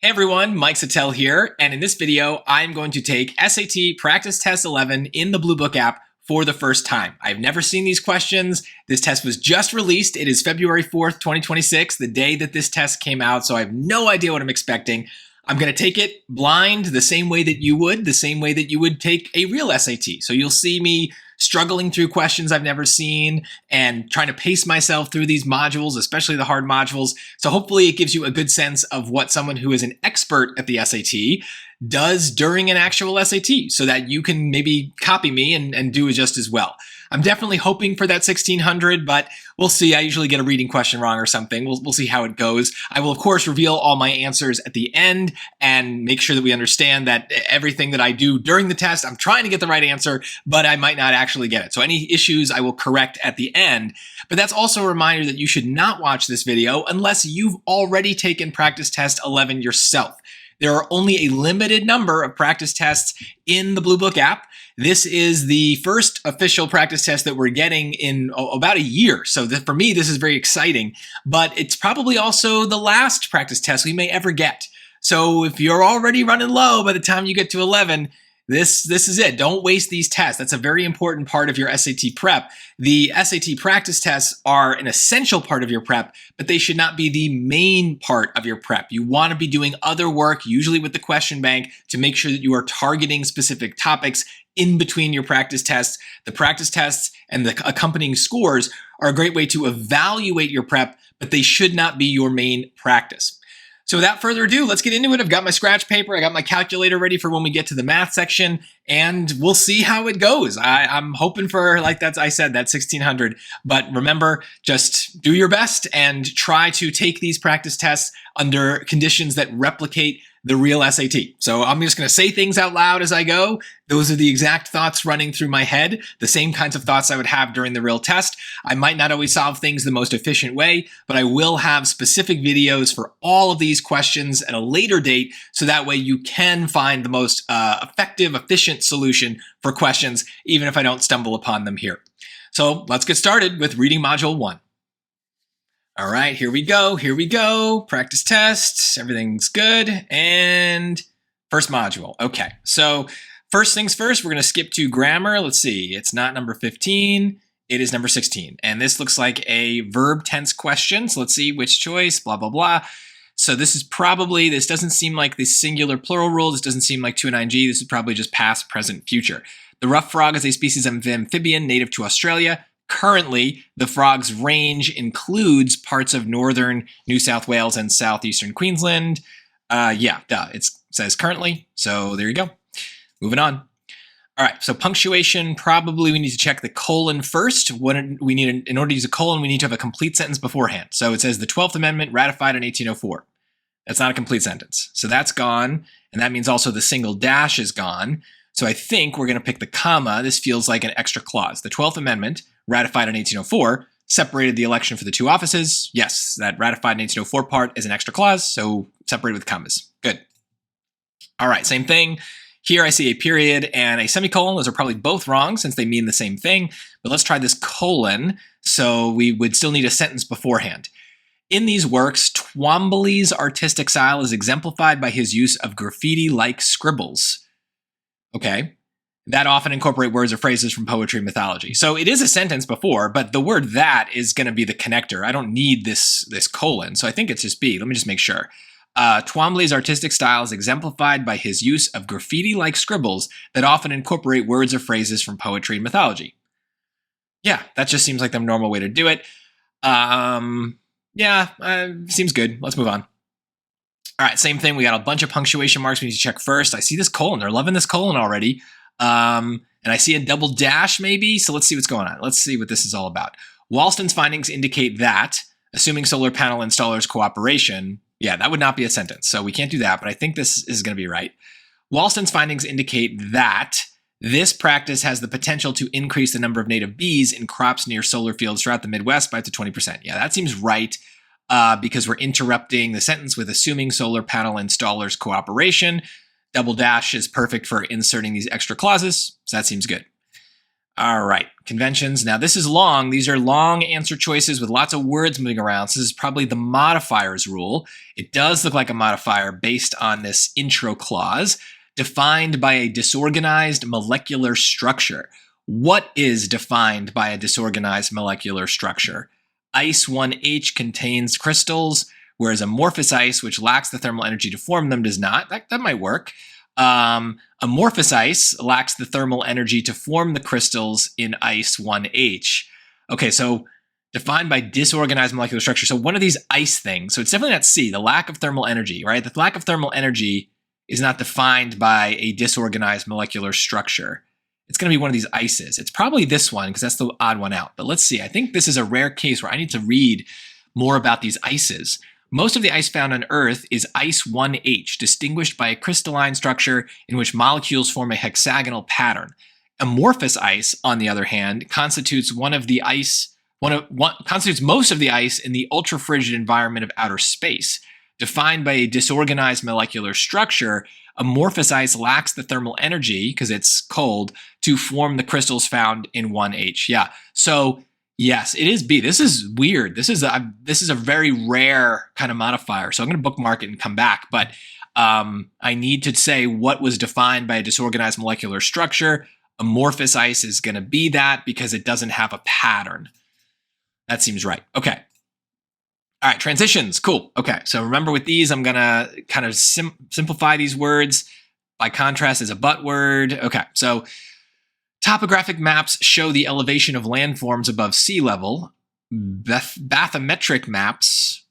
Hey everyone, Mike Settele here, and in this video, I'm going to take SAT Practice Test 11 in the Bluebook app for the first time. I've never seen these questions. This test was just released. It is February 4th, 2026, the day that this test came out, so I have no idea what I'm expecting. I'm going to take it blind the same way that you would take a real SAT. So you'll see me struggling through questions I've never seen and trying to pace myself through these modules, especially the hard modules. So hopefully it gives you a good sense of what someone who is an expert at the SAT does during an actual SAT so that you can maybe copy me and do it just as well. I'm definitely hoping for that 1600, but we'll see. I usually get a reading question wrong or something. We'll see how it goes. I will, of course, reveal all my answers at the end and make sure that we understand that everything that I do during the test, I'm trying to get the right answer, but I might not actually get it. So any issues I will correct at the end. But that's also a reminder that you should not watch this video unless you've already taken Practice Test 11 yourself. There are only a limited number of practice tests in the Bluebook app. This is the first official practice test that we're getting in about a year. So for me, this is very exciting, but it's probably also the last practice test we may ever get. So if you're already running low by the time you get to 11, this is it. Don't waste these tests. That's a very important part of your SAT prep. The SAT practice tests are an essential part of your prep, but they should not be the main part of your prep. You want to be doing other work, usually with the question bank, to make sure that you are targeting specific topics in between your practice tests. The practice tests and the accompanying scores are a great way to evaluate your prep, but they should not be your main practice. So without further ado, let's get into it. I've got my scratch paper. I got my calculator ready for when we get to the math section, and we'll see how it goes. I'm hoping for, like I said, that 1600. But remember, just do your best and try to take these practice tests under conditions that replicate the real SAT. So I'm just going to say things out loud as I go. Those are the exact thoughts running through my head, the same kinds of thoughts I would have during the real test. I might not always solve things the most efficient way, but I will have specific videos for all of these questions at a later date, so that way you can find the most effective, efficient solution for questions, even if I don't stumble upon them here. So let's get started with reading module 1. All right, here we go. Practice tests, everything's good. And first module. Okay, so first things first, we're gonna skip to grammar. Let's see, it's not number 15, it is number 16. And this looks like a verb tense question. So let's see which choice, blah, blah, blah. So this doesn't seem like the singular plural rule. This doesn't seem like to an ing. This is probably just past, present, future. The rough frog is a species of amphibian native to Australia. Currently, the frog's range includes parts of northern New South Wales and southeastern Queensland. It says currently, so there you go. Moving on. All right, so punctuation, probably we need to check the colon first. In order to use a colon, we need to have a complete sentence beforehand. So it says the 12th Amendment ratified in 1804. That's not a complete sentence. So that's gone, and that means also the single dash is gone. So I think we're going to pick the comma. This feels like an extra clause. The 12th Amendment, ratified in 1804, separated the election for the two offices. Yes, that ratified in 1804 part is an extra clause, so separated with commas. Good. All right, same thing. Here I see a period and a semicolon. Those are probably both wrong since they mean the same thing. But let's try this colon. So we would still need a sentence beforehand. In these works, Twombly's artistic style is exemplified by his use of graffiti-like scribbles. Okay. That often incorporate words or phrases from poetry and mythology. So it is a sentence before, but the word that is going to be the connector. I don't need this colon, so I think it's just B. Let me just make sure. Twombly's artistic style is exemplified by his use of graffiti-like scribbles that often incorporate words or phrases from poetry and mythology. Yeah, that just seems like the normal way to do it. Seems good. Let's move on. All right, same thing. We got a bunch of punctuation marks we need to check first. I see this colon. They're loving this colon already. And I see a double dash maybe. So let's see what's going on. Let's see what this is all about. Walston's findings indicate that, assuming solar panel installers' cooperation, yeah, that would not be a sentence. So we can't do that, but I think this is going to be right. Walston's findings indicate that this practice has the potential to increase the number of native bees in crops near solar fields throughout the Midwest by up to 20%. Yeah, that seems right. Because we're interrupting the sentence with assuming solar panel installers' cooperation. Double dash is perfect for inserting these extra clauses, so that seems good. All right, conventions. Now this is long. These are long answer choices with lots of words moving around. So this is probably the modifiers rule. It does look like a modifier based on this intro clause, defined by a disorganized molecular structure. What is defined by a disorganized molecular structure? Ice 1H contains crystals, whereas amorphous ice, which lacks the thermal energy to form them, does not. That might work. Amorphous ice lacks the thermal energy to form the crystals in ice 1H. Okay, so defined by disorganized molecular structure. So one of these ice things, so it's definitely not C, the lack of thermal energy, right? The lack of thermal energy is not defined by a disorganized molecular structure. It's going to be one of these ices. It's probably this one because that's the odd one out. But let's see. I think this is a rare case where I need to read more about these ices. Most of the ice found on Earth is ice 1H, distinguished by a crystalline structure in which molecules form a hexagonal pattern. Amorphous ice, on the other hand, constitutes most of the ice in the ultra-frigid environment of outer space. Defined by a disorganized molecular structure, amorphous ice lacks the thermal energy, because it's cold, to form the crystals found in 1H. Yeah, so yes, it is B. This is weird. This is a very rare kind of modifier. So I'm going to bookmark it and come back. But I need to say what was defined by a disorganized molecular structure. Amorphous ice is going to be that because it doesn't have a pattern. That seems right. Okay. All right, transitions. Cool. Okay, so remember with these, I'm going to kind of simplify these words. By contrast, is a but word. Okay, so topographic maps show the elevation of landforms above sea level. Bathymetric maps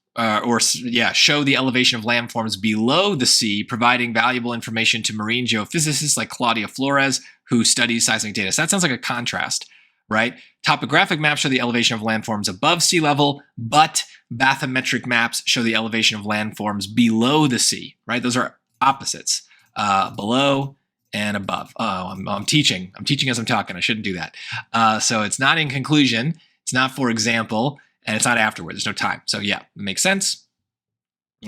show the elevation of landforms below the sea, providing valuable information to marine geophysicists like Claudia Flores, who studies seismic data. So that sounds like a contrast, right? Topographic maps show the elevation of landforms above sea level, but bathymetric maps show the elevation of landforms below the sea, right? Those are opposites, below and above. Oh, I'm teaching. I'm teaching as I'm talking. I shouldn't do that. So it's not in conclusion. It's not for example, and it's not afterward. There's no time. So yeah, it makes sense.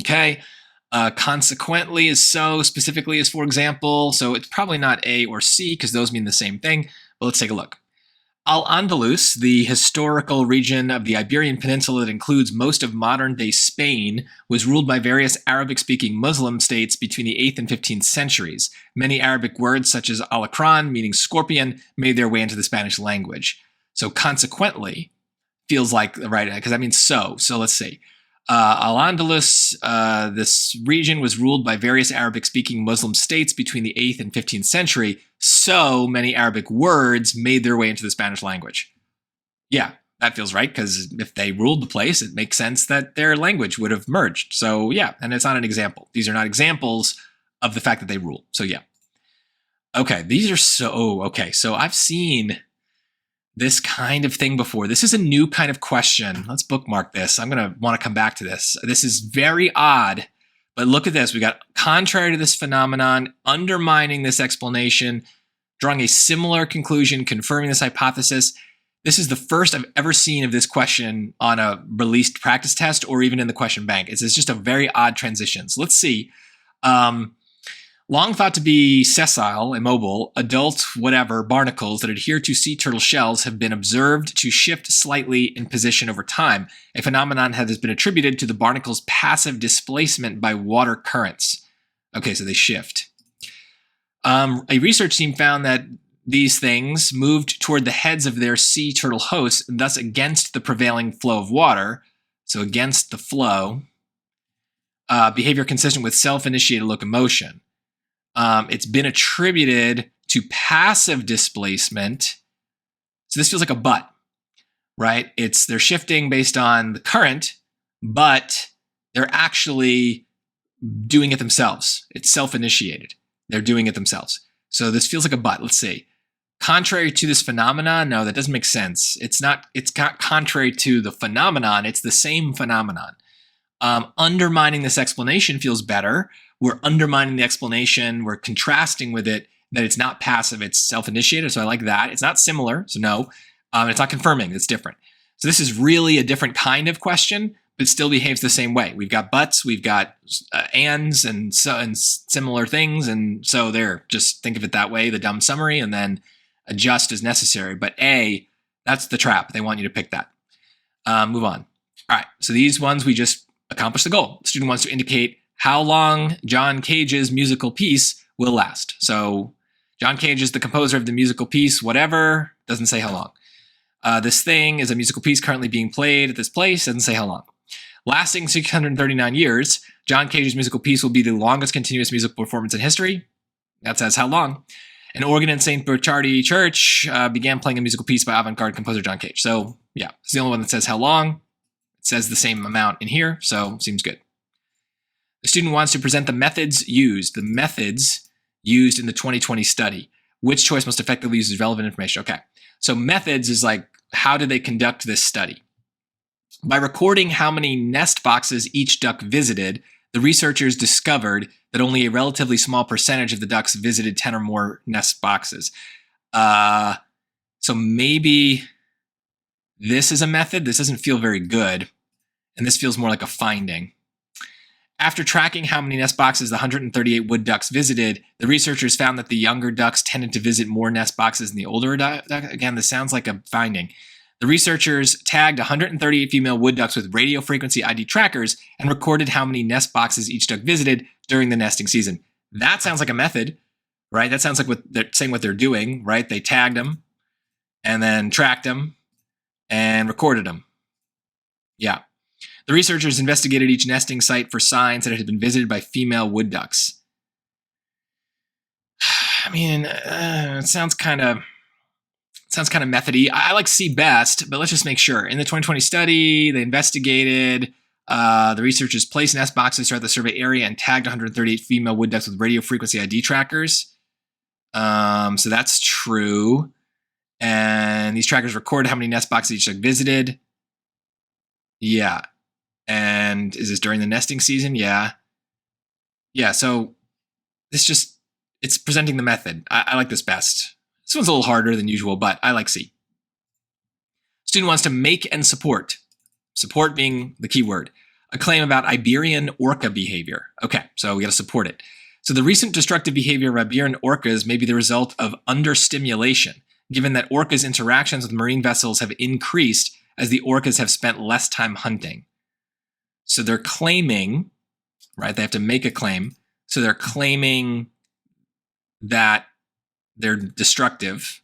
Okay. Consequently is so, specifically is for example. So it's probably not A or C because those mean the same thing. But let's take a look. Al-Andalus, the historical region of the Iberian Peninsula that includes most of modern-day Spain, was ruled by various Arabic-speaking Muslim states between the 8th and 15th centuries. Many Arabic words, such as alacrán, meaning scorpion, made their way into the Spanish language. So consequently feels like, right, because that means so. So let's see. Al-Andalus, this region was ruled by various Arabic-speaking Muslim states between the 8th and 15th century, so many Arabic words made their way into the Spanish language. Yeah, that feels right, because if they ruled the place, it makes sense that their language would have merged. So yeah, and it's not an example. These are not examples of the fact that they rule. So yeah. Okay, these are so, okay, so I've seen this kind of thing before. This is a new kind of question. Let's bookmark this. I'm going to want to come back to this. This is very odd, but look at this. We got contrary to this phenomenon, undermining this explanation, drawing a similar conclusion, confirming this hypothesis. This is the first I've ever seen of this question on a released practice test or even in the question bank. It's just a very odd transition. So let's see. Long thought to be sessile, immobile, adult, whatever, barnacles that adhere to sea turtle shells have been observed to shift slightly in position over time. A phenomenon that has been attributed to the barnacles' passive displacement by water currents. Okay, so they shift. A research team found that these things moved toward the heads of their sea turtle hosts, and thus against the prevailing flow of water. So against the flow. Behavior consistent with self-initiated locomotion. It's been attributed to passive displacement. So this feels like a but, right? They're shifting based on the current, but they're actually doing it themselves. It's self-initiated. They're doing it themselves. So this feels like a but. Let's see. Contrary to this phenomenon, no, that doesn't make sense. It's not contrary to the phenomenon. It's the same phenomenon. Undermining this explanation feels better. We're undermining the explanation. We're contrasting with it that it's not passive, it's self-initiated. So I like that. It's not similar, so no. It's not confirming, it's different. So this is really a different kind of question, but still behaves the same way. We've got buts, we've got ands and similar things. And so there, just think of it that way, the dumb summary. And then adjust as necessary. But A, that's the trap. They want you to pick that. Move on. All right, so these ones, we just accomplished the goal. The student wants to indicate how long John Cage's musical piece will last. So John Cage is the composer of the musical piece, whatever, doesn't say how long. This thing is a musical piece currently being played at this place, doesn't say how long. Lasting 639 years, John Cage's musical piece will be the longest continuous musical performance in history. That says how long. An organ in St. Burchardi Church began playing a musical piece by avant-garde composer John Cage. So yeah, it's the only one that says how long. It says the same amount in here, so seems good. The student wants to present the methods used in the 2020 study. Which choice most effectively uses relevant information? Okay, so methods is like, how did they conduct this study? By recording how many nest boxes each duck visited, the researchers discovered that only a relatively small percentage of the ducks visited 10 or more nest boxes. So maybe this is a method. This doesn't feel very good, and this feels more like a finding. After tracking how many nest boxes the 138 wood ducks visited, the researchers found that the younger ducks tended to visit more nest boxes than the older ducks. Again, this sounds like a finding. The researchers tagged 138 female wood ducks with radio frequency ID trackers and recorded how many nest boxes each duck visited during the nesting season. That sounds like a method, right? That sounds like what they're saying what they're doing, right? They tagged them and then tracked them and recorded them. Yeah. The researchers investigated each nesting site for signs that it had been visited by female wood ducks. I mean, it sounds kind of methody. I like C best, but let's just make sure. In the 2020 study, they investigated. The researchers placed nest boxes throughout the survey area and tagged 138 female wood ducks with radio frequency ID trackers. So that's true. And these trackers recorded how many nest boxes each duck visited. Yeah. And is this during the nesting season? Yeah. Yeah, so it's presenting the method. I like this best. This one's a little harder than usual, but I like C. Student wants to make and support. Support being the key word. A claim about Iberian orca behavior. Okay, so we got to support it. So the recent destructive behavior of Iberian orcas may be the result of understimulation, given that orcas' interactions with marine vessels have increased as the orcas have spent less time hunting. So they're claiming, right? They have to make a claim. So they're claiming that they're destructive,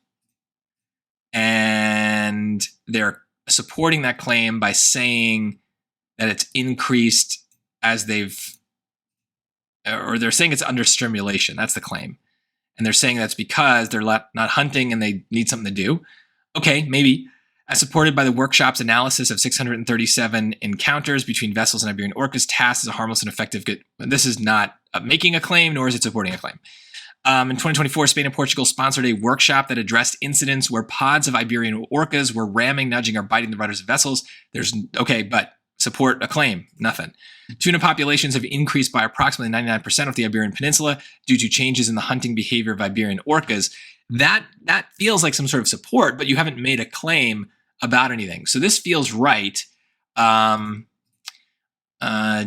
and they're supporting that claim by saying that it's increased as they've, or they're saying it's under stimulation. That's the claim. And they're saying that's because they're not hunting and they need something to do. Okay, maybe. As supported by the workshop's analysis of 637 encounters between vessels and Iberian orcas, tasked as a harmless and effective good. This is not making a claim, nor is it supporting a claim. In 2024, Spain and Portugal sponsored a workshop that addressed incidents where pods of Iberian orcas were ramming, nudging, or biting the rudders of vessels. But support a claim, nothing. Tuna populations have increased by approximately 99% of the Iberian Peninsula due to changes in the hunting behavior of Iberian orcas. That feels like some sort of support, but you haven't made a claim about anything. So this feels right.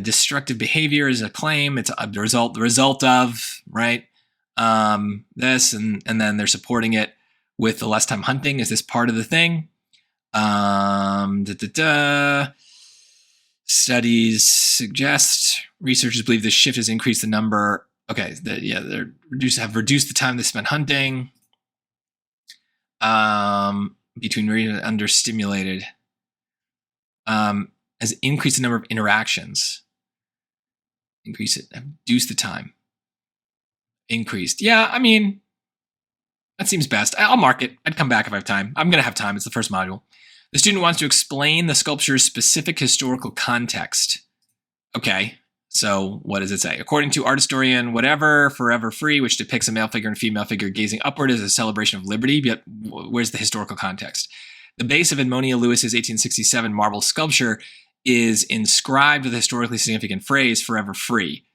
Destructive behavior is a claim. It's the result of, right? This, and then they're supporting it with the less time hunting. Is this part of the thing? Studies suggest researchers believe this shift has increased the number. Okay, have reduced the time they spent hunting. Between reading and understimulated, has increased the number of interactions. Reduced the time. Increased. Yeah, I mean, that seems best. I'll mark it. I'd come back if I have time. I'm going to have time. It's the first module. The student wants to explain the sculpture's specific historical context. Okay, so what does it say? According to art historian whatever, Forever Free, which depicts a male figure and a female figure gazing upward as a celebration of liberty, yet where's the historical context? The base of Edmonia Lewis's 1867 marble sculpture is inscribed with a historically significant phrase, Forever Free.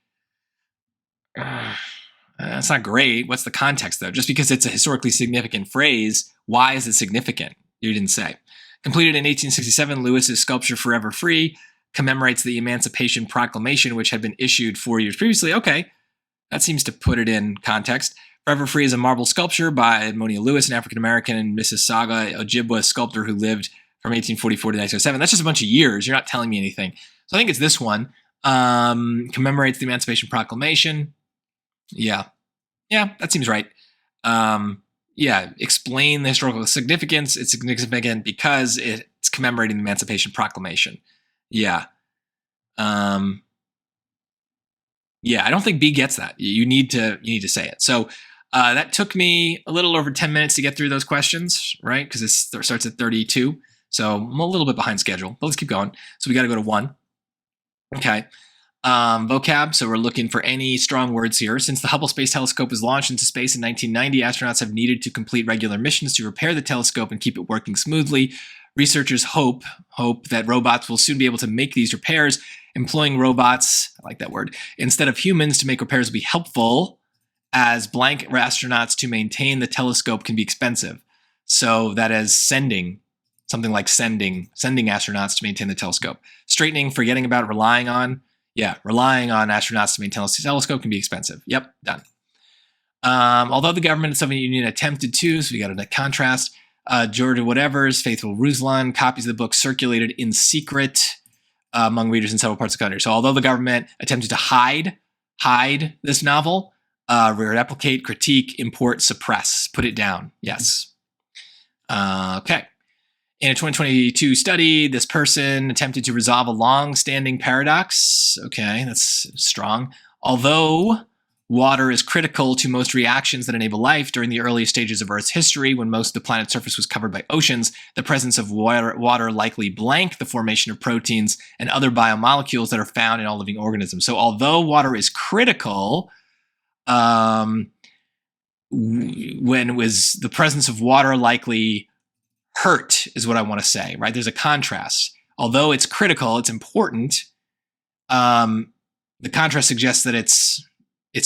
That's not great. What's the context, though? Just because it's a historically significant phrase, why is it significant? You didn't say. Completed in 1867, Lewis's sculpture Forever Free commemorates the Emancipation Proclamation, which had been issued 4 years previously. Okay, that seems to put it in context. Forever Free is a marble sculpture by Monia Lewis, an African-American Mississauga Ojibwa sculptor who lived from 1844 to 1907. That's just a bunch of years. You're not telling me anything. So I think it's this one. Commemorates the Emancipation Proclamation. Yeah, that seems right. Explain the historical significance. It's significant because it's commemorating the Emancipation Proclamation. Yeah. I don't think B gets that. You need to say it. So that took me a little over 10 minutes to get through those questions, right? Because it starts at 32. So I'm a little bit behind schedule, but let's keep going. So we got to go to 1. Okay. Vocab. So we're looking for any strong words here. Since the Hubble Space Telescope was launched into space in 1990, astronauts have needed to complete regular missions to repair the telescope and keep it working smoothly. Researchers hope that robots will soon be able to make these repairs. Employing robots, I like that word, instead of humans to make repairs will be helpful, as blank astronauts to maintain the telescope can be expensive. So that is sending astronauts to maintain the telescope. Straightening, forgetting about, relying on. Yeah, relying on astronauts to maintain the telescope can be expensive. Yep, done. Although the government and the Soviet Union attempted to, so we got a contrast. Georgia Whatever's Faithful Ruslan, copies of the book circulated in secret among readers in several parts of the country. So although the government attempted to hide this novel, replicate, critique, import, suppress, put it down. Yes. Okay. In a 2022 study, this person attempted to resolve a long-standing paradox. Okay, that's strong. Although water is critical to most reactions that enable life during the earliest stages of Earth's history, when most of the planet's surface was covered by oceans, the presence of water likely blanked the formation of proteins and other biomolecules that are found in all living organisms. So although water is critical, when it was the presence of water likely hurt is what I want to say, right? There's a contrast. Although it's critical, it's important. The contrast suggests that it's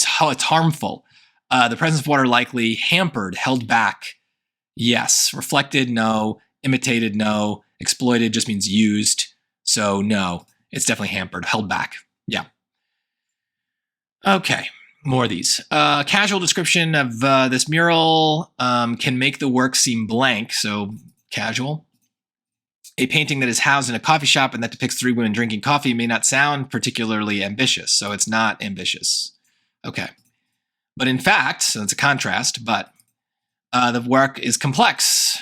harmful. The presence of water likely hampered, held back. Yes. Reflected, no. Imitated, no. Exploited just means used. So no, it's definitely hampered, held back. Yeah. Okay. More of these. Casual description of this mural can make the work seem blank. So casual. A painting that is housed in a coffee shop and that depicts 3 women drinking coffee may not sound particularly ambitious. So it's not ambitious. Okay. But in fact, so it's a contrast, but the work is complex.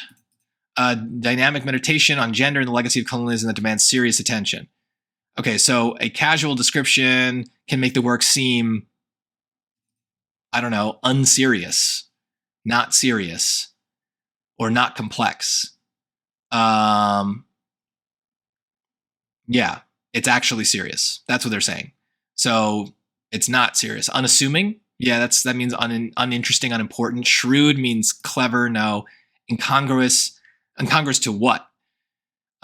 Dynamic meditation on gender and the legacy of colonialism that demands serious attention. Okay, so a casual description can make the work seem, I don't know, unserious, not serious, or not complex. Yeah, it's actually serious. That's what they're saying. So it's not serious. Unassuming. Yeah, that means uninteresting, unimportant. Shrewd means clever. No. Incongruous. Incongruous to what?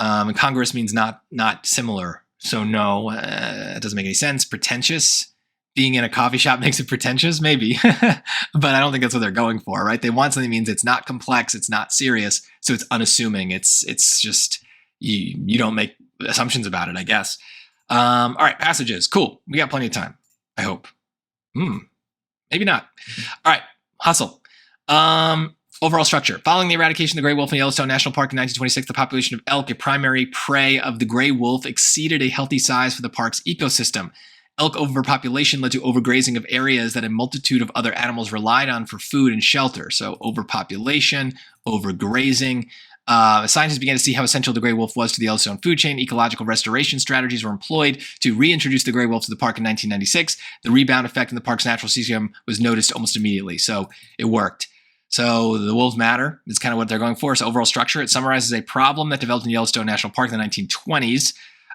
Incongruous means not similar. So no, it doesn't make any sense. Pretentious. Being in a coffee shop makes it pretentious, maybe, but I don't think that's what they're going for, right? They want something that means it's not complex, it's not serious, so it's unassuming. It's just you don't make assumptions about it, I guess. All right, passages, cool. We got plenty of time, I hope. Maybe not. All right, hustle. Overall structure. Following the eradication of the gray wolf in Yellowstone National Park in 1926, the population of elk, a primary prey of the gray wolf, exceeded a healthy size for the park's ecosystem. Elk overpopulation led to overgrazing of areas that a multitude of other animals relied on for food and shelter. So overpopulation, overgrazing. Scientists began to see how essential the gray wolf was to the Yellowstone food chain. Ecological restoration strategies were employed to reintroduce the gray wolf to the park in 1996. The rebound effect in the park's natural ecosystem was noticed almost immediately. So it worked. So the wolves matter. It's kind of what they're going for. So overall structure, it summarizes a problem that developed in Yellowstone National Park in the 1920s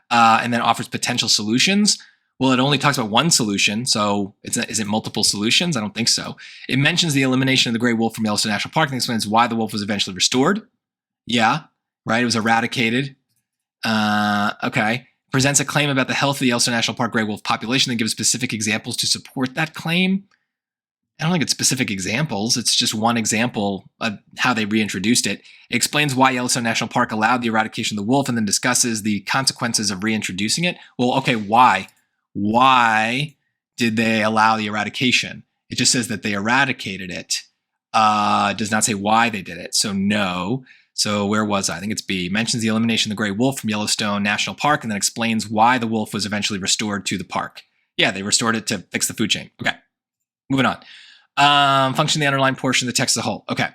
and then offers potential solutions. Well, it only talks about one solution, so is it multiple solutions? I don't think so. It mentions the elimination of the gray wolf from Yellowstone National Park and explains why the wolf was eventually restored. Yeah, right, it was eradicated. Okay. Presents a claim about the health of the Yellowstone National Park gray wolf population and gives specific examples to support that claim. I don't think it's specific examples. It's just one example of how they reintroduced it. It explains why Yellowstone National Park allowed the eradication of the wolf and then discusses the consequences of reintroducing it. Well, okay, why? Why did they allow the eradication? It just says that they eradicated it. It does not say why they did it. So no. So where was I? I think it's B. Mentions the elimination of the gray wolf from Yellowstone National Park and then explains why the wolf was eventually restored to the park. Yeah, they restored it to fix the food chain. Okay, moving on. Function of the underlined portion of the text as a whole. Okay.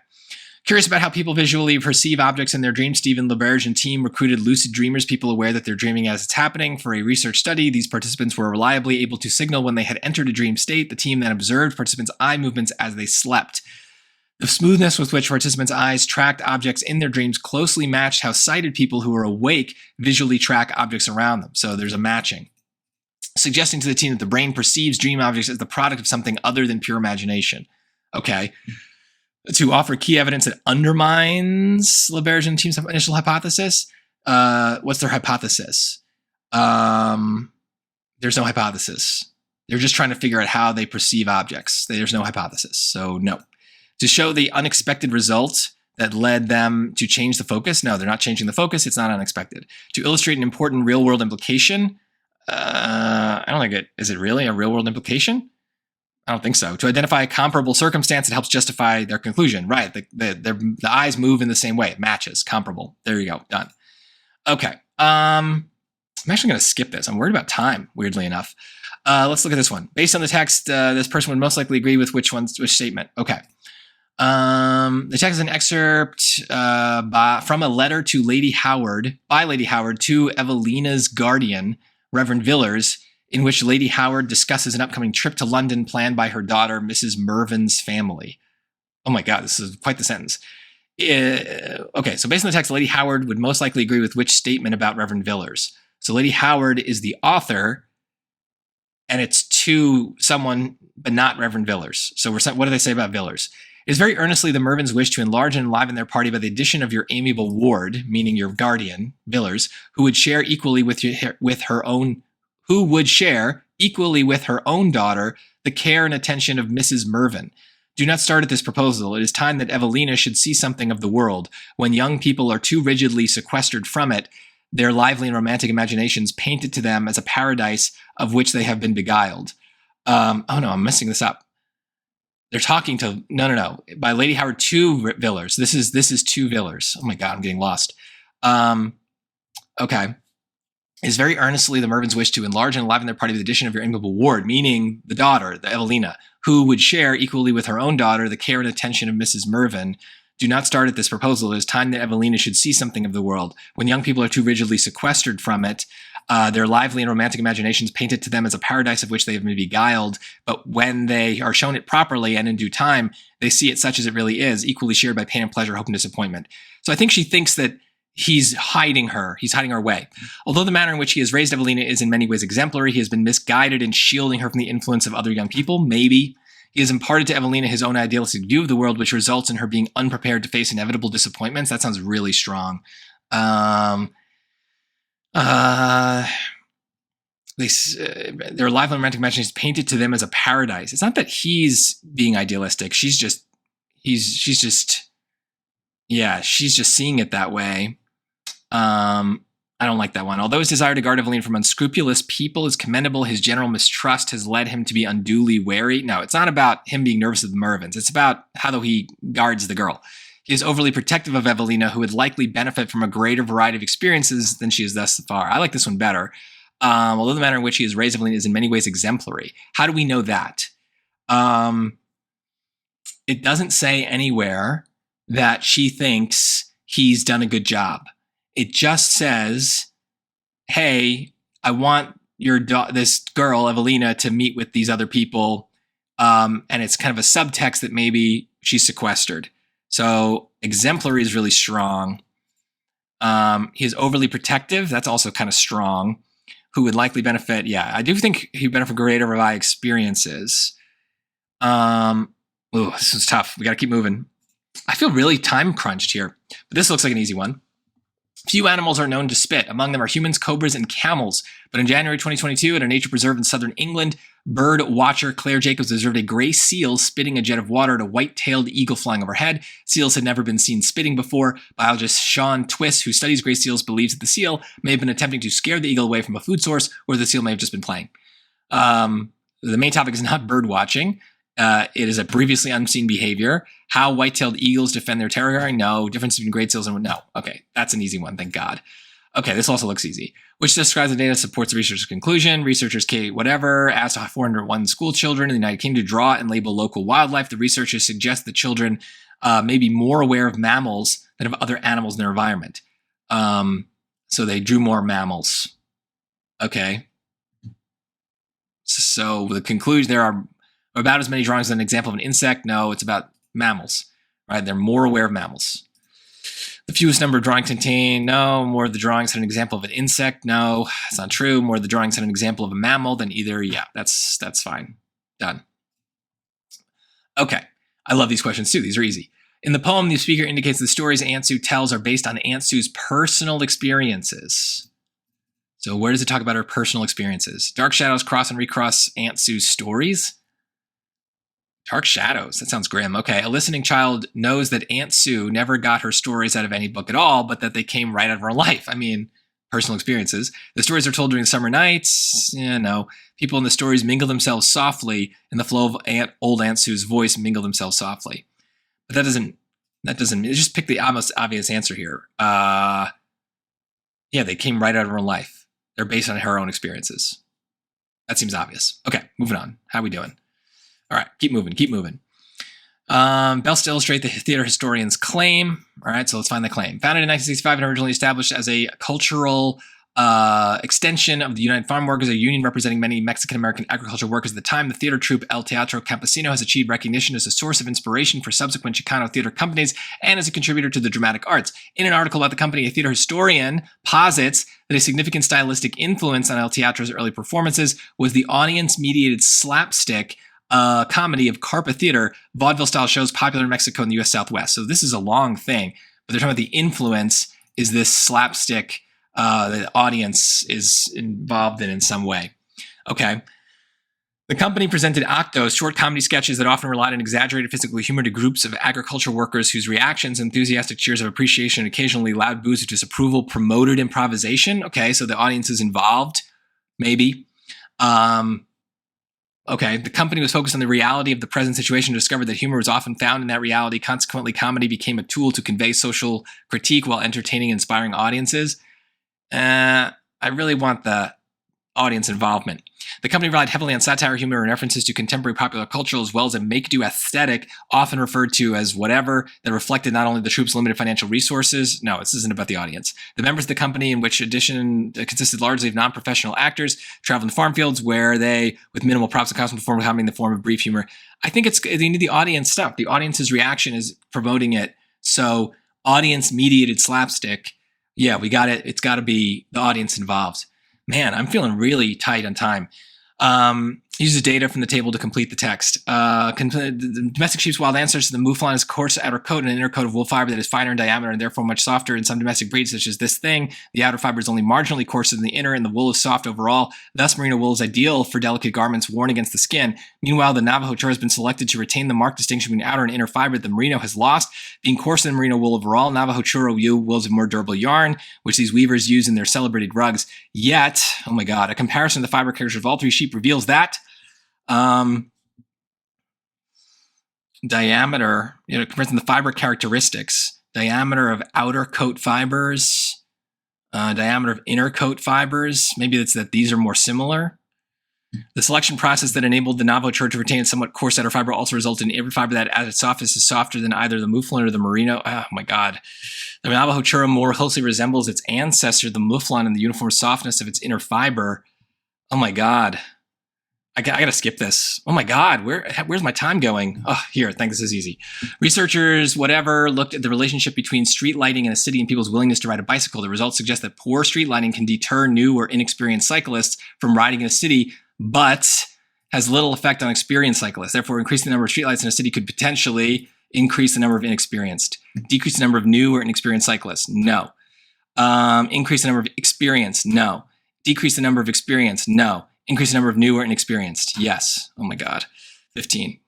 Curious about how people visually perceive objects in their dreams, Stephen LaBerge and team recruited lucid dreamers, people aware that they're dreaming as it's happening. For a research study, these participants were reliably able to signal when they had entered a dream state. The team then observed participants' eye movements as they slept. The smoothness with which participants' eyes tracked objects in their dreams closely matched how sighted people who are awake visually track objects around them. So there's a matching, suggesting to the team that the brain perceives dream objects as the product of something other than pure imagination. Okay. To offer key evidence that undermines LaBerge and team's initial hypothesis. What's their hypothesis? There's no hypothesis. They're just trying to figure out how they perceive objects. There's no hypothesis. So no. To show the unexpected result that led them to change the focus. No, they're not changing the focus. It's not unexpected. To illustrate an important real-world implication. I don't think it. Is it really a real-world implication? I don't think so. To identify a comparable circumstance that helps justify their conclusion. Right. The eyes move in the same way. It matches. Comparable. There you go. Done. Okay. I'm actually going to skip this. I'm worried about time, weirdly enough. Let's look at this one. Based on the text, this person would most likely agree with which statement. Okay. The text is an excerpt from a letter to Lady Howard, by Lady Howard to Evelina's guardian, Reverend Villers, in which Lady Howard discusses an upcoming trip to London planned by her daughter, Mrs. Mervyn's family. Oh my God, this is quite the sentence. Okay, so based on the text, Lady Howard would most likely agree with which statement about Reverend Villers. So Lady Howard is the author, and it's to someone, but not Reverend Villers. So what do they say about Villers? It is very earnestly the Mervyns' wish to enlarge and enliven their party by the addition of your amiable ward, meaning your guardian, Villers, who would share equally with her own daughter the care and attention of Mrs. Mervyn. Do not start at this proposal. It is time that Evelina should see something of the world. When young people are too rigidly sequestered from it, their lively and romantic imaginations paint it to them as a paradise of which they have been beguiled. Oh no, I'm messing this up. They're talking to, no. By Lady Howard to Villers. This is to Villers. Oh my God, I'm getting lost. Okay. Is very earnestly the Mervyns' wish to enlarge and enliven their party with the addition of your amiable ward, meaning the daughter, the Evelina, who would share equally with her own daughter the care and attention of Mrs. Mervyn. Do not start at this proposal. It is time that Evelina should see something of the world. When young people are too rigidly sequestered from it, their lively and romantic imaginations paint it to them as a paradise of which they have been beguiled. But when they are shown it properly and in due time, they see it such as it really is, equally shared by pain and pleasure, hope and disappointment. So I think she thinks that he's hiding her. He's hiding her away. Although the manner in which he has raised Evelina is in many ways exemplary, he has been misguided in shielding her from the influence of other young people. Maybe. He has imparted to Evelina his own idealistic view of the world, which results in her being unprepared to face inevitable disappointments. That sounds really strong. Their lively and romantic imagination is painted to them as a paradise. It's not that he's being idealistic. She's just seeing it that way. I don't like that one. Although his desire to guard Evelina from unscrupulous people is commendable, his general mistrust has led him to be unduly wary. No, it's not about him being nervous of the Mervyns. It's about how he guards the girl. He is overly protective of Evelina, who would likely benefit from a greater variety of experiences than she has thus far. I like this one better. Although the manner in which he has raised Evelina is in many ways exemplary. How do we know that? It doesn't say anywhere that she thinks he's done a good job. It just says, hey, I want this girl, Evelina, to meet with these other people. And it's kind of a subtext that maybe she's sequestered. So exemplary is really strong. He is overly protective. That's also kind of strong. Who would likely benefit. Yeah, I do think he'd benefit from greater by experiences. This is tough. We got to keep moving. I feel really time crunched here, but this looks like an easy one. Few animals are known to spit. Among them are humans, cobras, and camels. But in January 2022, at a nature preserve in southern England, bird watcher Claire Jacobs observed a gray seal spitting a jet of water at a white-tailed eagle flying overhead. Seals had never been seen spitting before. Biologist Sean Twiss, who studies gray seals, believes that the seal may have been attempting to scare the eagle away from a food source, or the seal may have just been playing. The main topic is not bird watching. It is a previously unseen behavior. How white-tailed eagles defend their territory? No. Difference between great seals and no. Okay, that's an easy one. Thank God. Okay, this also looks easy. Which describes the data supports the researcher's conclusion. Researchers K whatever asked 401 school children in the United Kingdom to draw and label local wildlife. The researchers suggest the children may be more aware of mammals than of other animals in their environment. So they drew more mammals. Okay. So the conclusion, there are about as many drawings as an example of an insect. No, it's about mammals, right? They're more aware of mammals. The fewest number of drawings contain, no. More of the drawings had an example of an insect, no. It's not true. More of the drawings had an example of a mammal than either, yeah, that's fine. Done. Okay, I love these questions too. These are easy. In the poem, the speaker indicates the stories Aunt Sue tells are based on Aunt Sue's personal experiences. So where does it talk about her personal experiences? Dark shadows cross and recross Aunt Sue's stories? Dark shadows, that sounds grim. Okay, a listening child knows that Aunt Sue never got her stories out of any book at all, but that they came right out of her life. I mean, personal experiences. The stories are told during summer nights. Yeah, no. People in the stories mingle themselves softly, and the flow of old Aunt Sue's voice mingle themselves softly. But that doesn't, just pick the most obvious answer here. Yeah, they came right out of her life. They're based on her own experiences. That seems obvious. Okay, moving on. How are we doing? All right, keep moving. Best to illustrate the theater historian's claim. All right, so let's find the claim. Founded in 1965 and originally established as a cultural extension of the United Farm Workers, a union representing many Mexican-American agricultural workers at the time, the theater troupe El Teatro Campesino has achieved recognition as a source of inspiration for subsequent Chicano theater companies and as a contributor to the dramatic arts. In an article about the company, a theater historian posits that a significant stylistic influence on El Teatro's early performances was the audience-mediated slapstick comedy of carpa theater, vaudeville-style shows popular in Mexico and the U.S. Southwest. So this is a long thing, but they're talking about the influence is this slapstick the audience is involved in some way. Okay. The company presented actos, short comedy sketches that often relied on exaggerated physical humor to groups of agricultural workers whose reactions, enthusiastic cheers of appreciation, and occasionally loud boos of disapproval promoted improvisation. Okay, so the audience is involved, maybe. Okay, the company was focused on the reality of the present situation and discovered that humor was often found in that reality. Consequently, comedy became a tool to convey social critique while entertaining and inspiring audiences. I really want the audience involvement. The company relied heavily on satire, humor, and references to contemporary popular culture, as well as a make-do aesthetic, often referred to as whatever, that reflected not only the troupe's limited financial resources. No, this isn't about the audience. The members of the company, in which addition consisted largely of non-professional actors, traveled in farm fields where they, with minimal props and costumes, performed comedy in the form of brief humor. I think they need the audience stuff. The audience's reaction is promoting it. So audience-mediated slapstick, yeah, we got it. It's got to be the audience involved. Man, I'm feeling really tight on time. Uses data from the table to complete the text. The domestic sheep's wild ancestors, the mouflon is coarse outer coat and an inner coat of wool fiber that is finer in diameter and therefore much softer. In some domestic breeds, such as this thing, the outer fiber is only marginally coarser than the inner, and the wool is soft overall. Thus, merino wool is ideal for delicate garments worn against the skin. Meanwhile, the Navajo chur has been selected to retain the marked distinction between outer and inner fiber that the merino has lost. Being coarser than merino wool overall, Navajo churro wool is a more durable yarn, which these weavers use in their celebrated rugs. Yet, oh my God, a comparison of the fiber characters of all three sheep reveals that diameter, compared to the fiber characteristics, diameter of outer coat fibers, diameter of inner coat fibers, maybe it's that these are more similar. The selection process that enabled the Navajo chur to retain somewhat coarse outer fiber also resulted in every fiber that at its softest is softer than either the mouflon or the merino. Oh my God. The Navajo churro more closely resembles its ancestor, the mouflon, in the uniform softness of its inner fiber. Oh my God. I gotta skip this. Oh my God, where's my time going? Oh, here, I think this is easy. Researchers, whatever, looked at the relationship between street lighting in a city and people's willingness to ride a bicycle. The results suggest that poor street lighting can deter new or inexperienced cyclists from riding in a city, but has little effect on experienced cyclists. Therefore, increasing the number of streetlights in a city could potentially increase the number of inexperienced. Decrease the number of new or inexperienced cyclists? No. Increase the number of experienced? No. Decrease the number of experienced? No. Increase the number of new or inexperienced? Yes. Oh my God. 15.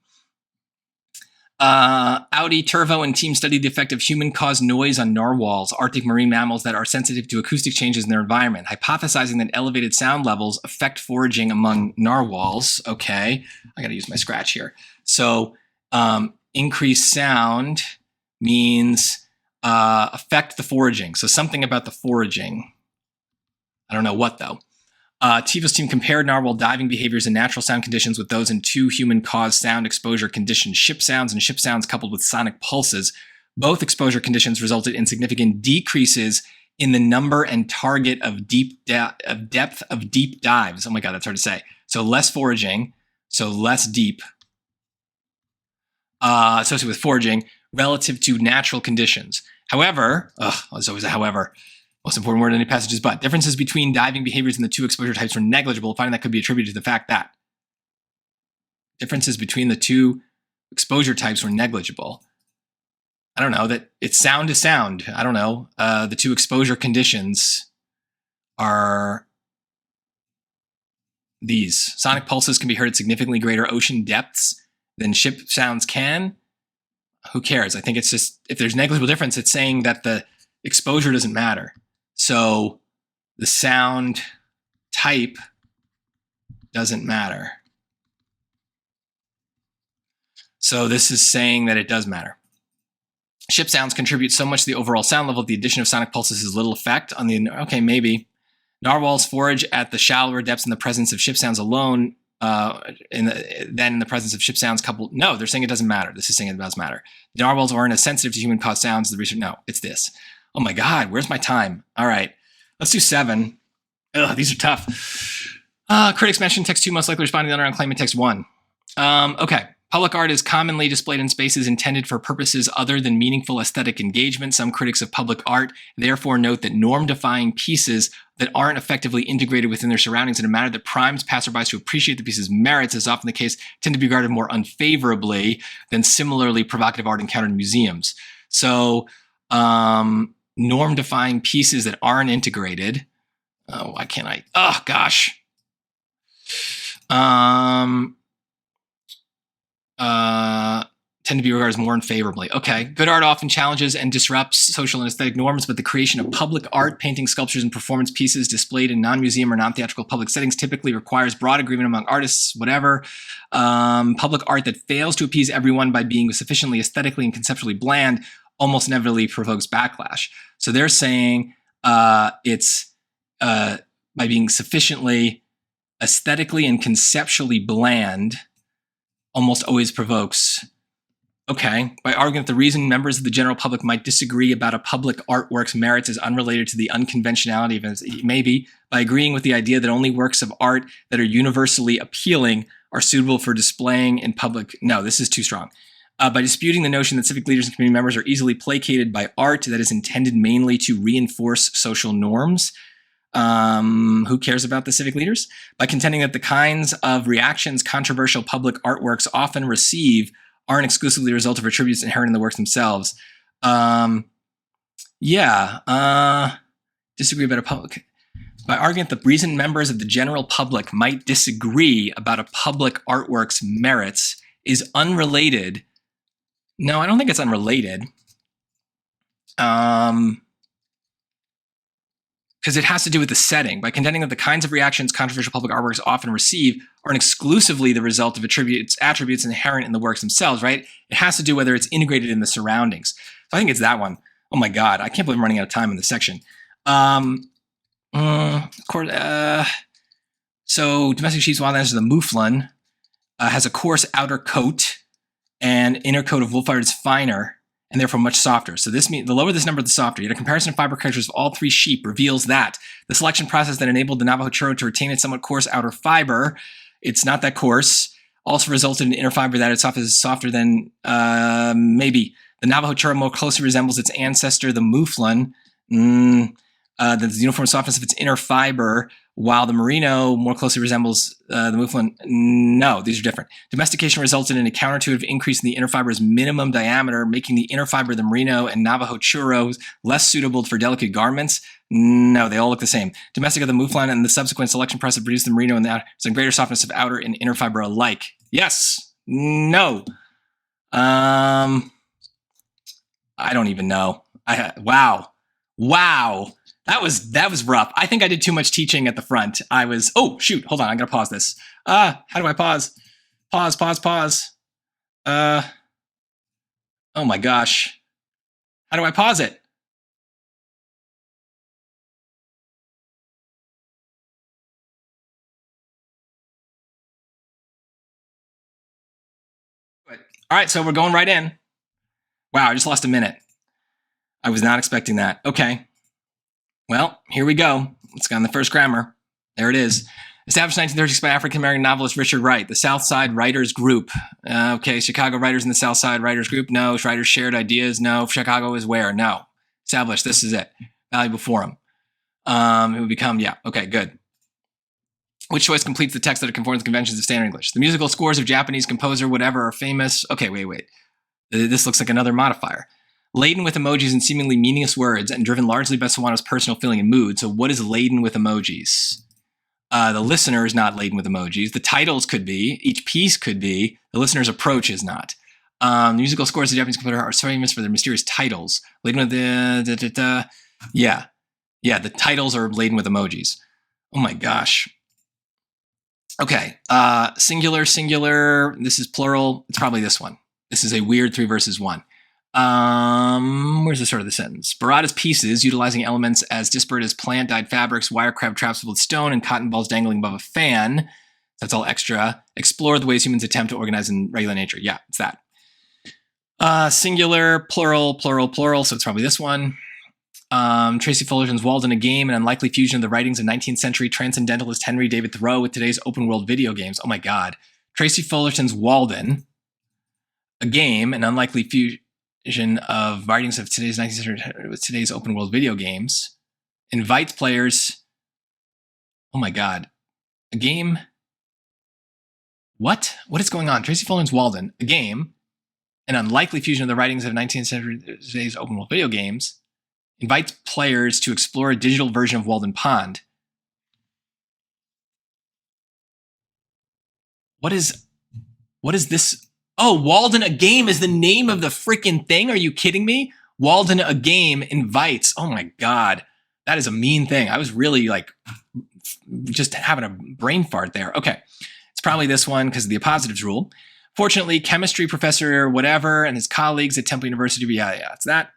Audi, Turvo, and team studied the effect of human-caused noise on narwhals, Arctic marine mammals that are sensitive to acoustic changes in their environment, hypothesizing that elevated sound levels affect foraging among narwhals. Okay, I got to use my scratch here. So increased sound means affect the foraging. So something about the foraging. I don't know what, though. TiVo's team compared narwhal diving behaviors in natural sound conditions with those in two human-caused sound exposure conditions, ship sounds and ship sounds coupled with sonic pulses. Both exposure conditions resulted in significant decreases in the number and target of depth of deep dives. Oh my God, that's hard to say. So less foraging, so less deep, associated with foraging relative to natural conditions. However, there's always a however. Most important word in any passage is but. Differences between diving behaviors in the two exposure types were negligible, finding that could be attributed to the fact that differences between the two exposure types were negligible. I don't know, that it's sound to sound. I don't know. The two exposure conditions are these. Sonic pulses can be heard at significantly greater ocean depths than ship sounds can. Who cares? I think it's just, if there's negligible difference, it's saying that the exposure doesn't matter. So the sound type doesn't matter. So this is saying that it does matter. Ship sounds contribute so much to the overall sound level that the addition of sonic pulses has little effect on the, okay, maybe. Narwhals forage at the shallower depths in the presence of ship sounds alone, than in the presence of ship sounds coupled. No, they're saying it doesn't matter. This is saying it does matter. Narwhals aren't as sensitive to human-caused sounds as the research. No, it's this. Oh my God, where's my time? All right, let's do 7. Ugh, these are tough. Critics mentioned text 2 most likely responding to the underground claim in text 1. Okay. Public art is commonly displayed in spaces intended for purposes other than meaningful aesthetic engagement. Some critics of public art therefore note that norm-defying pieces that aren't effectively integrated within their surroundings in a manner that primes passerbys to appreciate the piece's merits, as often the case, tend to be regarded more unfavorably than similarly provocative art encountered in museums. So norm-defying pieces that aren't integrated. Oh, why can't I? Oh, gosh. Tend to be regarded as more unfavorably. Okay, good art often challenges and disrupts social and aesthetic norms, but the creation of public art, paintings, sculptures, and performance pieces displayed in non-museum or non-theatrical public settings typically requires broad agreement among artists, whatever. Public art that fails to appease everyone by being sufficiently aesthetically and conceptually bland almost inevitably provokes backlash. So they're saying it's by being sufficiently aesthetically and conceptually bland almost always provokes. Okay, by arguing that the reason members of the general public might disagree about a public artwork's merits is unrelated to the unconventionality of it. Maybe by agreeing with the idea that only works of art that are universally appealing are suitable for displaying in public. No, this is too strong. By disputing the notion that civic leaders and community members are easily placated by art that is intended mainly to reinforce social norms. Who cares about the civic leaders? By contending that the kinds of reactions controversial public artworks often receive aren't exclusively a result of attributes inherent in the works themselves. Disagree about a public. By arguing that the reason members of the general public might disagree about a public artwork's merits is unrelated. No, I don't think it's unrelated. Because it has to do with the setting. By contending that the kinds of reactions controversial public artworks often receive aren't exclusively the result of attributes inherent in the works themselves, right? It has to do whether it's integrated in the surroundings. So I think it's that one. Oh my God, I can't believe I'm running out of time in this section. So domestic sheep's wild animals, the mouflon, has a coarse outer coat, and inner coat of wolf fibers is finer and therefore much softer. So this means the lower this number, the softer. Yet a comparison of fiber characteristics of all 3 sheep reveals that the selection process that enabled the Navajo churro to retain its somewhat coarse outer fiber, it's not that coarse, also resulted in inner fiber that is softer than maybe. The Navajo churro more closely resembles its ancestor, the mouflon, the uniform softness of its inner fiber, while the merino more closely resembles the mouflon. No, these are different. Domestication resulted in a counterintuitive increase in the inner fiber's minimum diameter, making the inner fiber of the merino and Navajo churros less suitable for delicate garments. No, they all look the same. Domestic of the mouflon and the subsequent selection process produced the merino and the outer, some greater softness of outer and inner fiber alike. Yes. No. I don't even know. Wow. That was rough. I think I did too much teaching at the front. Oh shoot, hold on, I'm gonna pause this. How do I pause? Pause. Oh my gosh. How do I pause it? All right, so we're going right in. Wow, I just lost a minute. I was not expecting that. Okay. Well, here we go. Let's go on the first grammar. There it is. Established 1936 by African-American novelist Richard Wright. The South Side Writers Group. Okay, Chicago writers in the South Side Writers Group. No. Writers shared ideas. No. Chicago is where? No. Established. This is it. Valuable forum. It would become, yeah. Okay, good. Which choice completes the text that conforms to conventions of standard English? The musical scores of Japanese composer, whatever, are famous. Okay, wait. This looks like another modifier. Laden with emojis and seemingly meaningless words and driven largely by Sawano's personal feeling and mood. So what is laden with emojis? The listener is not laden with emojis. The titles could be. Each piece could be. The listener's approach is not. The musical scores of the Japanese composer are famous for their mysterious titles. Laden with the... Yeah, the titles are laden with emojis. Oh my gosh. Okay, singular. This is plural. It's probably this one. This is a weird 3 versus 1. Where's the start of the sentence? Barada's pieces, utilizing elements as disparate as plant-dyed fabrics, wire crab traps with stone, and cotton balls dangling above a fan. That's all extra. Explore the ways humans attempt to organize in regular nature. Yeah, it's that. Singular, plural. So it's probably this one. Tracy Fullerton's Walden, a game, an unlikely fusion of the writings of 19th century transcendentalist Henry David Thoreau with today's open world video games. Oh my God. Tracy Fullerton's Walden, a game, an unlikely fusion of writings of today's 19th century with today's open world video games, invites players. Oh my God. A game. What is going on? Tracy Fullerton's Walden, a game, an unlikely fusion of the writings of 19th century today's open world video games, invites players to explore a digital version of Walden Pond. What is this? Oh, Walden a game is the name of the freaking thing. Are you kidding me? Walden a game invites. Oh my God. That is a mean thing. I was really like just having a brain fart there. Okay. It's probably this one because of the appositives rule. Fortunately, chemistry professor whatever and his colleagues at Temple University. Yeah, it's that.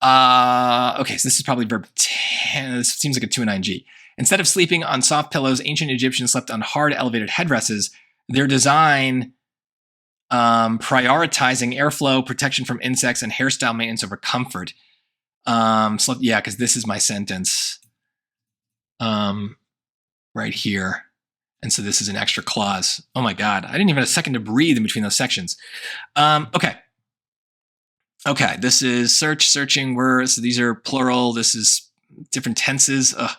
Okay, so this is probably verb 10. This seems like a 2 and 9G. Instead of sleeping on soft pillows, ancient Egyptians slept on hard elevated headresses. Their design prioritizing airflow, protection from insects, and hairstyle maintenance over comfort. Yeah, because this is my sentence right here. And so this is an extra clause. Oh my God, I didn't even have a second to breathe in between those sections. Okay, this is searching words. So these are plural. This is different tenses. Ugh.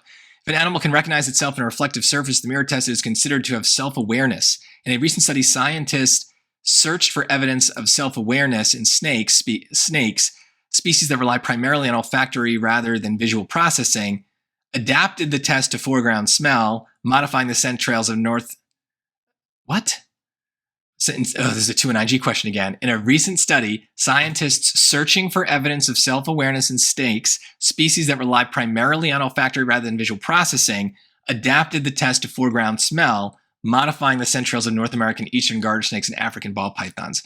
If an animal can recognize itself in a reflective surface, the mirror test is considered to have self-awareness. In a recent study, scientists searched for evidence of self-awareness in snakes, species that rely primarily on olfactory rather than visual processing, adapted the test to foreground smell, modifying the scent trails of north... What? This is a 2 and IG question again. In a recent study, scientists searching for evidence of self-awareness in snakes, species that rely primarily on olfactory rather than visual processing, adapted the test to foreground smell, modifying the scent trails of North American eastern garter snakes and African ball pythons.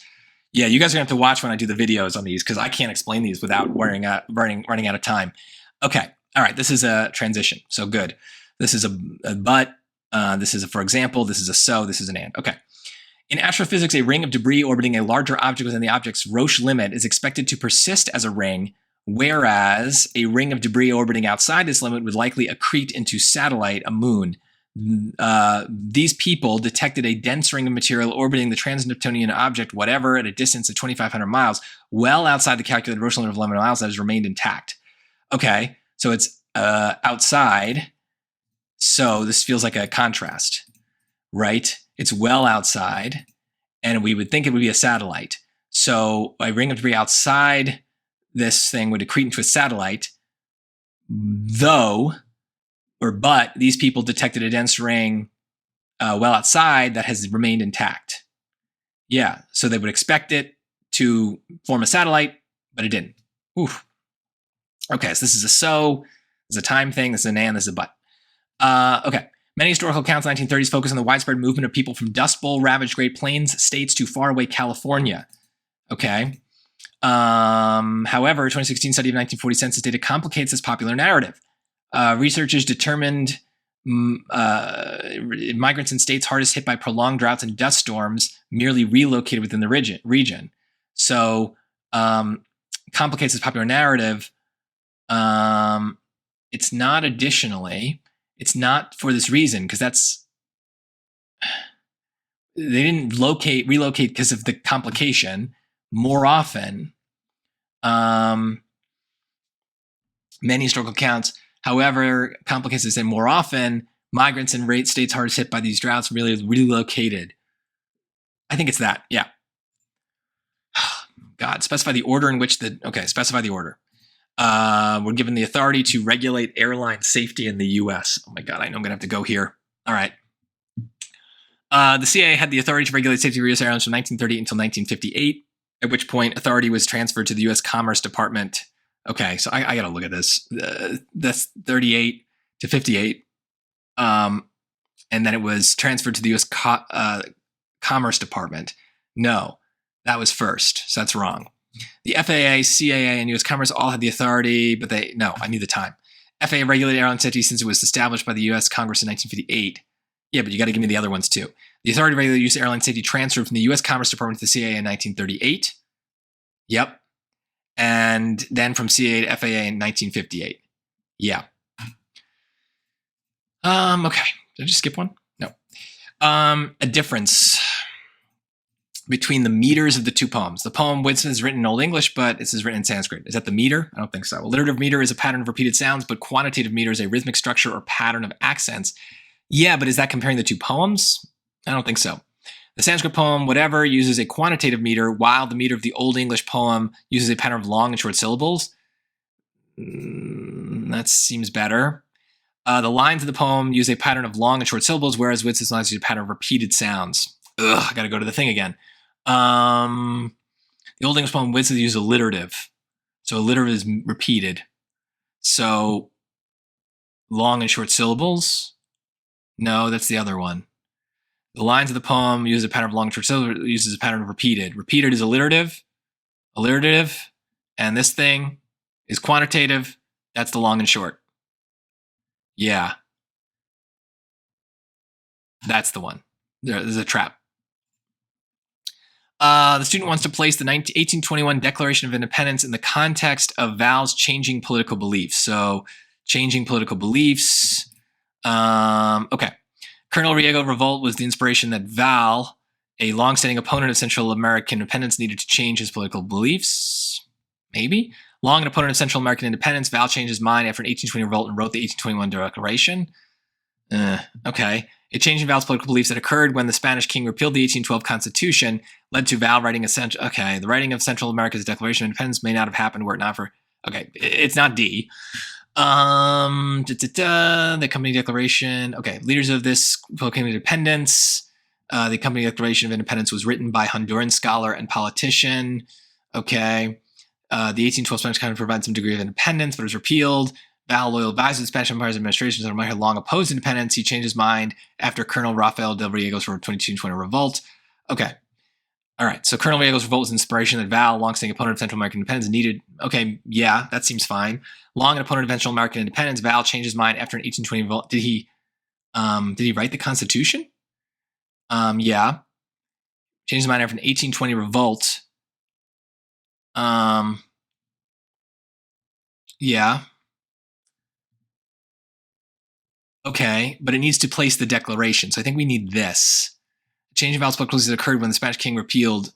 Yeah, you guys are going to have to watch when I do the videos on these because I can't explain these without running out of time. Okay, all right, this is a transition, so good. This is a but, this is a for example, this is a so, this is an and. Okay. In astrophysics, a ring of debris orbiting a larger object within the object's Roche limit is expected to persist as a ring, whereas a ring of debris orbiting outside this limit would likely accrete into satellite, a moon. These people detected a dense ring of material orbiting the trans-Neptunian object, whatever, at a distance of 2,500 miles, well outside the calculated Roche limit of 11 miles that has remained intact. Okay, so it's outside, so this feels like a contrast, right? It's well outside, and we would think it would be a satellite. So a ring of debris outside this thing would accrete into a satellite, but these people detected a dense ring well outside that has remained intact. Yeah, So they would expect it to form a satellite, but it didn't. Oof. Okay, so this is a so, this is a time thing, this is an and, this is a but. Okay. Many historical accounts in the 1930s focus on the widespread movement of people from Dust Bowl ravaged Great Plains states to faraway California. Okay. However, a 2016 study of 1940 census data complicates this popular narrative. Researchers determined migrants in states hardest hit by prolonged droughts and dust storms merely relocated within the region. So, complicates this popular narrative. It's not additionally. It's not for this reason, because they didn't relocate because of the complication. More often, many historical accounts, however, complicates this, and more often, migrants in states hardest hit by these droughts really relocated. I think it's that, yeah. God, specify the order in which specify the order. We're given the authority to regulate airline safety in the U.S. Oh my God, I know I'm going to have to go here. All right. The CIA had the authority to regulate safety of U.S. airlines from 1938 until 1958, at which point authority was transferred to the U.S. Commerce Department. Okay, so I got to look at this. That's 38 to 58. And then it was transferred to the U.S. Commerce Department. No, that was first, so that's wrong. The FAA, CAA, and U.S. Commerce all had the authority, but I need the time. FAA regulated airline safety since it was established by the U.S. Congress in 1958. Yeah, but you got to give me the other ones too. The authority to regulate use of airline safety transferred from the U.S. Commerce Department to the CAA in 1938. Yep. And then from CAA to FAA in 1958. Yeah. Okay. Did I just skip one? No. A difference between the meters of the two poems. The poem Winston is written in Old English, but this is written in Sanskrit. Is that the meter? I don't think so. Alliterative meter is a pattern of repeated sounds, but quantitative meter is a rhythmic structure or pattern of accents. Yeah, but is that comparing the two poems? I don't think so. The Sanskrit poem, whatever, uses a quantitative meter, while the meter of the Old English poem uses a pattern of long and short syllables. That seems better. The lines of the poem use a pattern of long and short syllables, whereas Winston's lines use a pattern of repeated sounds. Ugh, I got to go to the thing again. The Old English poem Winston uses alliterative. So alliterative is repeated. So long and short syllables. No, that's the other one. The lines of the poem use a pattern of long and short syllables, uses a pattern of repeated. Repeated is alliterative, and this thing is quantitative. That's the long and short. Yeah. That's the one. There's a trap. The student wants to place the 1821 Declaration of Independence in the context of Val's changing political beliefs. So, changing political beliefs. Okay. Colonel Riego revolt was the inspiration that Val, a longstanding opponent of Central American independence, needed to change his political beliefs. Maybe. Long an opponent of Central American independence, Val changed his mind after an 1820 revolt and wrote the 1821 Declaration. Okay. A change in Val's political beliefs that occurred when the Spanish king repealed the 1812 Constitution led to Val writing the writing of Central America's Declaration of Independence may not have happened were it not for. Okay, it's not D. The company declaration. Okay, leaders of this proclaimed independence. The company declaration of independence was written by Honduran scholar and politician. Okay, the 1812 Spanish Constitution provided some degree of independence, but it was repealed. Val, loyal advisor of the Spanish Empire's administration, had long opposed independence. He changed his mind after Colonel Rafael del Riego's 2220 revolt. Okay. All right. So Colonel Riego's revolt was inspiration that Val, longstanding opponent of Central American independence, needed. Okay. Yeah, that seems fine. Long an opponent of Central American independence, Val changed his mind after an 1820 revolt. Did he write the Constitution? Yeah. Changed his mind after an 1820 revolt. Yeah. Okay, but it needs to place the declaration. So I think we need this. The change of Val's political beliefs occurred when the Spanish king repealed.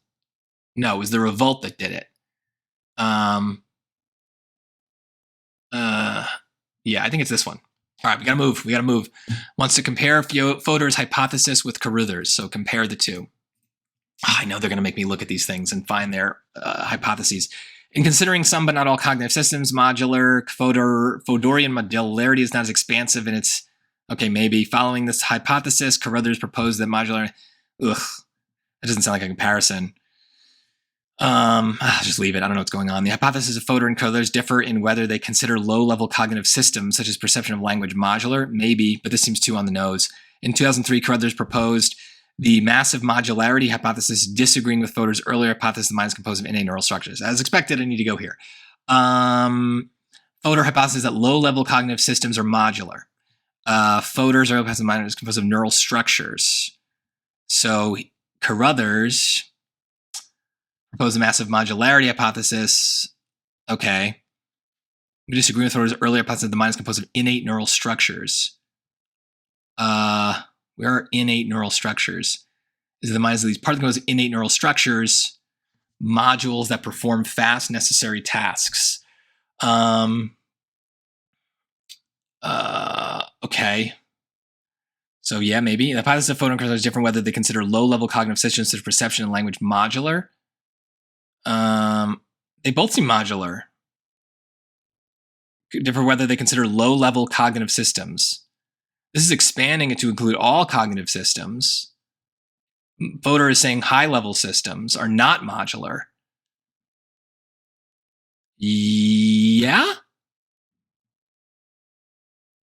No, it was the revolt that did it. Yeah, I think it's this one. All right, we gotta move. Wants to compare Fodor's hypothesis with Carruthers. So compare the two. I know they're gonna make me look at these things and find their hypotheses. In considering some but not all cognitive systems, Fodorian modularity is not as expansive in its. Okay, maybe. Following this hypothesis, Carruthers proposed that modular. That doesn't sound like a comparison. I'll just leave it. I don't know what's going on. The hypothesis of Fodor and others differ in whether they consider low-level cognitive systems, such as perception of language, modular. Maybe, but this seems too on the nose. In 2003, Carruthers proposed the massive modularity hypothesis, disagreeing with Fodor's earlier hypothesis the mind is composed of innate neural structures. As expected, I need to go here. Fodor hypothesis that low-level cognitive systems are modular. Fodor's earlier hypothesis the mind is composed of neural structures. So Carruthers proposed the massive modularity hypothesis. Okay. We disagree with Fodor's earlier hypothesis that the mind is composed of innate neural structures. Where are innate neural structures? Is the mind of these parts composed of innate neural structures, modules that perform fast necessary tasks? Okay. So yeah, maybe. The hypothesis of Fodor and Carruthers is different whether they consider low-level cognitive systems such as perception and language modular. They both seem modular. Differ whether they consider low-level cognitive systems. This is expanding it to include all cognitive systems. Fodor is saying high-level systems are not modular. Yeah?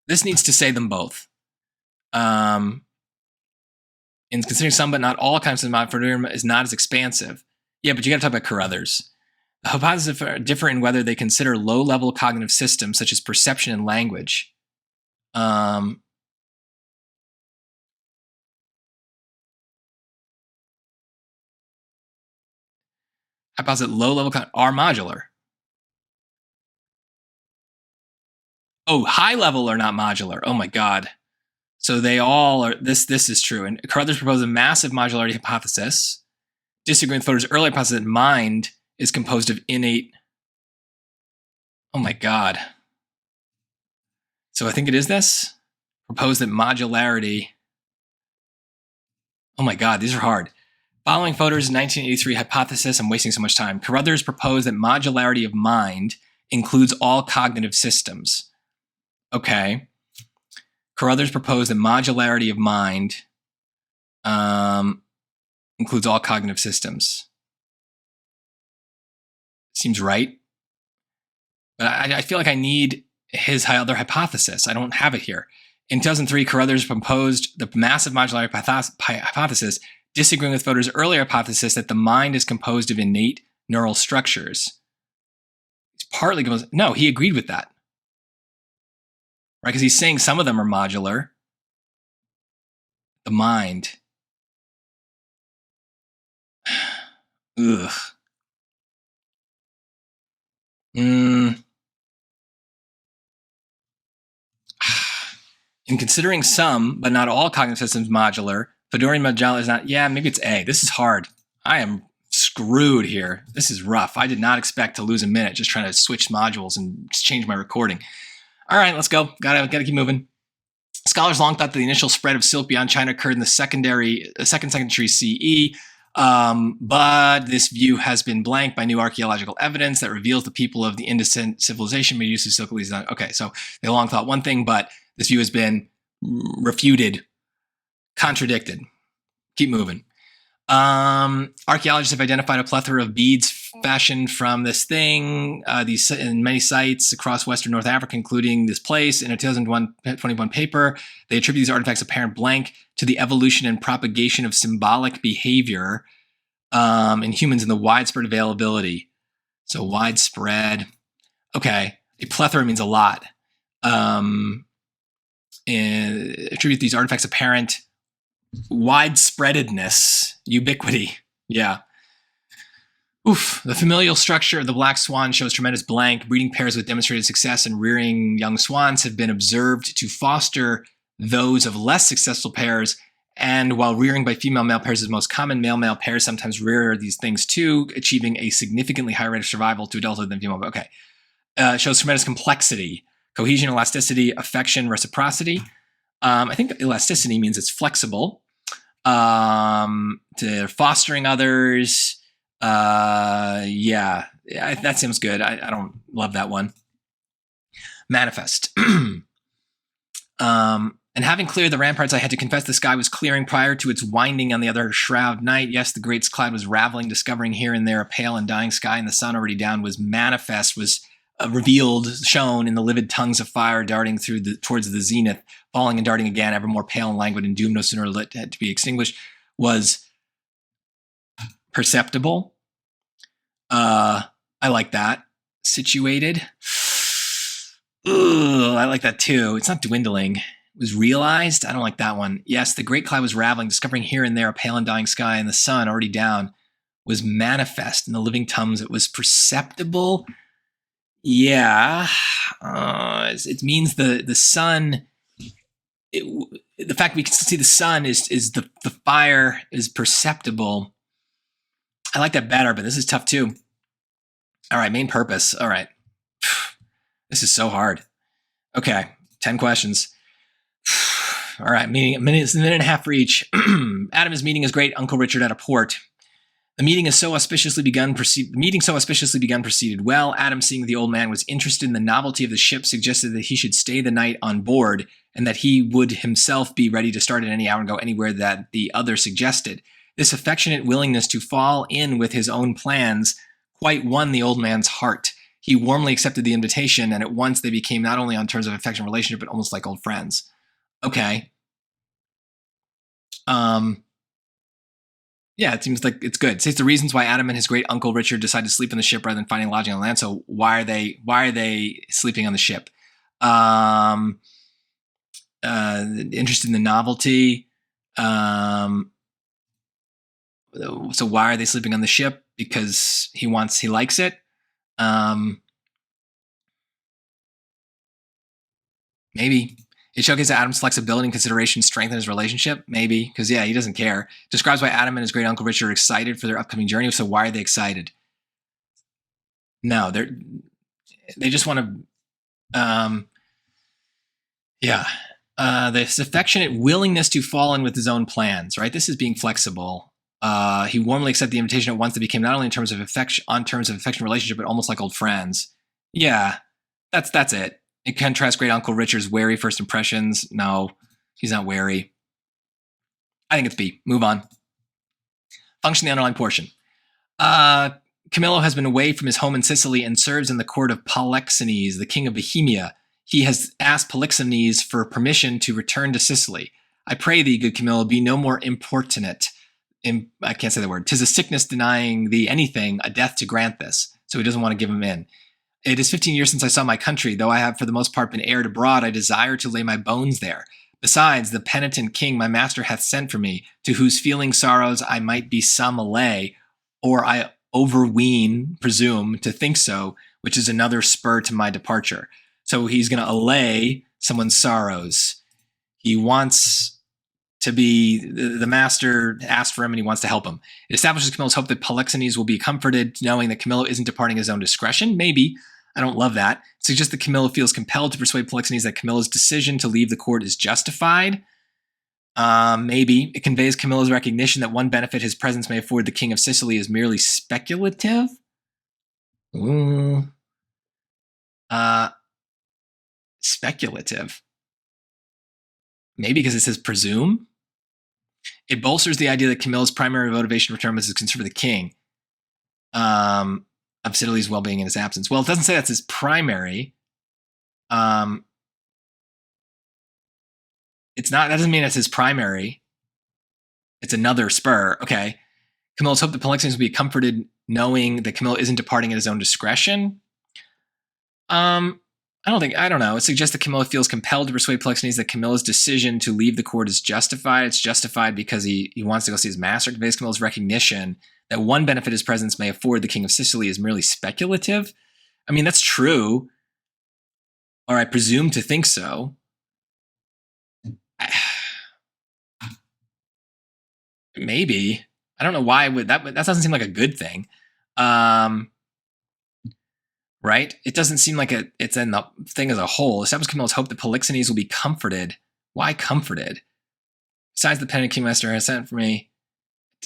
This needs to say them both. In considering some but not all kinds of Fodor is not as expansive. Yeah, but you got to talk about Carruthers. The hypotheses differ in whether they consider low-level cognitive systems such as perception and language. Hypothesis that low-level are modular. Oh, high-level are not modular. Oh my God. So they all are. This is true. And Carruthers proposed a massive modularity hypothesis, disagreeing with Fodor's earlier hypothesis that mind is composed of innate. Oh my God. So I think it is this. Proposed that modularity. Oh my God, these are hard. Following Fodor's 1983 hypothesis, I'm wasting so much time. Carruthers proposed that modularity of mind includes all cognitive systems. Okay. Carruthers proposed that modularity of mind includes all cognitive systems. Seems right. But I feel like I need his other hypothesis. I don't have it here. In 2003, Carruthers proposed the massive modularity hypothesis, disagreeing with Fodor's earlier hypothesis that the mind is composed of innate neural structures. It's partly composed. No, he agreed with that. Right? Because he's saying some of them are modular. The mind. Ugh. In considering some, but not all cognitive systems modular, Fodorian modular is not, yeah, maybe it's A. This is hard. I am screwed here. This is rough. I did not expect to lose a minute just trying to switch modules and change my recording. All right, let's go. Gotta keep moving. Scholars long thought that the initial spread of silk beyond China occurred in the second century CE, but this view has been blanked by new archaeological evidence that reveals the people of the Indus civilization made use of silk. Okay, so they long thought one thing, but this view has been refuted, contradicted. Keep moving. Archaeologists have identified a plethora of beads fashioned from this thing, these in many sites across Western North Africa, including this place. In a 2021 paper, they attribute these artifacts apparent blank to the evolution and propagation of symbolic behavior in humans and the widespread availability. So widespread. Okay, a plethora means a lot. And attribute these artifacts apparent widespreadedness, ubiquity. Yeah. Oof. The familial structure of the black swan shows tremendous blank. Breeding pairs with demonstrated success in rearing young swans have been observed to foster those of less successful pairs. And while rearing by female-male pairs is most common, male-male pairs sometimes rear these things too, achieving a significantly higher rate of survival to adulthood than female. Okay. Shows tremendous complexity, cohesion, elasticity, affection, reciprocity. I think elasticity means it's flexible. To fostering others. Yeah, that seems good. I don't love that one. Manifest. And having cleared the ramparts, I had to confess the sky was clearing prior to its winding on the other shroud night. Yes, the great cloud was raveling, discovering here and there a pale and dying sky, and the sun already down was manifest, was revealed, shown in the livid tongues of fire darting towards the zenith, falling and darting again, ever more pale and languid and doomed no sooner lit to be extinguished, was perceptible. I like that. Situated. Ugh, I like that too. It's not dwindling. It was realized. I don't like that one. Yes, the great cloud was raveling, discovering here and there a pale and dying sky, and the sun, already down, was manifest in the living tongues. It was perceptible. Yeah. It means the sun, the fact we can see the sun is the fire is perceptible. I like that better, but this is tough too. All right, main purpose. All right. This is so hard. Okay, 10 questions. All right, a minute and a half for each. Adam is meeting his great Uncle Richard at a port. The meeting so auspiciously begun proceeded well. Adam, seeing the old man was interested in the novelty of the ship, suggested that he should stay the night on board and that he would himself be ready to start at any hour and go anywhere that the other suggested. This affectionate willingness to fall in with his own plans quite won the old man's heart. He warmly accepted the invitation, and at once they became not only on terms of affectionate relationship, but almost like old friends. Okay. Yeah, it seems like it's good. It states the reasons why Adam and his great uncle Richard decided to sleep on the ship rather than finding lodging on land. So why are they sleeping on the ship? Interested in the novelty. So why are they sleeping on the ship? Because he likes it. Maybe. It showcases Adam's flexibility and consideration strengthen his relationship. Maybe. Because, yeah, he doesn't care. Describes why Adam and his great uncle Richard are excited for their upcoming journey. So why are they excited? No, they just want to, this affectionate willingness to fall in with his own plans, right? This is being flexible. He warmly accepted the invitation at once that became not only in terms of affection relationship, but almost like old friends. Yeah, that's it. It contrasts great Uncle Richard's wary first impressions. No, he's not wary. I think it's B. Move on. Function the underlined portion. Camillo has been away from his home in Sicily and serves in the court of Polixenes, the king of Bohemia. He has asked Polixenes for permission to return to Sicily. I pray thee, good Camillo, be no more importunate. I can't say the word. 'Tis a sickness denying thee anything, a death to grant this. So he doesn't want to give him in. It is 15 years since I saw my country. Though I have for the most part been erred abroad, I desire to lay my bones there. Besides, the penitent king my master hath sent for me, to whose feeling sorrows I might be some allay, or I presume to think so, which is another spur to my departure. So he's going to allay someone's sorrows. He wants to be, the master asked for him and he wants to help him. It establishes Camillo's hope that Polixenes will be comforted knowing that Camillo isn't departing his own discretion. Maybe. I don't love that. It suggests that Camillo feels compelled to persuade Polixenes that Camillo's decision to leave the court is justified. Maybe. It conveys Camillo's recognition that one benefit his presence may afford the king of Sicily is merely speculative. Speculative. Maybe because it says presume. It bolsters the idea that Camillo's primary motivation for return was his concern for the king of Sicily's well-being in his absence. Well, it doesn't say that's his primary. It's not. That doesn't mean it's his primary. It's another spur. Okay. Camillo's hope that Polixenes will be comforted knowing that Camillo isn't departing at his own discretion. I don't know. It suggests that Camillo feels compelled to persuade Polixenes that Camillo's decision to leave the court is justified. It's justified because he wants to go see his master. It conveys Camillo's recognition that one benefit his presence may afford the king of Sicily is merely speculative. I mean, that's true. Or I presume to think so. Maybe. I don't know why that doesn't seem like a good thing. Right? It doesn't seem like it's in the thing as a whole. Establishes Camillo's hope that Polixenes will be comforted. Why comforted? Besides, the penitent king master has sent for me.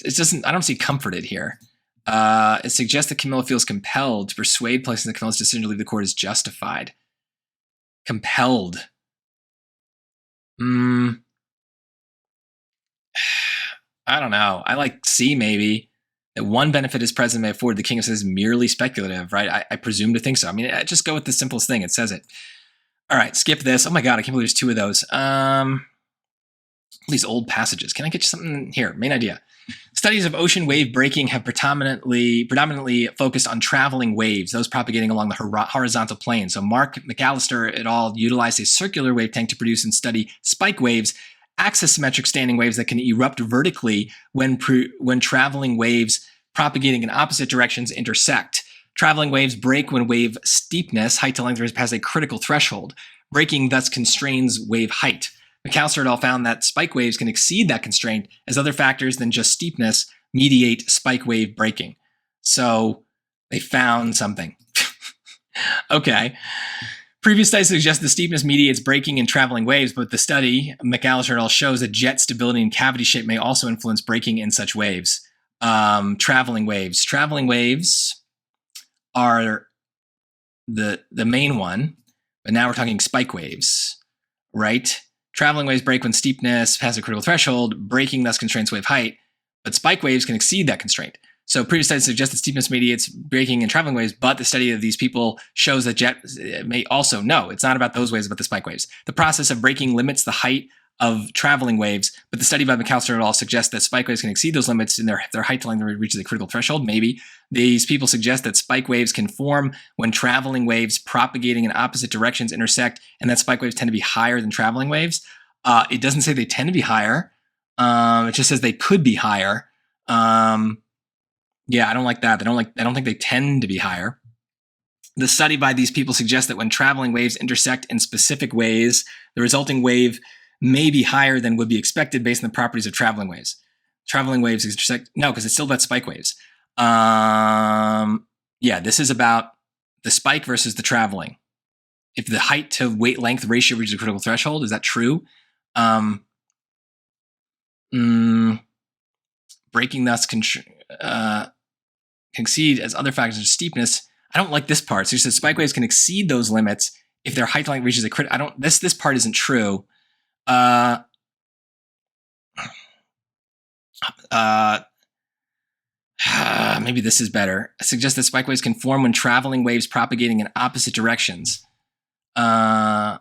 It doesn't. I don't see comforted here. It suggests that Camillo feels compelled to persuade Polixenes that Camillo's decision to leave the court is justified. Compelled. I don't know. I like C maybe. That one benefit is present may afford. The king says merely speculative, right? I presume to think so. I mean, I just go with the simplest thing. It says it. All right, skip this. Oh my God, I can't believe there's two of those. These old passages. Can I get you something here? Main idea. Studies of ocean wave breaking have predominantly focused on traveling waves, those propagating along the horizontal plane. So Mark McAllister et al. Utilized a circular wave tank to produce and study spike waves, axisymmetric standing waves that can erupt vertically when traveling waves propagating in opposite directions intersect. Traveling waves break when wave steepness, height to length, has a critical threshold. Breaking thus constrains wave height. McAllister et al. Found that spike waves can exceed that constraint as other factors than just steepness mediate spike wave breaking. So they found something. Okay. Previous studies suggest the steepness mediates breaking in traveling waves, but the study, McAllister et al. Shows that jet stability and cavity shape may also influence breaking in such waves. Traveling waves. Traveling waves are the main one, but now we're talking spike waves, right? Traveling waves break when steepness has a critical threshold, breaking thus constrains wave height, but spike waves can exceed that constraint. So previous studies suggest that steepness mediates breaking in traveling waves, but the study of these people shows that jet may also, no, it's not about those waves, but the spike waves. The process of breaking limits the height of traveling waves, but the study by McAllister et al. Suggests that spike waves can exceed those limits in their height to length reaches a critical threshold. Maybe. These people suggest that spike waves can form when traveling waves propagating in opposite directions intersect, and that spike waves tend to be higher than traveling waves. It doesn't say they tend to be higher. It just says they could be higher. Yeah, I don't like that. I don't think they tend to be higher. The study by these people suggests that when traveling waves intersect in specific ways, the resulting wave may be higher than would be expected based on the properties of traveling waves. Traveling waves intersect, no, because it's still about spike waves. Yeah, this is about the spike versus the traveling. If the height to weight length ratio reaches a critical threshold, is that true? Breaking thus can exceed as other factors of steepness. I don't like this part. So you said spike waves can exceed those limits if their height to length reaches a critical. I don't. This part isn't true. Maybe this is better. I suggest that spike waves can form when traveling waves propagating in opposite directions. When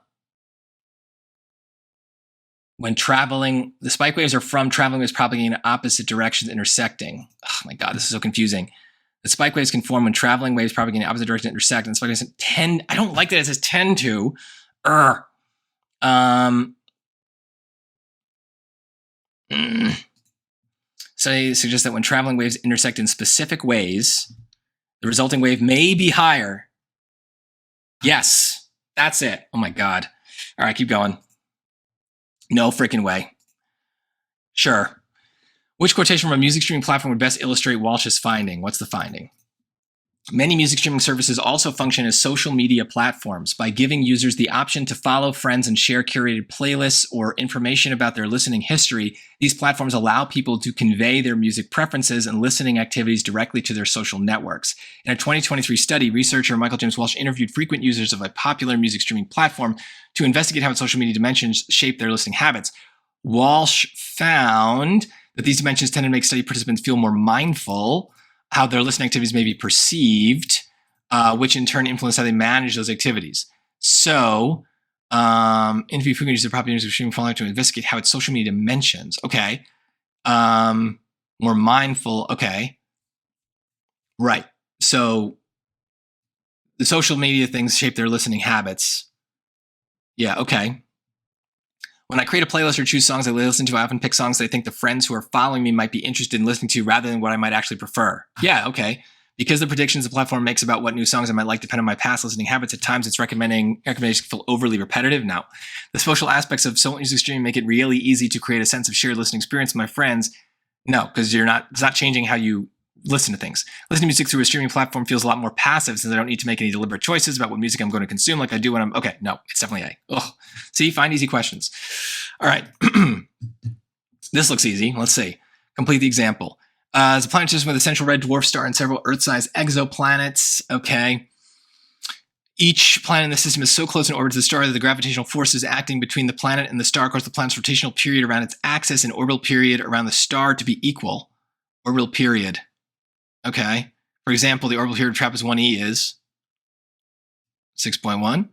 traveling, the spike waves are from traveling waves propagating in opposite directions intersecting. Oh my God, this is so confusing. The spike waves can form when traveling waves propagating in opposite directions intersect, and spike waves tend, I don't like that it says tend to. Studies suggest that when traveling waves intersect in specific ways, the resulting wave may be higher. Yes, that's it. Oh my God. All right, keep going. No freaking way. Sure. Which quotation from a music streaming platform would best illustrate Walsh's finding? What's the finding? Many music streaming services also function as social media platforms by giving users the option to follow friends and share curated playlists or information about their listening history. These platforms allow people to convey their music preferences and listening activities directly to their social networks. In a 2023 study, researcher Michael James Walsh interviewed frequent users of a popular music streaming platform to investigate how its social media dimensions shape their listening habits. Walsh found that these dimensions tend to make study participants feel more mindful how their listening activities may be perceived, which in turn influence how they manage those activities. So, interview frequent users of popular music streaming following to investigate how its social media dimensions. Okay. More mindful. Okay. Right. So, the social media things shape their listening habits. Yeah. Okay. When I create a playlist or choose songs I listen to, I often pick songs that I think the friends who are following me might be interested in listening to rather than what I might actually prefer. Yeah, okay. Because the predictions the platform makes about what new songs I might like depend on my past listening habits, at times its recommendations feel overly repetitive. Now, the social aspects of social music streaming make it really easy to create a sense of shared listening experience with my friends. No, because it's not changing how you listen to things. Listening to music through a streaming platform feels a lot more passive since I don't need to make any deliberate choices about what music I'm going to consume like I do when I'm, okay, no, it's definitely A. Ugh. See, find easy questions. All right. This looks easy. Let's see. Complete the example. It's a planet system with a central red dwarf star and several Earth-sized exoplanets. Okay. Each planet in the system is so close in orbit to the star that the gravitational forces acting between the planet and the star cause the planet's rotational period around its axis and orbital period around the star to be equal. Orbital period. Okay. For example, the orbital period of TRAPPIST-1e is 6.1.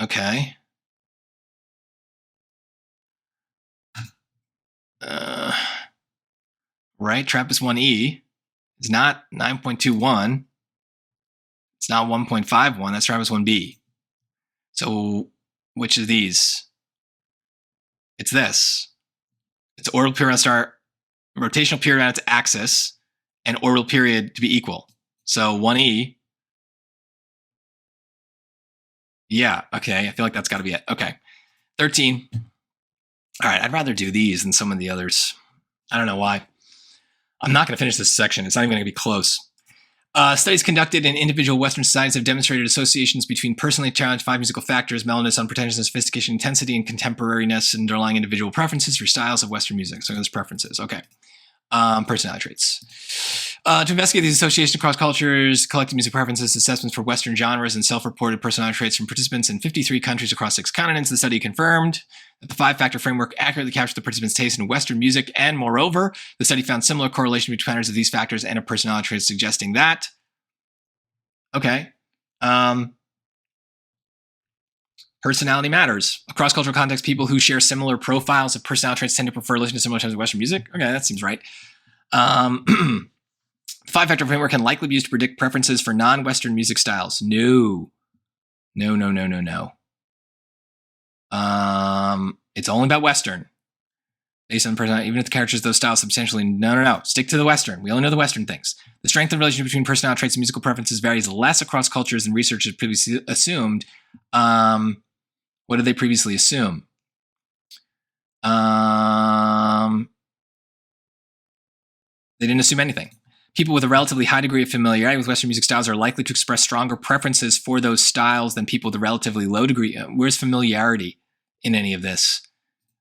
Okay. Right, TRAPPIST-1e is not 9.21. It's not 1.51. That's TRAPPIST-1b. So which of these? It's this. It's orbital period around the star, rotational period around its axis, and orbital period to be equal. So 1e. Yeah, okay. I feel like that's got to be it. Okay. 13. All right, I'd rather do these than some of the others. I don't know why. I'm not going to finish this section. It's not even going to be close. Studies conducted in individual Western societies have demonstrated associations between personally challenged 5 musical factors: mellowness, unpretentiousness, sophistication, intensity, and contemporariness, and underlying individual preferences for styles of Western music. So there's preferences. Okay. Personality traits. To investigate these associations across cultures, collecting music preferences, assessments for Western genres, and self-reported personality traits from participants in 53 countries across 6 continents, the study confirmed that the 5-factor framework accurately captured the participants' taste in Western music, and moreover, the study found similar correlation between patterns of these factors and a personality trait, suggesting that, okay, personality matters. Across cultural context, people who share similar profiles of personality traits tend to prefer listening to similar types of Western music. Okay, that seems right. 5-factor framework can likely be used to predict preferences for non-Western music styles. No. It's only about Western. Based on personality, even if the characters of those styles substantially, no. Stick to the Western. We only know the Western things. The strength of the relationship between personality traits and musical preferences varies less across cultures than research has previously assumed. What did they previously assume? They didn't assume anything. People with a relatively high degree of familiarity with Western music styles are likely to express stronger preferences for those styles than people with a relatively low degree. Where's familiarity in any of this?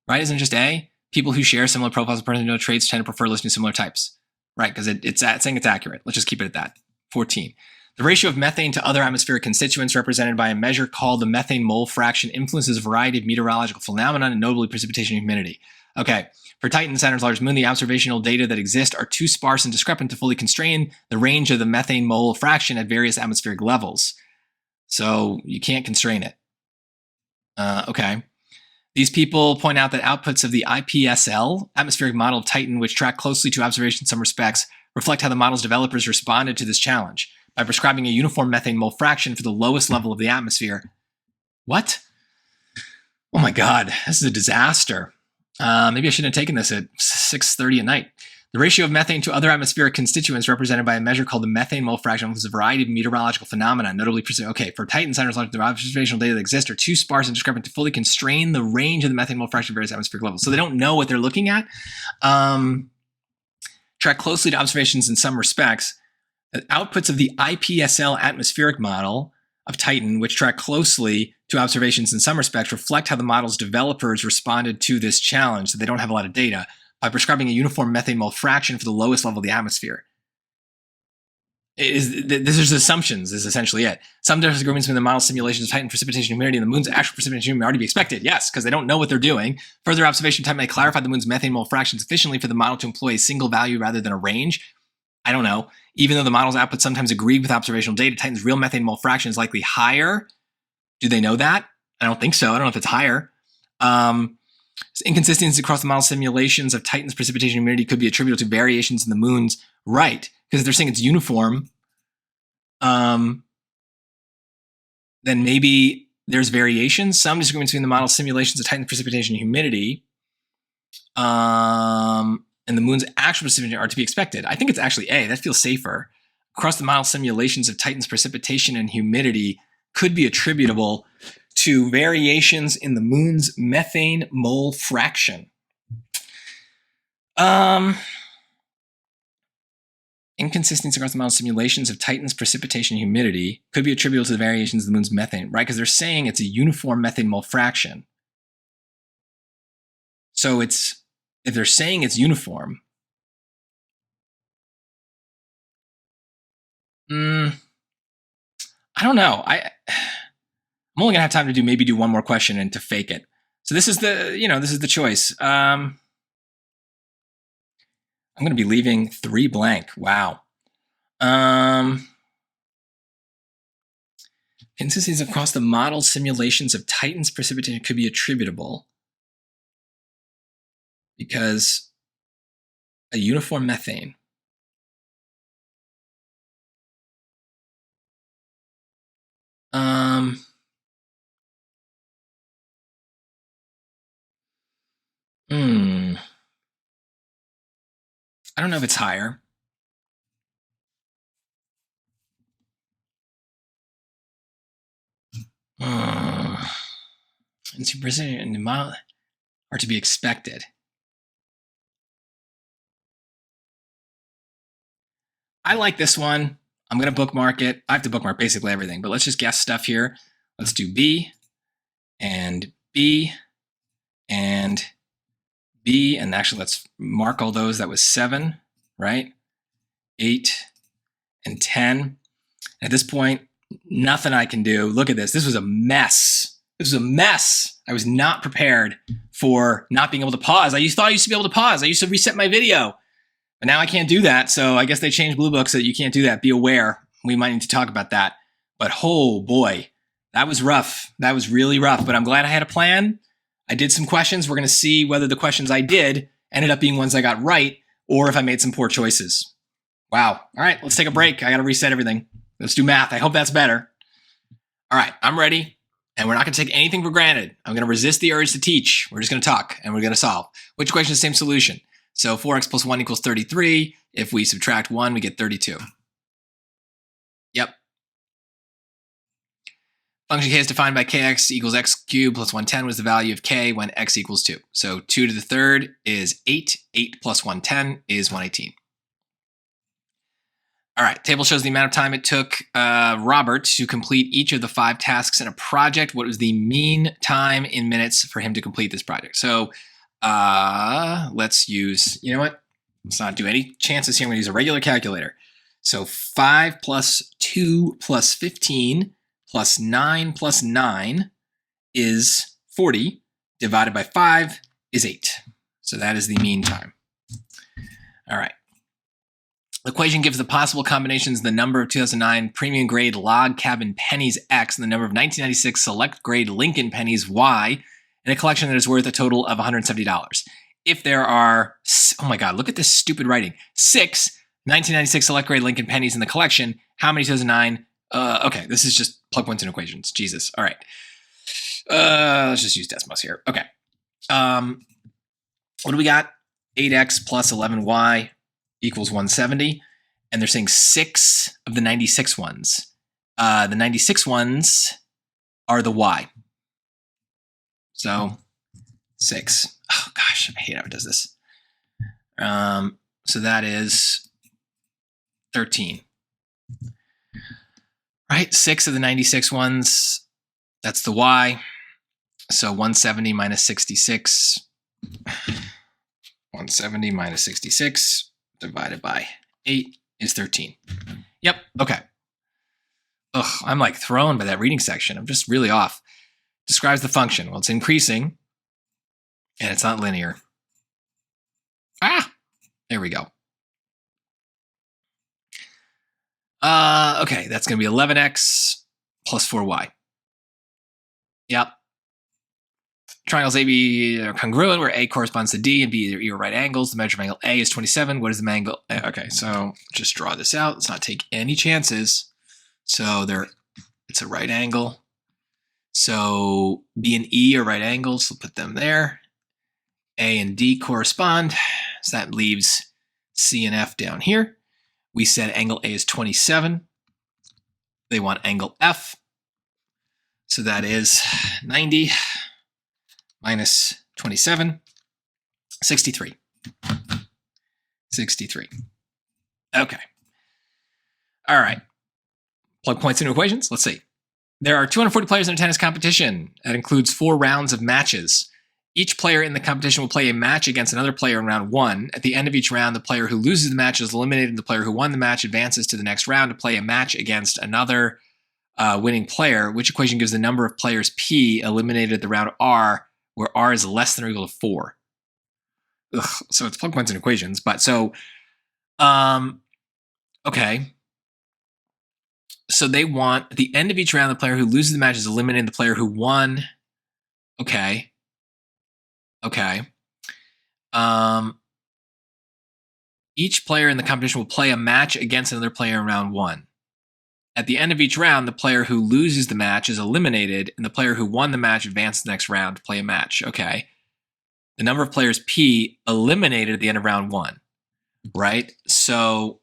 Right? Isn't it just A? People who share similar profiles of personality traits tend to prefer listening to similar types. Right? Because it's saying it's accurate. Let's just keep it at that. 14. The ratio of methane to other atmospheric constituents represented by a measure called the methane mole fraction influences a variety of meteorological phenomena, and notably precipitation and humidity. Okay. For Titan, Saturn's largest moon, the observational data that exist are too sparse and discrepant to fully constrain the range of the methane mole fraction at various atmospheric levels. So you can't constrain it. Okay. These people point out that outputs of the IPSL, atmospheric model of Titan, which track closely to observation in some respects, reflect how the model's developers responded to this challenge by prescribing a uniform methane mole fraction for the lowest level of the atmosphere. What? Oh my God, this is a disaster. Maybe I shouldn't have taken this at 6:30 at night. The ratio of methane to other atmospheric constituents represented by a measure called the methane mole fraction includes a variety of meteorological phenomena, notably for Titan, Saturn's largest, the observational data that exists are too sparse and discrepant to fully constrain the range of the methane mole fraction at various atmospheric levels. So they don't know what they're looking at. Track closely to observations in some respects. Outputs of the IPSL atmospheric model of Titan, which track closely to observations in some respects, reflect how the model's developers responded to this challenge. So they don't have a lot of data by prescribing a uniform methane mole fraction for the lowest level of the atmosphere. There's assumptions is essentially it. Some disagreements between the model simulations of Titan precipitation humidity and the moon's actual precipitation may already be expected. Yes, because they don't know what they're doing. Further observation time may clarify the moon's methane mole fraction sufficiently for the model to employ a single value rather than a range. I don't know. Even though the model's output sometimes agree with observational data, Titan's real methane mole fraction is likely higher. Do they know that? I don't think so. I don't know if it's higher. Inconsistencies across the model simulations of Titan's precipitation humidity could be attributable to variations in the moon's right. Because if they're saying it's uniform, then maybe there's variations. Some disagreements between the model simulations of Titan's precipitation and humidity and the moon's actual precipitation are to be expected. I think it's actually A. That feels safer. Across the model simulations of Titan's precipitation and humidity could be attributable to variations in the moon's methane mole fraction. Inconsistencies across the model simulations of Titan's precipitation and humidity could be attributable to the variations of the moon's methane, right? Because they're saying it's a uniform methane mole fraction. So if they're saying it's uniform, I don't know. I'm only gonna have time to maybe do one more question and to fake it. So this is the choice. I'm gonna be leaving 3 blank. Wow. Consistencies across the model simulations of Titan's precipitation could be attributable because a uniform methane. I don't know if it's higher. And superprecipitation and the model are to be expected. I like this one. I'm going to bookmark it. I have to bookmark basically everything, but let's just guess stuff here. Let's do B and B and B. And actually, let's mark all those. That was 7, right? 8 and 10. At this point, nothing I can do. Look at this. This was a mess. This was a mess. I was not prepared for not being able to pause. Thought I used to be able to pause. I used to reset my video. But now I can't do that, so I guess they changed Bluebook so that you can't do that. Be aware. We might need to talk about that. But oh boy, that was rough. That was really rough, but I'm glad I had a plan. I did some questions. We're going to see whether the questions I did ended up being ones I got right or if I made some poor choices. Wow. All right, let's take a break. I got to reset everything. Let's do math. I hope that's better. All right, I'm ready, and we're not going to take anything for granted. I'm going to resist the urge to teach. We're just going to talk, and we're going to solve. Which equation is the same solution? So 4x plus 1 equals 33. If we subtract 1, we get 32. Yep. Function k is defined by kx equals x cubed plus 110 was the value of k when x equals 2. So 2 to the third is 8. 8 plus 110 is 118. All right, table shows the amount of time it took Robert to complete each of the 5 tasks in a project. What was the mean time in minutes for him to complete this project? So let's use, you know what? Let's not do any chances here. I'm going to use a regular calculator. So 5 plus 2 plus 15 plus 9 plus 9 is 40. Divided by 5 is 8. So that is the mean time. All right. The equation gives the possible combinations, the number of 2009 premium grade log cabin pennies X and the number of 1996 select grade Lincoln pennies Y in a collection that is worth a total of $170. If there are, oh my God, look at this stupid writing, 6 1996 select grade Lincoln pennies in the collection, how many 2009? Okay, this is just plug points in equations. Jesus. All right. Let's just use Desmos here. Okay. What do we got? 8x plus 11y equals 170. And they're saying 6 of the 96 ones. The 96 ones are the y. So 6. Oh gosh, I hate how it does this. So that is 13. Right, 6 of the 96 ones, that's the y. So 170 minus 66. 170 minus 66 divided by 8 is 13. Yep, okay. Ugh, I'm like thrown by that reading section. I'm just really off. Describes the function. Well, it's increasing, and it's not linear. There we go. Okay, that's going to be 11x plus 4y. Yep. Triangles AB are congruent, where A corresponds to D and B are right angles. The measure of angle A is 27. What is the angle? Okay, so just draw this out. Let's not take any chances. So it's a right angle. So B and E are right angles. So we'll put them there. A and D correspond. So that leaves C and F down here. We said angle A is 27. They want angle F. So that is 90 minus 27, 63. 63. Okay. All right. Plug points into equations. Let's see. There are 240 players in a tennis competition. That includes 4 rounds of matches. Each player in the competition will play a match against another player in round 1. At the end of each round, the player who loses the match is eliminated, and the player who won the match advances to the next round to play a match against another winning player. Which equation gives the number of players P eliminated at the round R, where R is less than or equal to 4? Ugh, so it's plug points and equations. But so, okay. So they want, at the end of each round, the player who loses the match is eliminated, the player who won. Okay. Each player in the competition will play a match against another player in round 1. At the end of each round, the player who loses the match is eliminated, and the player who won the match advances to the next round to play a match. Okay. The number of players P eliminated at the end of round 1, right? So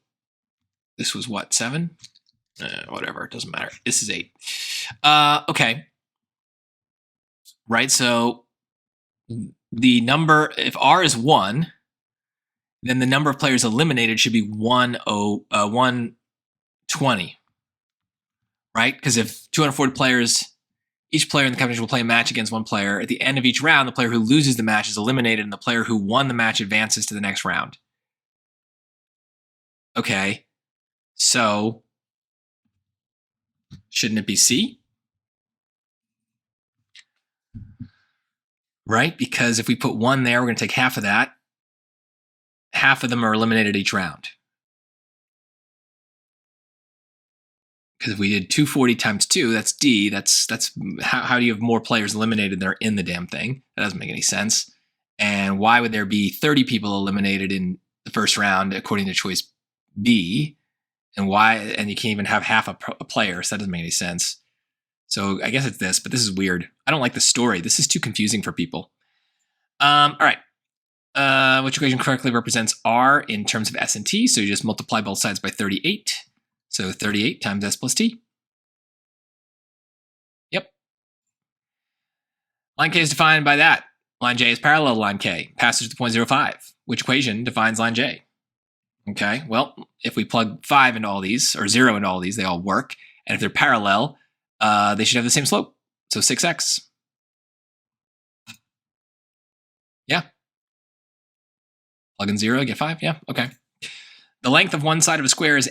this was what, 7? Whatever, it doesn't matter. This is 8. Okay. Right, so the number, if R is 1, then the number of players eliminated should be 120, right? Because if 240 players, each player in the competition will play a match against one player. At the end of each round, the player who loses the match is eliminated, and the player who won the match advances to the next round. Okay, so shouldn't it be C? Right? Because if we put 1 there, we're going to take half of that. Half of them are eliminated each round. Because if we did 240 times 2, that's D. That's how do you have more players eliminated that are in the damn thing? That doesn't make any sense. And why would there be 30 people eliminated in the first round according to choice B? And why? And you can't even have half a player, so that doesn't make any sense. So I guess it's this, but this is weird. I don't like the story. This is too confusing for people. All right. Which equation correctly represents R in terms of S and T? So you just multiply both sides by 38. So 38 times S plus T. Yep. Line K is defined by that. Line J is parallel to line K. Passes to point 0.05. Which equation defines line J? Okay, well, if we plug 5 into all these, or 0 into all these, they all work. And if they're parallel, they should have the same slope. So 6x. Yeah. Plug in 0, get 5. Yeah, okay. The length of one side of a square is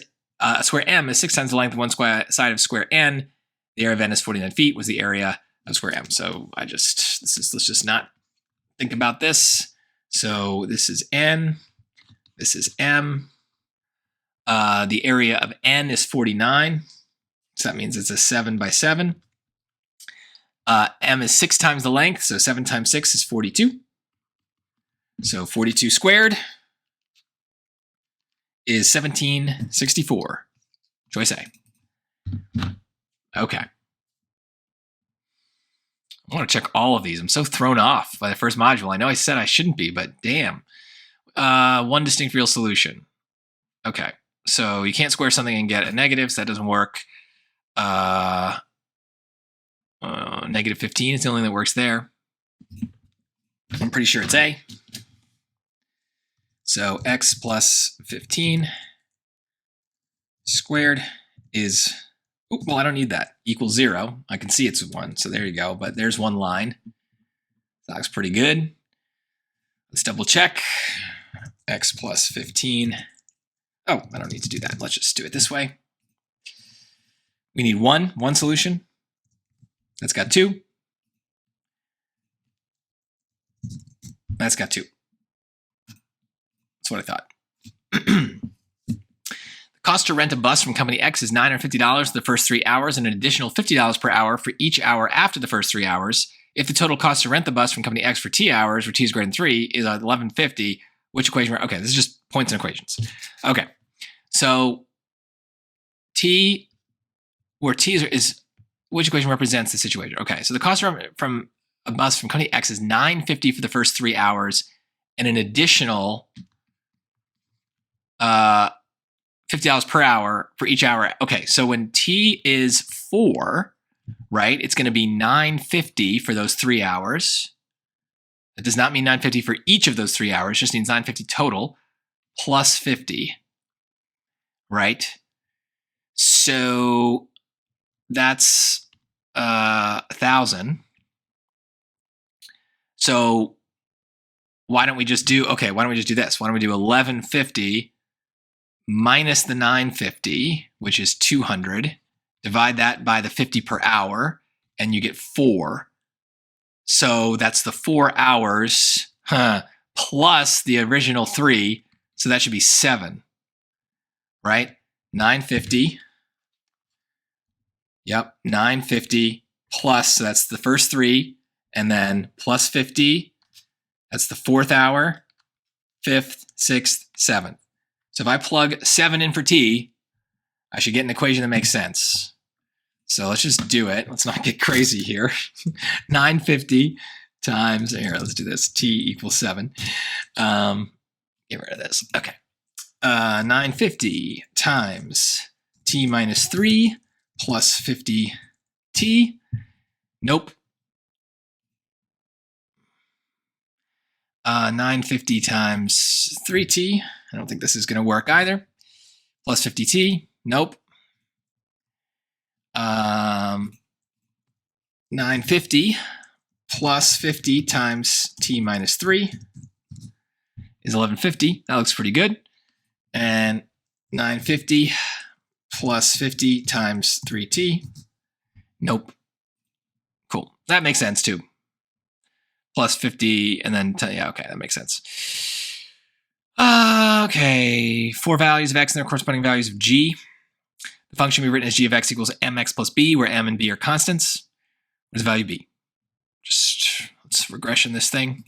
square M is 6 times the length of one side of square N. The area of N is 49 feet. Was the area of square M. So let's just not think about this. So this is N. This is M. The area of N is 49. So that means it's a 7 by 7. M is 6 times the length. So 7 times 6 is 42. So 42 squared is 1764. Choice A. Okay. I want to check all of these. I'm so thrown off by the first module. I know I said I shouldn't be, but damn. One distinct real solution. Okay. So you can't square something and get a negative, so that doesn't work. Negative 15 is the only thing that works there. I'm pretty sure it's A. So x plus 15 squared is, well, I don't need that, equals 0. I can see it's 1, so there you go. But there's one line. That looks pretty good. Let's double check. X plus 15. Oh, I don't need to do that. Let's just do it this way. We need one solution. That's got 2. That's got 2. That's what I thought. The cost to rent a bus from company X is $950 for the first 3 hours and an additional $50 per hour for each hour after the first 3 hours. If the total cost to rent the bus from company X for T hours, where T is greater than 3, is $1150, which equation? Okay, this is just points and equations. Okay, so T, where T is which equation represents the situation? Okay, so the cost from a bus from company X is $950 for the first 3 hours and an additional $50 per hour for each hour. Okay, so when T is 4, right, it's going to be $950 for those 3 hours. It does not mean $950 for each of those 3 hours, just means $950 total plus 50, right? So that's 1,000. So why don't we just do this? Why don't we do 1150 minus the 950, which is 200. Divide that by the 50 per hour, and you get 4. So that's the 4 hours plus the original 3. So that should be 7, right? 950. Yep, 950 plus, so that's the first 3, and then plus 50, that's the 4th hour, 5th, 6th, 7th. So if I plug 7 in for t, I should get an equation that makes sense. So let's just do it. Let's not get crazy here. 950 times, here, let's do this, t equals 7. Get rid of this, okay. 950 times t minus 3 plus 50t. Nope. 950 times 3t. I don't think this is going to work either. Plus 50t. Nope. 950 plus 50 times t minus 3 is 1150. That looks pretty good. And 950 plus 50 times 3t. Nope. Cool. That makes sense too. Plus 50 and then, yeah, okay, that makes sense. Okay, 4 values of x and their corresponding values of g. The function we've written as g of x equals mx plus b, where m and b are constants. What is value b? Just, let's regression this thing.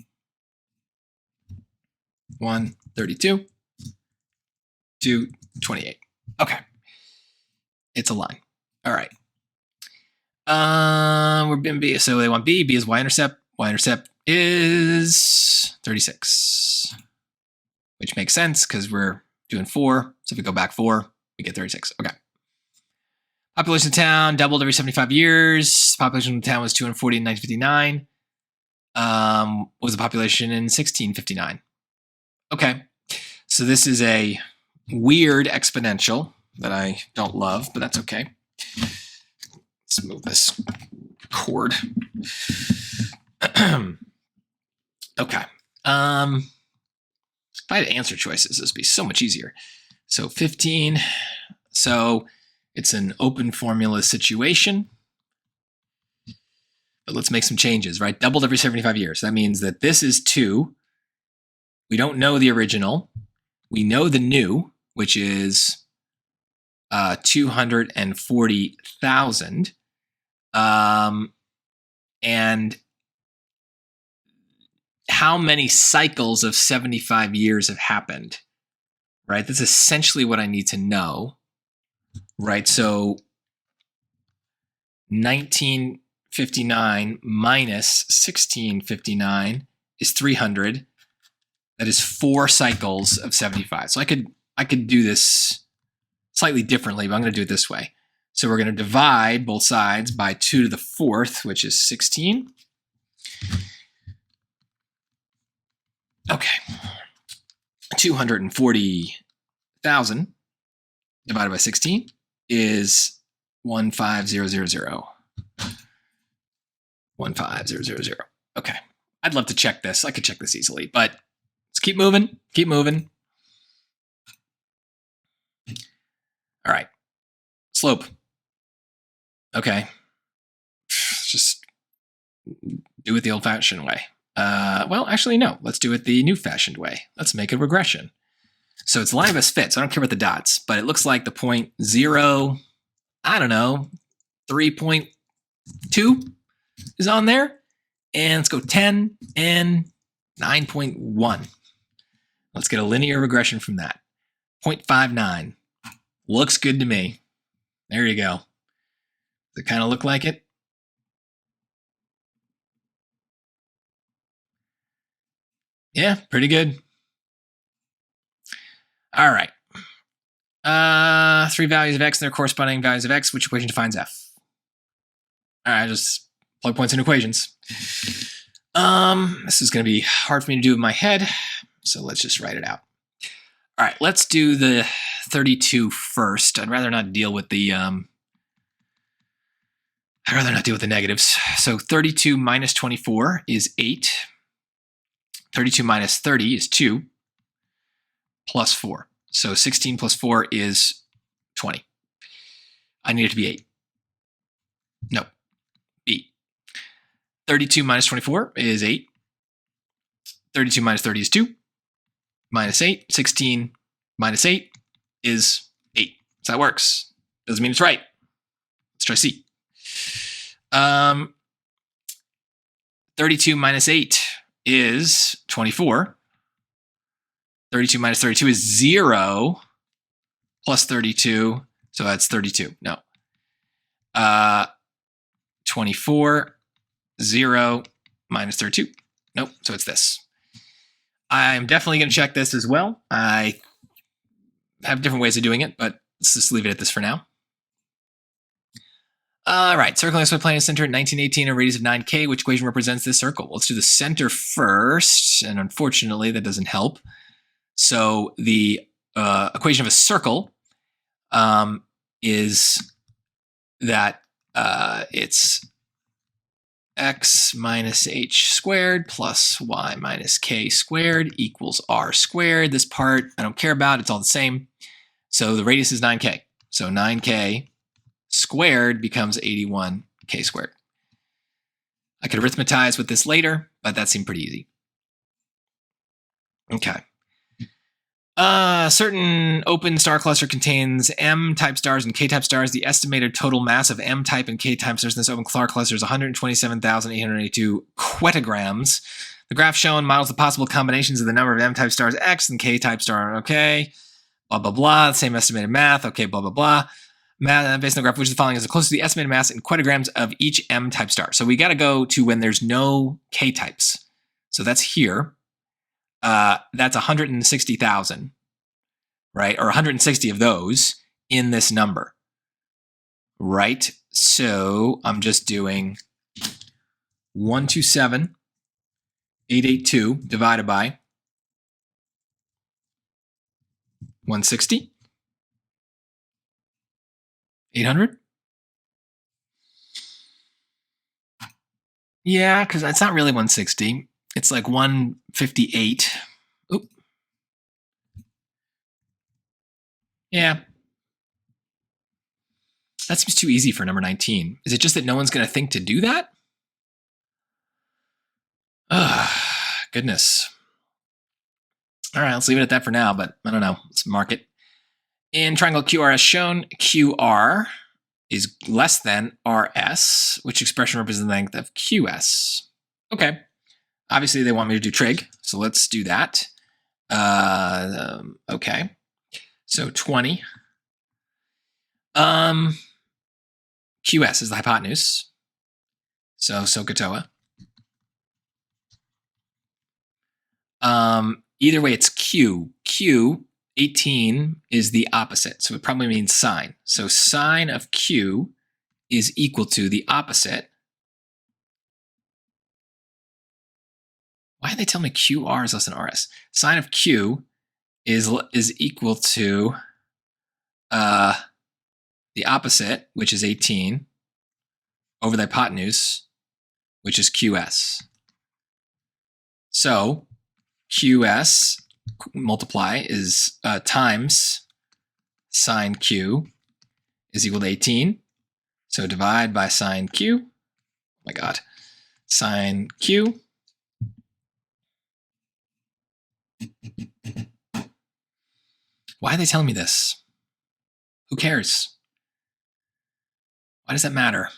1, 32. 2, 28. Okay. It's a line. All right. We're in B, so they want B. B is y-intercept. Y-intercept is 36, which makes sense because we're doing 4. So if we go back 4, we get 36. Okay. Population of the town doubled every 75 years. Population of the town was 240 in 1959. What was the population in 1659? Okay. So this is a weird exponential that I don't love, but that's okay. Let's move this cord. Okay. If I had answer choices, this would be so much easier. So 15. So it's an open formula situation. But let's make some changes, right? Doubled every 75 years. That means that this is 2. We don't know the original. We know the new, which is 240,000. And how many cycles of 75 years have happened, right? That's essentially what I need to know, right? So 1959 minus 1659 is 300. That is 4 cycles of 75. So I could do this slightly differently, but I'm going to do it this way. So we're going to divide both sides by 2 to the 4th, which is 16. Okay. 240,000 divided by 16 is 15000. 15000. Okay. I'd love to check this. I could check this easily, but let's keep moving. Keep moving. All right. Slope. Okay. Just do it the old-fashioned way. Well, actually, no. Let's do it the new-fashioned way. Let's make a regression. So it's line of best fit, so I don't care about the dots, but it looks like the point 0, I don't know, 3.2 is on there. And let's go 10 and 9.1. Let's get a linear regression from that. 0.59. Looks good to me. There you go. Does it kind of look like it? Yeah, pretty good. All right. 3 values of x and their corresponding values of x. Which equation defines f? All right, just plug points in equations. This is going to be hard for me to do in my head, so let's just write it out. All right, let's do the 32 first. I'd rather not deal with the negatives. So 32 minus 24 is 8. 32 minus 30 is 2 plus 4. So 16 plus 4 is 20. I need it to be 8. No, B. 32 minus 24 is 8. 32 minus 30 is 2. Minus 8. 16 minus 8 is 8. So that works. Doesn't mean it's right. Let's try C. 32 minus 8 is 24. 32 minus 32 is 0 plus 32. So that's 32. No. 24, 0 minus 32. Nope. So it's this. I'm definitely going to check this as well. I have different ways of doing it, but let's just leave it at this for now. All right, circling XY plane is center at 1918, a radius of 9K. Which equation represents this circle? Well, let's do the center first, and unfortunately, that doesn't help. So the equation of a circle is that it's x minus h squared plus y minus k squared equals r squared. This part I don't care about. It's all the same. So the radius is 9k. So 9k squared becomes 81k squared. I could arithmetize with this later, but that seemed pretty easy. Okay. Certain open star cluster contains M-type stars and K-type stars. The estimated total mass of M-type and K-type stars in this open star cluster is 127,882 quetagrams. The graph shown models the possible combinations of the number of M-type stars X and K-type star. Okay. Blah, blah, blah. Same estimated math. Okay, blah, blah, blah. Math based on the graph, which is the following is the closest to the estimated mass in quetagrams of each M-type star. So we got to go to when there's no K-types. So that's here. That's 160,000, right? Or 160 of those in this number, right? So I'm just doing 127,882 divided by 160, 800. Yeah, because it's not really 160. It's like 158. Oop. Yeah. That seems too easy for number 19. Is it just that no one's going to think to do that? Goodness. All right, let's leave it at that for now, but I don't know. Let's mark it. In triangle QR as shown, QR is less than RS, which expression represents the length of QS. Okay. Obviously, they want me to do trig, so let's do that. Okay. So 20. QS is the hypotenuse. So SOHCAHTOA. Either way, it's Q. Q, 18, is the opposite. So it probably means sine. So sine of Q is equal to the opposite. Why did they tell me QR is less than RS? Sine of Q is equal to the opposite, which is 18, over the hypotenuse, which is QS. So QS multiply is times sine Q is equal to 18. So divide by sine Q. Oh my God. Sine Q. Why are they telling me this? Who cares? Why does that matter?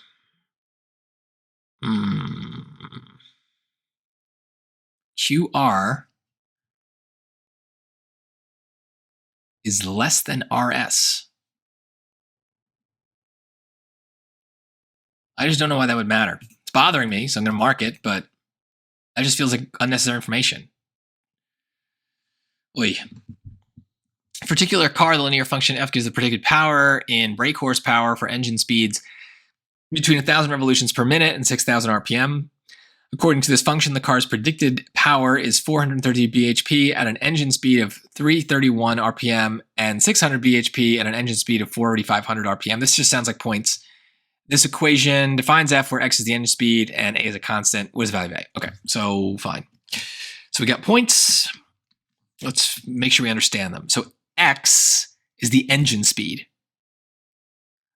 QR is less than RS. I just don't know why that would matter. It's bothering me, so I'm going to mark it, but that just feels like unnecessary information. Oy. A particular car, the linear function f gives the predicted power in brake horsepower for engine speeds between 1,000 revolutions per minute and 6,000 RPM. According to this function, the car's predicted power is 430 bhp at an engine speed of 331 RPM and 600 bhp at an engine speed of 4,500 RPM. This just sounds like points. This equation defines f where x is the engine speed and a is a constant. What is the value of a? Okay, so fine. So we got points. Let's make sure we understand them. So x is the engine speed.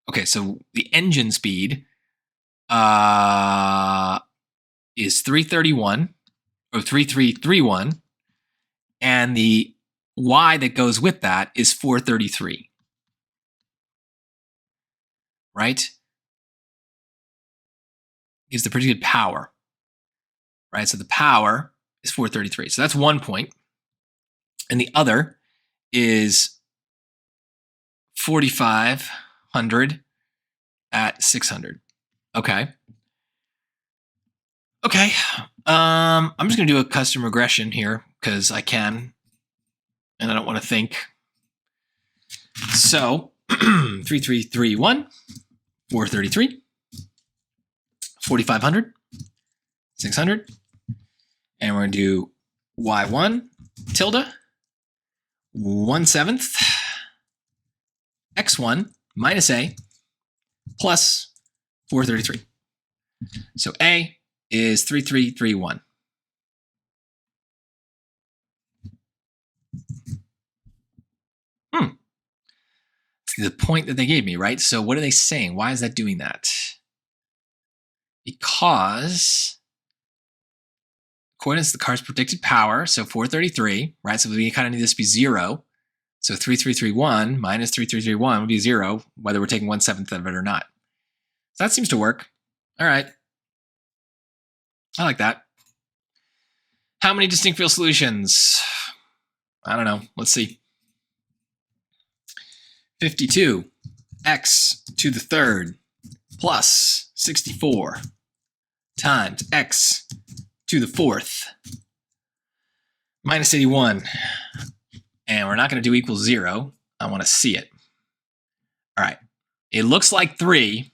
Okay, so the engine speed is 331 or 3331, and the y that goes with that is 433. Right? Gives the pretty good power. Right? So the power is 433. So that's 1 point. And the other is 4,500 at 600. Okay. Okay. I'm just going to do a custom regression here because I can, and I don't want to think. So 3331, 433, 4,500, 600, and we're going to do y1 tilde 1/7 x1 minus a plus 433. So a is 3331. It's the point that they gave me, right? So what are they saying? Why is that doing that? Because according to the car's predicted power, so 433, right? So we kind of need this to be 0. So 3331 minus 3331 would be 0, whether we're taking 1/7 of it or not. So that seems to work. All right. I like that. How many distinct field solutions? I don't know. Let's see. 52 x to the third plus 64 times x to the fourth minus 81. And we're not going to do equals 0. I want to see it. All right. It looks like 3.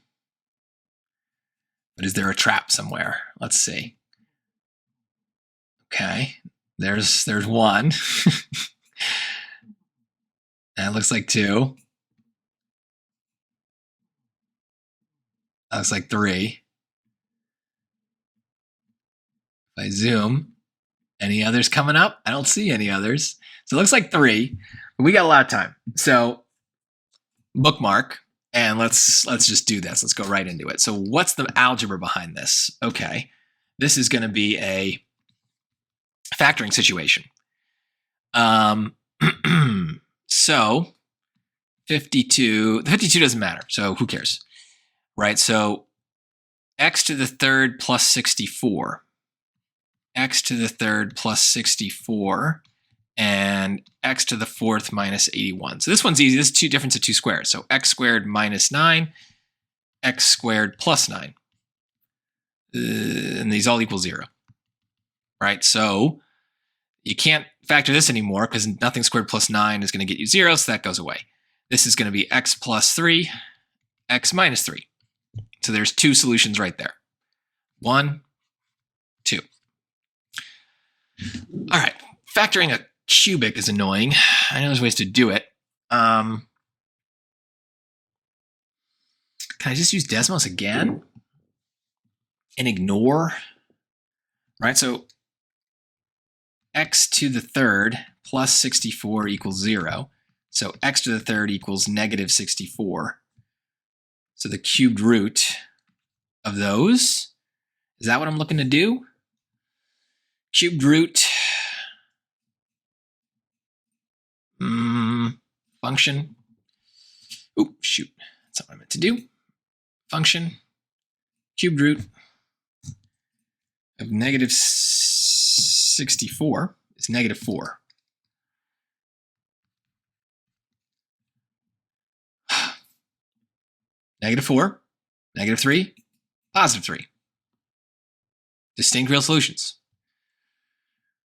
But is there a trap somewhere? Let's see. Okay. There's 1. That looks like 2. That looks like 3. If I zoom, any others coming up? I don't see any others. So it looks like 3. But we got a lot of time. So bookmark, and let's just do this. Let's go right into it. So what's the algebra behind this? Okay. This is going to be a factoring situation. So 52, the 52 doesn't matter. So who cares? Right? So x to the third plus 64. X to the third plus 64 and x to the fourth minus 81. So this one's easy. This is 2 difference of 2 squares. So x squared minus 9, x squared plus 9. And these all equal 0. Right? So you can't factor this anymore because nothing squared plus 9 is going to get you 0, so that goes away. This is going to be x plus 3, x minus 3. So there's 2 solutions right there. 1, 2. All right, factoring a cubic is annoying. I know there's ways to do it. Can I just use Desmos again and ignore? Right, so x to the third plus 64 equals 0. So x to the third equals negative 64. So the cubed root of those, is that what I'm looking to do? Cubed root function. Oh, shoot. That's not what I meant to do. Function cubed root of negative 64 is negative 4. Negative 4, negative 3, positive 3. Distinct real solutions.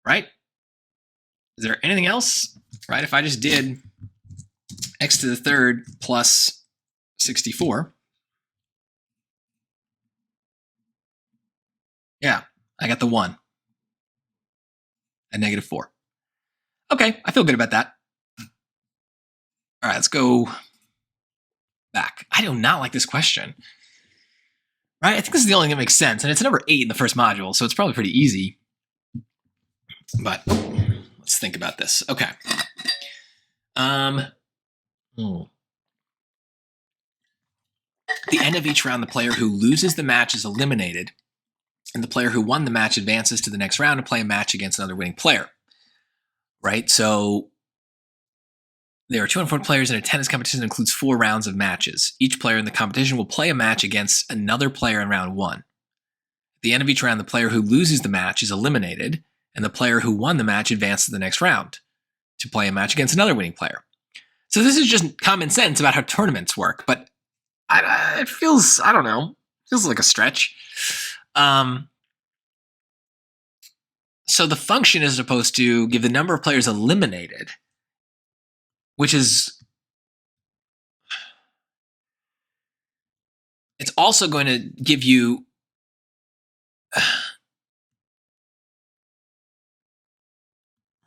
Right? Is there anything else? Right? If I just did x to the third plus 64. Yeah, I got the 1 at negative 4. Okay, I feel good about that. All right, let's go back. I do not like this question. Right? I think this is the only thing that makes sense. And it's number 8 in the first module, so it's probably pretty easy. But let's think about this. Okay. At the end of each round, the player who loses the match is eliminated, and the player who won the match advances to the next round to play a match against another winning player. Right? So there are 240 players in a tennis competition that includes 4 rounds of matches. Each player in the competition will play a match against another player in round 1. At the end of each round, the player who loses the match is eliminated, and the player who won the match advances to the next round to play a match against another winning player. So this is just common sense about how tournaments work, but it feels, I don't know, feels like a stretch. So the function is supposed to give the number of players eliminated, which is, it's also going to give you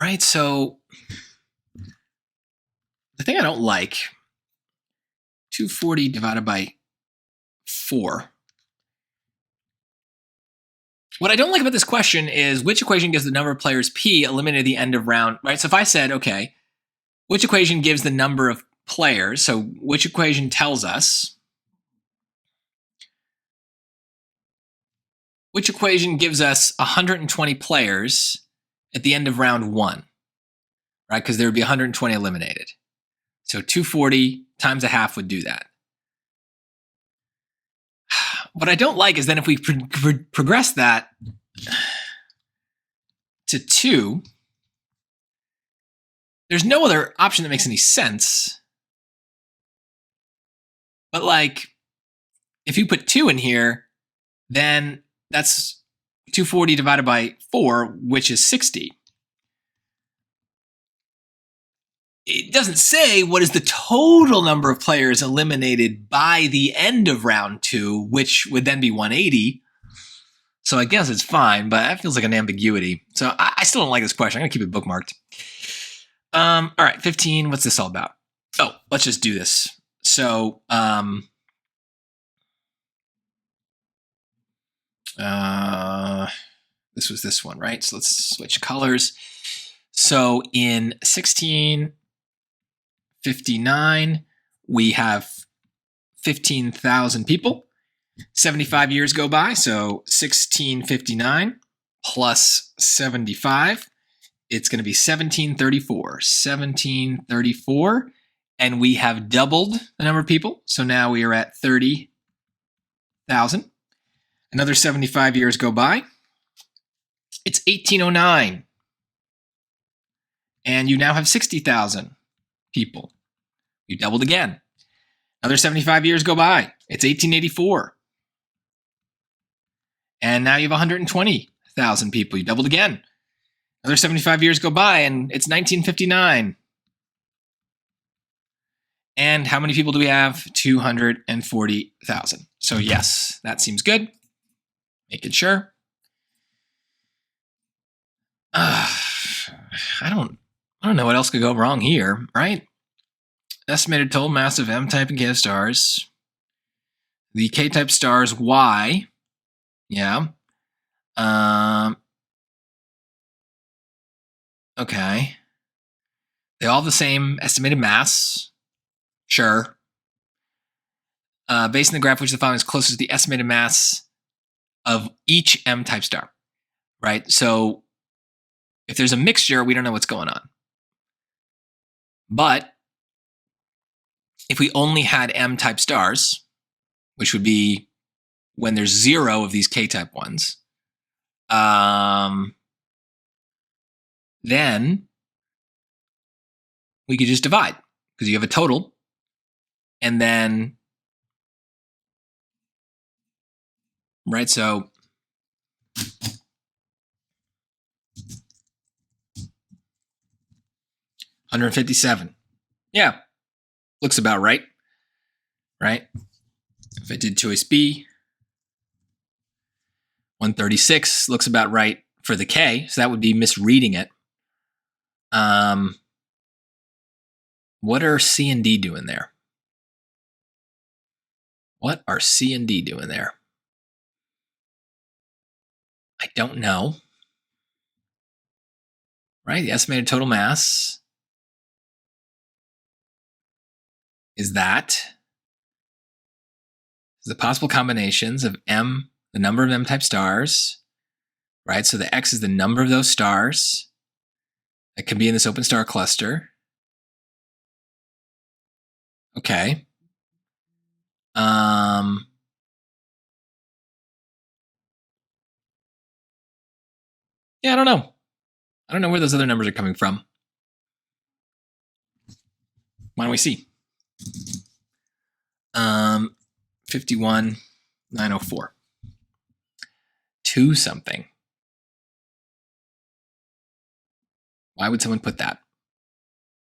right? So the thing I don't like, 240 divided by 4. What I don't like about this question is which equation gives the number of players P eliminated at the end of round, right? So if I said, okay, which equation gives the number of players? So which equation tells us? Which equation gives us 120 players at the end of round 1, right? Because there would be 120 eliminated. So 240 times a half would do that. What I don't like is then if we progress that to 2, there's no other option that makes any sense. But like, if you put 2 in here, then that's 240 divided by 4, which is 60. It doesn't say what is the total number of players eliminated by the end of round 2, which would then be 180. So I guess it's fine, but that feels like an ambiguity. So I still don't like this question. I'm going to keep it bookmarked. All right, 15. What's this all about? Oh, let's just do this. So this was this one, right? So let's switch colors. So in 1659, we have 15,000 people. 75 years go by, so 1659 plus 75, it's going to be 1734. 1734, and we have doubled the number of people, so now we are at 30,000. Another 75 years go by. It's 1809, and you now have 60,000 people. You doubled again. Another 75 years go by. It's 1884. And now you have 120,000 people. You doubled again. Another 75 years go by, and it's 1959. And how many people do we have? 240,000. So yes, that seems good. Making sure. I don't know what else could go wrong here, right? Estimated total mass of M-type and K-type stars. The K-type stars Y. Yeah. Okay. They all have the same estimated mass. Sure. Based on the graph, which the following is closest to the estimated mass of each M-type star, right? So if there's a mixture, we don't know what's going on. But if we only had M-type stars, which would be when there's 0 of these K-type ones, then we could just divide because you have a total, and then, right, so 157. Yeah, looks about right, right? If I did choice B, 136 looks about right for the K, so that would be misreading it. What are C and D doing there? What are C and D doing there? I don't know. right? The estimated total mass is the possible combinations of M, the number of M-type stars, right? So the X is the number of those stars that can be in this open star cluster. Okay. Yeah, I don't know. I don't know where those other numbers are coming from. Why don't we see? 51,904. 2 something. Why would someone put that?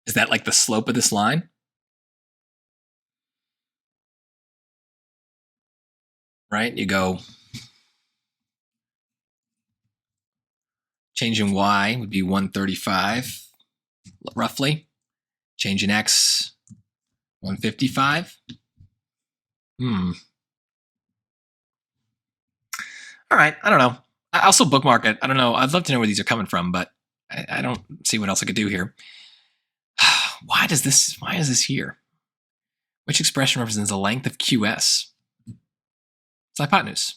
Is that like the slope of this line? Right? You go, change in Y would be 135, roughly. Change in X, 155. All right, I don't know. I'll still bookmark it. I don't know. I'd love to know where these are coming from, but I don't see what else I could do here. Why is this here? Which expression represents the length of QS? It's hypotenuse.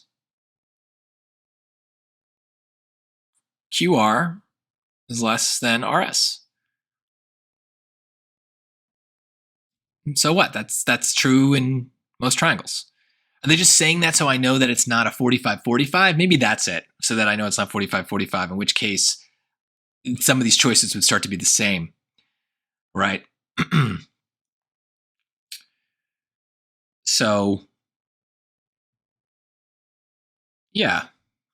QR is less than RS. So what? That's true in most triangles. Are they just saying that so I know that it's not a 45-45? Maybe that's it, so that I know it's not 45-45, in which case some of these choices would start to be the same, right? So, yeah,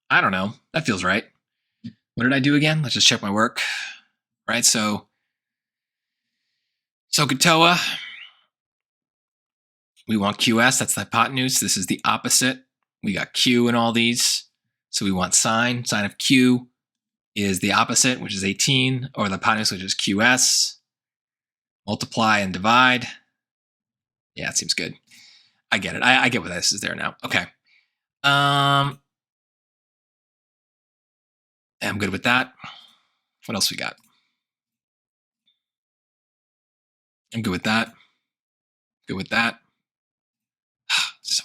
I don't know. That feels right. What did I do again? Let's just check my work, right? So SOHCAHTOA, we want QS, that's the hypotenuse. This is the opposite. We got Q in all these. So we want sine. Sine of Q is the opposite, which is 18, or the hypotenuse, which is QS. Multiply and divide. Yeah, it seems good. I get it. I get what this is there now. Okay. I'm good with that. What else we got? I'm good with that. Good with that. So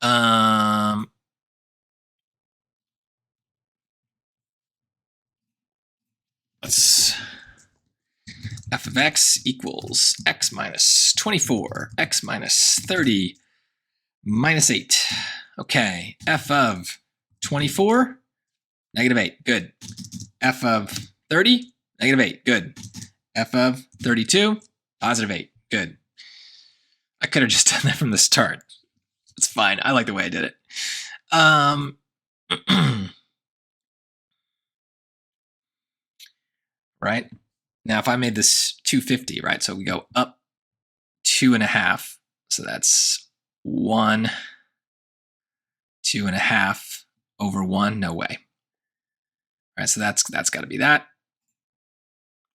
annoying. Let's f of x equals x minus 24, x minus 30, minus 8. Okay, f of 24, negative 8, good. F of 30, negative 8, good. F of 32, positive 8, good. I could have just done that from the start. It's fine. I like the way I did it. Right? Now, if I made this 250, right? So we go up 2.5. So that's 1, 2.5 over 1. No way. All right, so that's got to be that.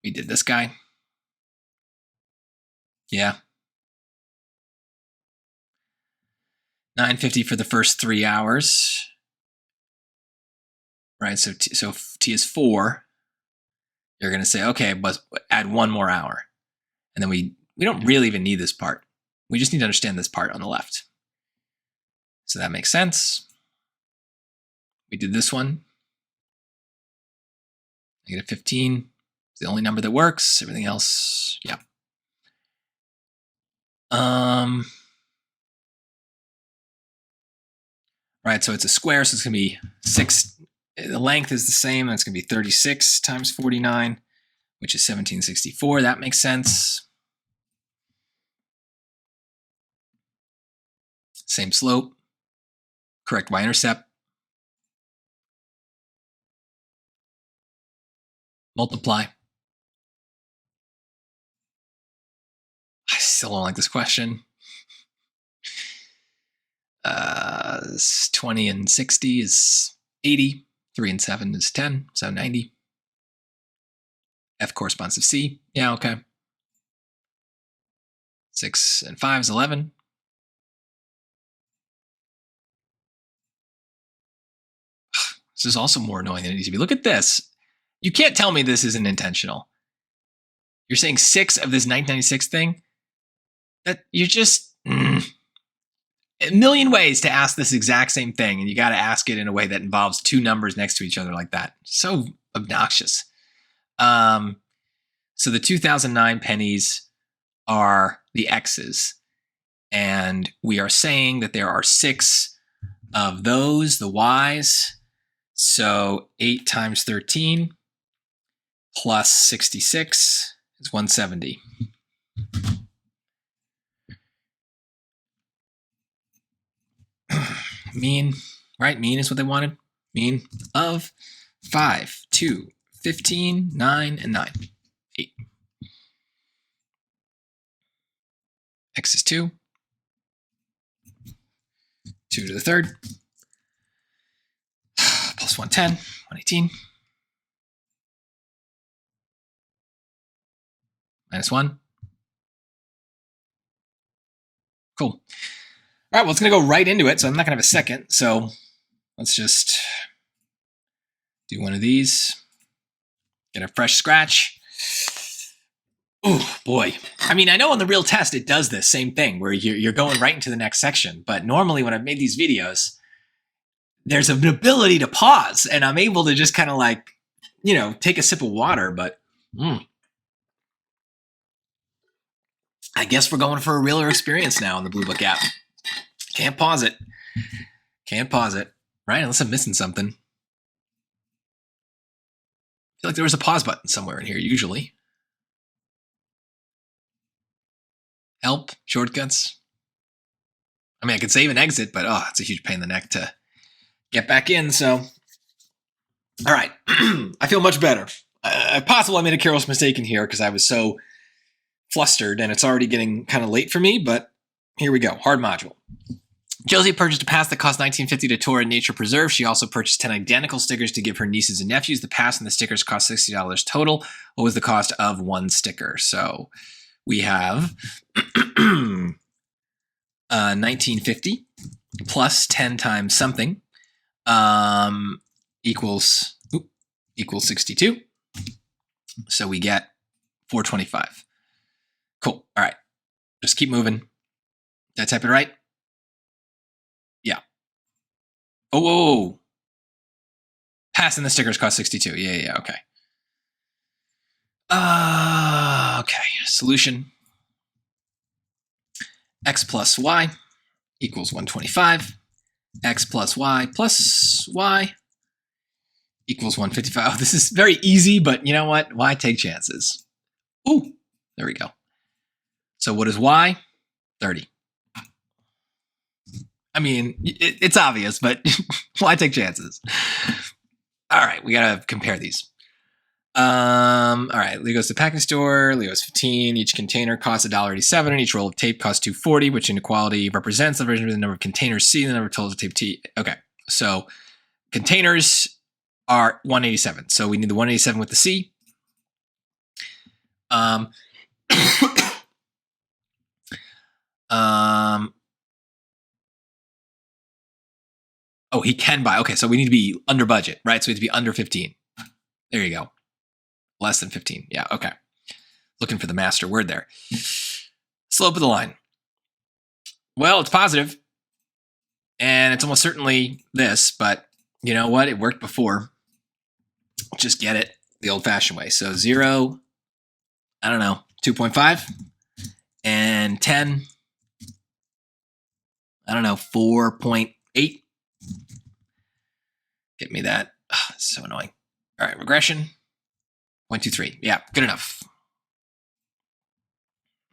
We did this guy. Yeah. 950 for the first 3 hours. Right, so T is 4. You're going to say, okay, but add 1 more hour. And then we don't really even need this part. We just need to understand this part on the left. So that makes sense. We did this one. Negative 15 is the only number that works. Everything else, yeah. Right, so it's a square, so it's going to be 6. The length is the same. That's going to be 36 times 49, which is 1764. That makes sense. Same slope. Correct y-intercept. Multiply. I still don't like this question. 20 and 60 is 80. 3 and 7 is 10, so 90. F corresponds to C. Yeah, okay. 6 and 5 is 11. This is also more annoying than it needs to be. Look at this. You can't tell me this isn't intentional. You're saying 6 of this 1996 thing? That you're just a million ways to ask this exact same thing, and you got to ask it in a way that involves two numbers next to each other like that. So obnoxious. So the 2009 pennies are the X's, and we are saying that there are 6 of those, the Y's. So 8 times 13 plus 66 is 170. Mean, right? Mean is what they wanted. Mean of 5, 2, 15, 9, and 9. 8. X is 2. 2 to the third. Plus 110, 118. Minus 1. Cool. All right, well, it's going to go right into it, so I'm not going to have a second. So let's just do one of these. Get a fresh scratch. Oh, boy. I mean, I know on the real test it does this same thing where you're going right into the next section. But normally when I've made these videos, there's an ability to pause, and I'm able to just kind of like, you know, take a sip of water. But I guess we're going for a realer experience now on the Bluebook app. Can't pause it. Can't pause it, right? Unless I'm missing something. I feel like there was a pause button somewhere in here, usually. Help, shortcuts. I mean, I could save and exit, but it's a huge pain in the neck to get back in, so. All right, I feel much better. Possible I made a careless mistake in here because I was so flustered, and it's already getting kind of late for me, but here we go, hard module. Josie purchased a pass that cost $19.50 to tour a nature preserve. She also purchased 10 identical stickers to give her nieces and nephews. The pass and the stickers cost $60 total. What was the cost of one sticker? So we have $19.50 plus 10 times something equals 62. So we get $4.25. Cool. All right. Just keep moving. Did I type it right? Yeah. Oh. Pass and the stickers cost 62. Yeah. Okay. Okay. Solution. X plus Y equals 125. X plus Y equals 155. Oh, this is very easy, but you know what? Why take chances? Ooh, there we go. So what is Y? 30. I mean, it's obvious, but why take chances? All right, we got to compare these. All right, Legos to packing store, Legos 15. Each container costs $1.87, and each roll of tape costs $2.40, which inequality represents the version with the number of containers C and the number of totals of tape T. Okay, so containers are 187. So we need the 187 with the C. Oh, he can buy. Okay, so we need to be under budget, right? So we have to be under 15. There you go. Less than 15. Yeah, okay. Looking for the master word there. Slope of the line. Well, it's positive. And it's almost certainly this, but you know what? It worked before. Just get it the old-fashioned way. So 0, I don't know, 2.5. And 10, I don't know, 4.8. Get me that. It's so annoying. All right, regression. 0.23. Yeah, good enough.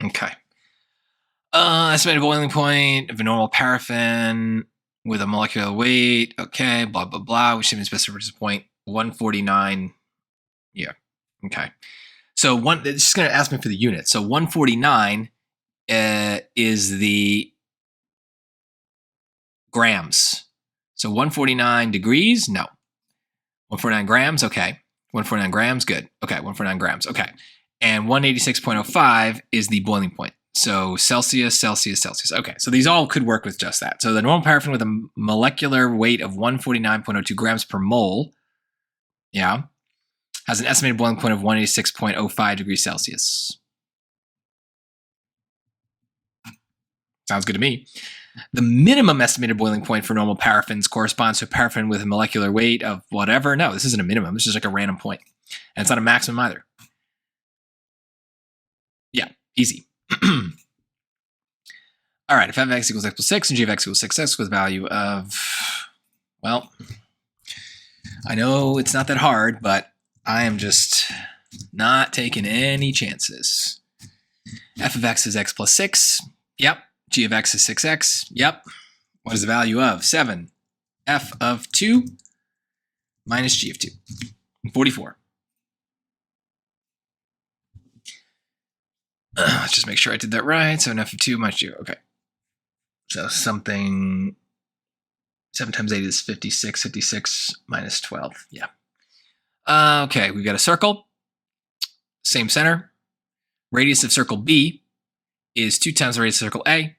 Okay. Estimated boiling point of a normal paraffin with a molecular weight. Okay, blah, blah, blah. Which seems best to reach point 149. Yeah, okay. So it's just going to ask me for the unit. So 149 is the grams. So 149 degrees? No. 149 grams? Okay. 149 grams? Good. Okay, 149 grams. Okay. And 186.05 is the boiling point. So Celsius. Okay, so these all could work with just that. So the normal paraffin with a molecular weight of 149.02 grams per mole. Yeah. has an estimated boiling point of 186.05 degrees Celsius. Sounds good to me. The minimum estimated boiling point for normal paraffins corresponds to a paraffin with a molecular weight of whatever. No, this isn't a minimum. This is like a random point. And it's not a maximum either. Yeah, easy. All right, if f of x equals x plus 6 and g of x equals 6x with a value of, well, I know it's not that hard, but I am just not taking any chances. F of x is x plus 6. Yep. G of x is 6x. Yep. What is the value of 7? F of 2 minus g of 2. 44. Let's just make sure I did that right. So f of 2 minus g. Okay. So something 7 times 8 is 56. 56 minus 12. Yeah. Okay, we've got a circle. Same center. Radius of circle B is 2 times the radius of circle A.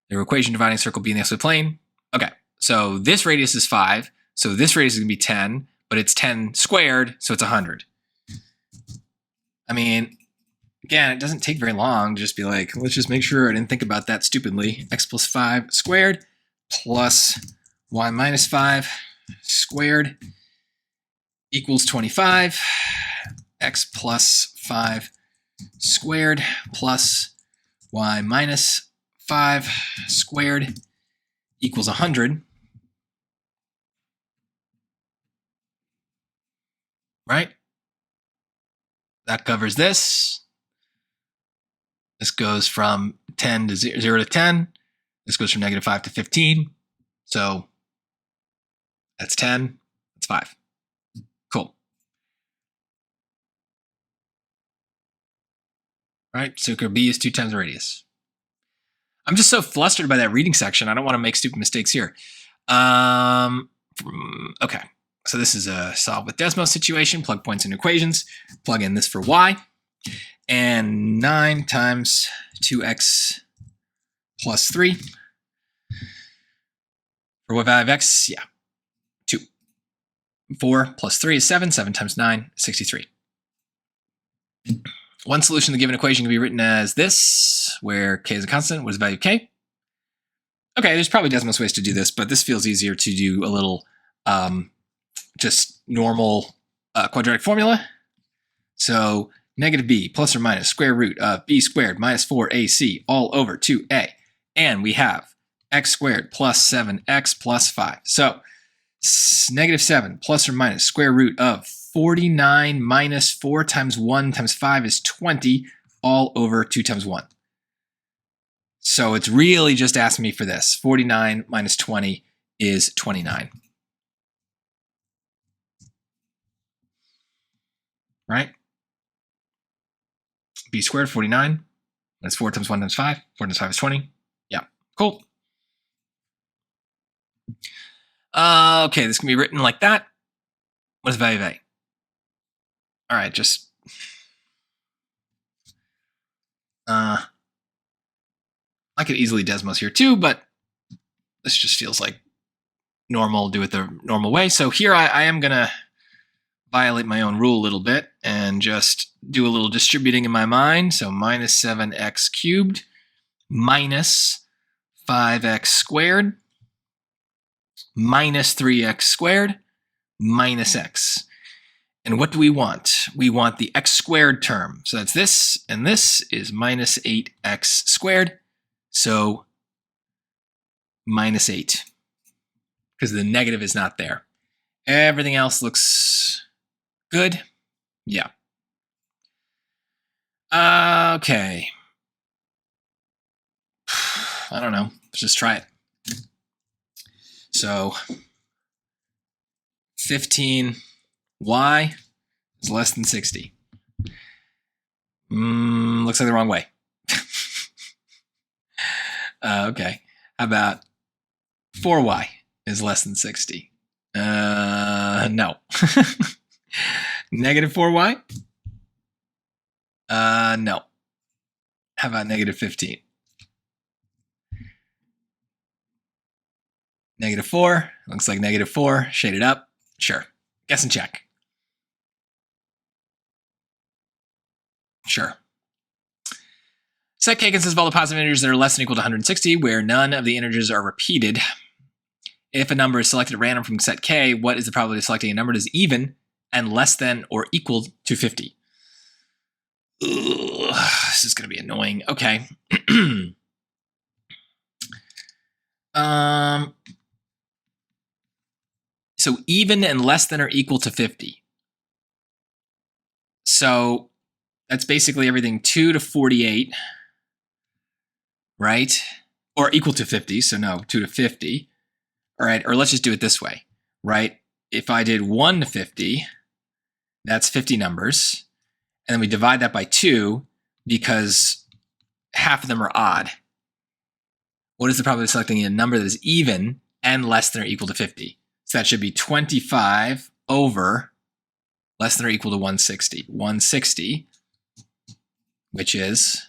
The equation dividing circle B in the xy plane. Okay, so this radius is 5. So this radius is going to be 10, but it's 10 squared, so it's 100. I mean, again, it doesn't take very long to just be like, let's just make sure I didn't think about that stupidly. X plus 5 squared plus y minus 5 squared equals 25. X plus 5 squared plus y minus 5 squared equals 100. Right? That covers this. This goes from 10 to 0 to 10. This goes from negative 5 to 15. So that's 10. That's 5. Cool. Right? Circle B is 2 times the radius. I'm just so flustered by that reading section. I don't want to make stupid mistakes here. Okay. So this is a solve with Desmos situation. Plug points in equations. Plug in this for y. And 9 times 2x plus 3. For what value of x? Yeah, 2. 4 plus 3 is 7. 7 times 9 is 63. One solution to the given equation can be written as this, where k is a constant. What is the value of k? Okay, there's probably Desmos ways to do this, but this feels easier to do a little just normal quadratic formula. So negative b plus or minus square root of b squared minus 4ac all over 2a. And we have x squared plus 7x plus 5. So negative 7 plus or minus square root of 49 minus 4 times 1 times 5 is 20 all over 2 times 1. So it's really just asking me for this. 49 minus 20 is 29. Right? B squared, 49. That's 4 times 1 times 5. 4 times 5 is 20. Yeah, cool. Okay, this can be written like that. What is the value of A? All right, just I could easily Desmos here too, but this just feels like normal, do it the normal way. So here I am going to violate my own rule a little bit and just do a little distributing in my mind. So minus 7x cubed minus 5x squared minus 3x squared minus x. And what do we want? We want the x squared term. So that's this, and this is minus 8x squared. So minus 8, because the negative is not there. Everything else looks good. Yeah. Okay. I don't know. Let's just try it. So 15y is less than 60. Looks like the wrong way. Okay. How about 4y is less than 60? No. Negative 4y? No. How about negative 15? Negative 4. Looks like negative 4. Shaded up. Sure. Guess and check. Sure. Set K consists of all the positive integers that are less than or equal to 160, where none of the integers are repeated. If a number is selected at random from set K, what is the probability of selecting a number that is even and less than or equal to 50? Ugh, this is going to be annoying. Okay. So even and less than or equal to 50. So that's basically everything 2 to 48, right? Or equal to 50. So no, 2 to 50. All right, or let's just do it this way, right? If I did 1 to 50, that's 50 numbers. And then we divide that by 2 because half of them are odd. What is the probability of selecting a number that is even and less than or equal to 50? So that should be 25 over less than or equal to 160. 160, which is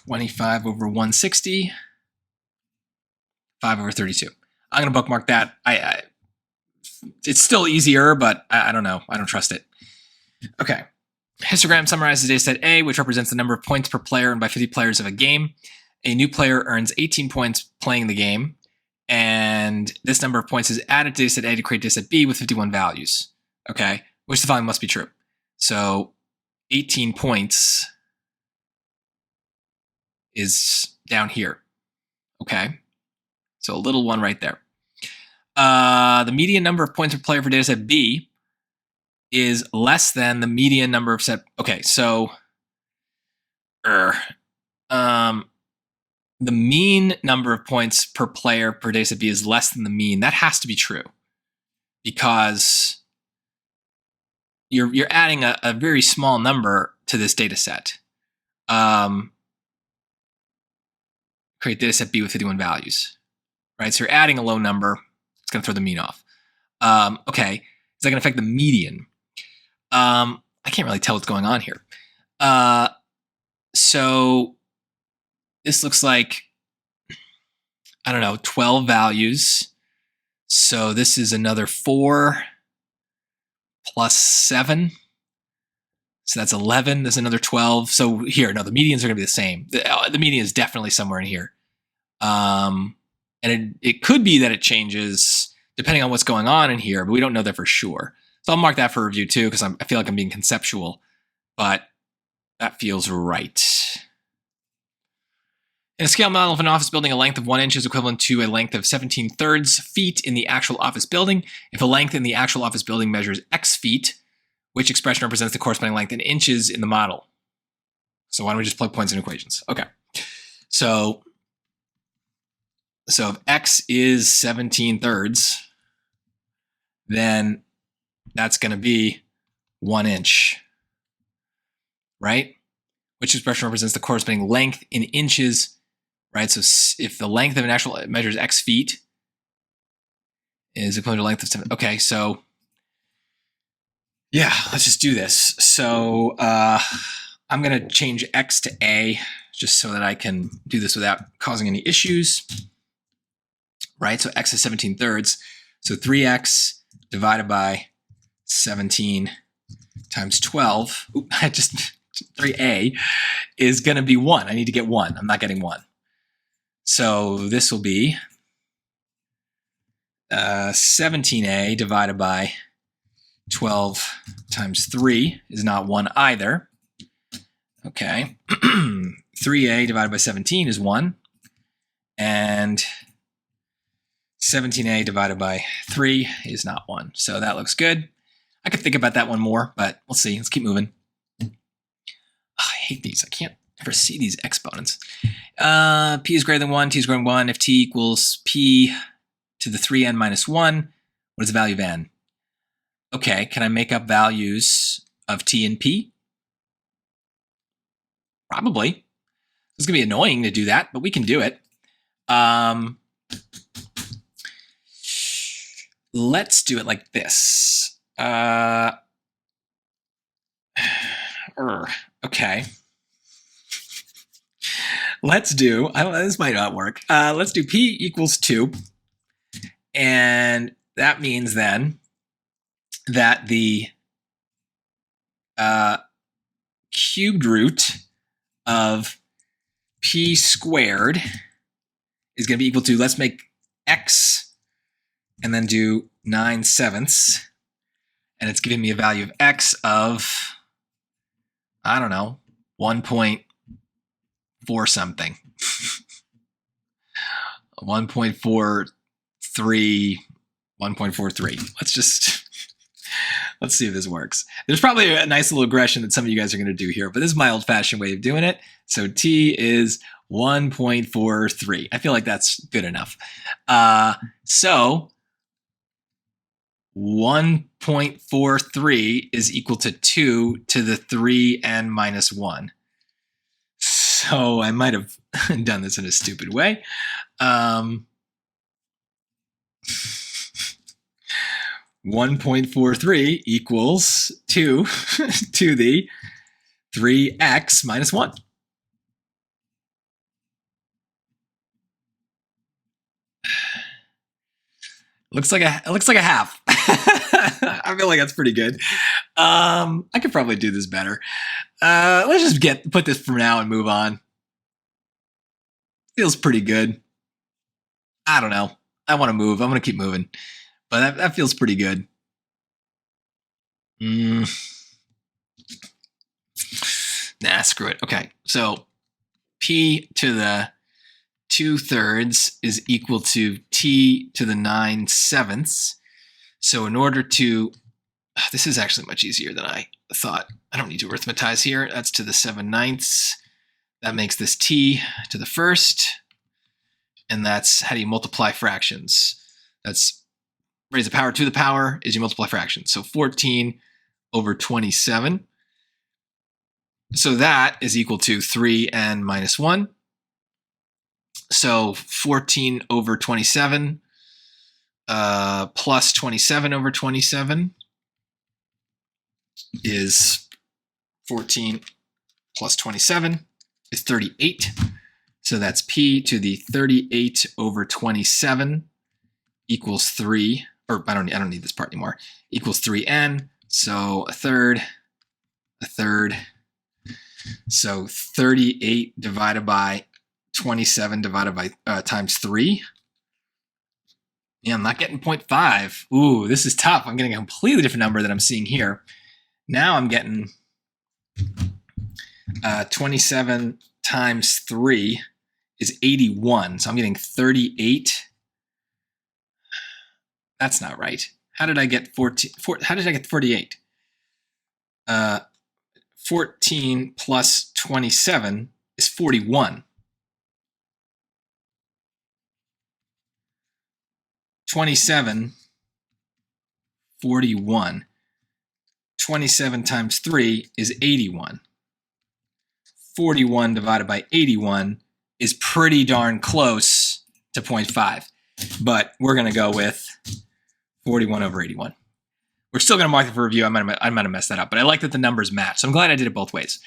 25 over 160, 5 over 32. I'm going to bookmark that. It's still easier, but I don't know. I don't trust it. Okay. Histogram summarizes data set A, which represents the number of points per player and by 50 players of a game. A new player earns 18 points playing the game, and this number of points is added to data set A to create data set B with 51 values. Okay, which the following must be true. So 18 points is down here. Okay, so a little one right there. The median number of points per player for data set B is less than the median number of set. Okay, so the mean number of points per player per data set B is less than the mean. That has to be true because you're adding a very small number to this data set. Create data set B with 51 values, right? So you're adding a low number. It's going to throw the mean off. Okay, is that going to affect the median? I can't really tell what's going on here. So this looks like, I don't know, 12 values. So this is another 4 plus 7. So that's 11. There's another 12. So here, no, the medians are going to be the same. The median is definitely somewhere in here. And it could be that it changes depending on what's going on in here, but we don't know that for sure. So I'll mark that for review too, because I feel like I'm being conceptual, but that feels right. In a scale model of an office building, a length of 1 inch is equivalent to a length of 17/3 feet in the actual office building. If a length in the actual office building measures x feet, which expression represents the corresponding length in inches in the model? So why don't we just plug points in equations? Okay. So if x is 17/3, then that's going to be 1 inch, right? Which expression represents the corresponding length in inches, right? So if the length of an actual measures x feet is equivalent to length of 7. Okay, so yeah, let's just do this. So I'm going to change x to a just so that I can do this without causing any issues, right? So x is 17/3. So 3x divided by 17 times 12, I just 3a is going to be 1. I need to get 1. I'm not getting 1. So this will be 17a divided by 12 times 3 is not 1 either. Okay. 3a divided by 17 is 1. And 17a divided by 3 is not 1. So that looks good. I could think about that one more, but we'll see. Let's keep moving. Oh, I hate these. I can't ever see these exponents. P is greater than 1, t is greater than 1. If t equals p to the 3n minus 1, what is the value of n? Okay, can I make up values of t and p? Probably. It's going to be annoying to do that, but we can do it. Let's do it like this. Okay. Let's do, this might not work. Let's do p equals 2. And that means then that the cubed root of p squared is going to be equal to, let's make x and then do 9/7. And it's giving me a value of x of, I don't know, 1.4 something. 1.43, 1.43. Let's see if this works. There's probably a nice little regression that some of you guys are going to do here, but this is my old-fashioned way of doing it. So t is 1.43. I feel like that's good enough. So 1.43 is equal to 2 to the 3n minus 1. So I might have done this in a stupid way. 1.43 equals 2 to the 3x minus 1. Looks like a half. I feel like that's pretty good. I could probably do this better. Let's just put this for now and move on. Feels pretty good. I don't know. I want to move. I'm going to keep moving. But that feels pretty good. Nah, screw it. Okay, so p to the 2/3 is equal to t to the 9/7. So in order to, this is actually much easier than I thought. I don't need to arithmetize here. That's to the 7/9. That makes this t to the 1st. And that's how do you multiply fractions? That's raise the power to the power is you multiply fractions. So 14 over 27. So that is equal to 3n minus 1. So 14 over 27 plus 27 over 27 is 14 plus 27 is 38. So that's p to the 38 over 27 equals 3. Or I don't need this part anymore. Equals 3n. So a third. So 38 divided by 27 divided by times 3. Yeah, I'm not getting 0.5. Ooh, this is tough. I'm getting a completely different number than I'm seeing here. Now I'm getting 27 times 3 is 81. So I'm getting 38. That's not right. How did I get 14? How did I get 48? 14 plus 27 is 41. 27, 41. 27 times 3 is 81. 41 divided by 81 is pretty darn close to 0.5. But we're going to go with 41 over 81. We're still going to mark it for review. I might have messed that up, but I like that the numbers match. So I'm glad I did it both ways.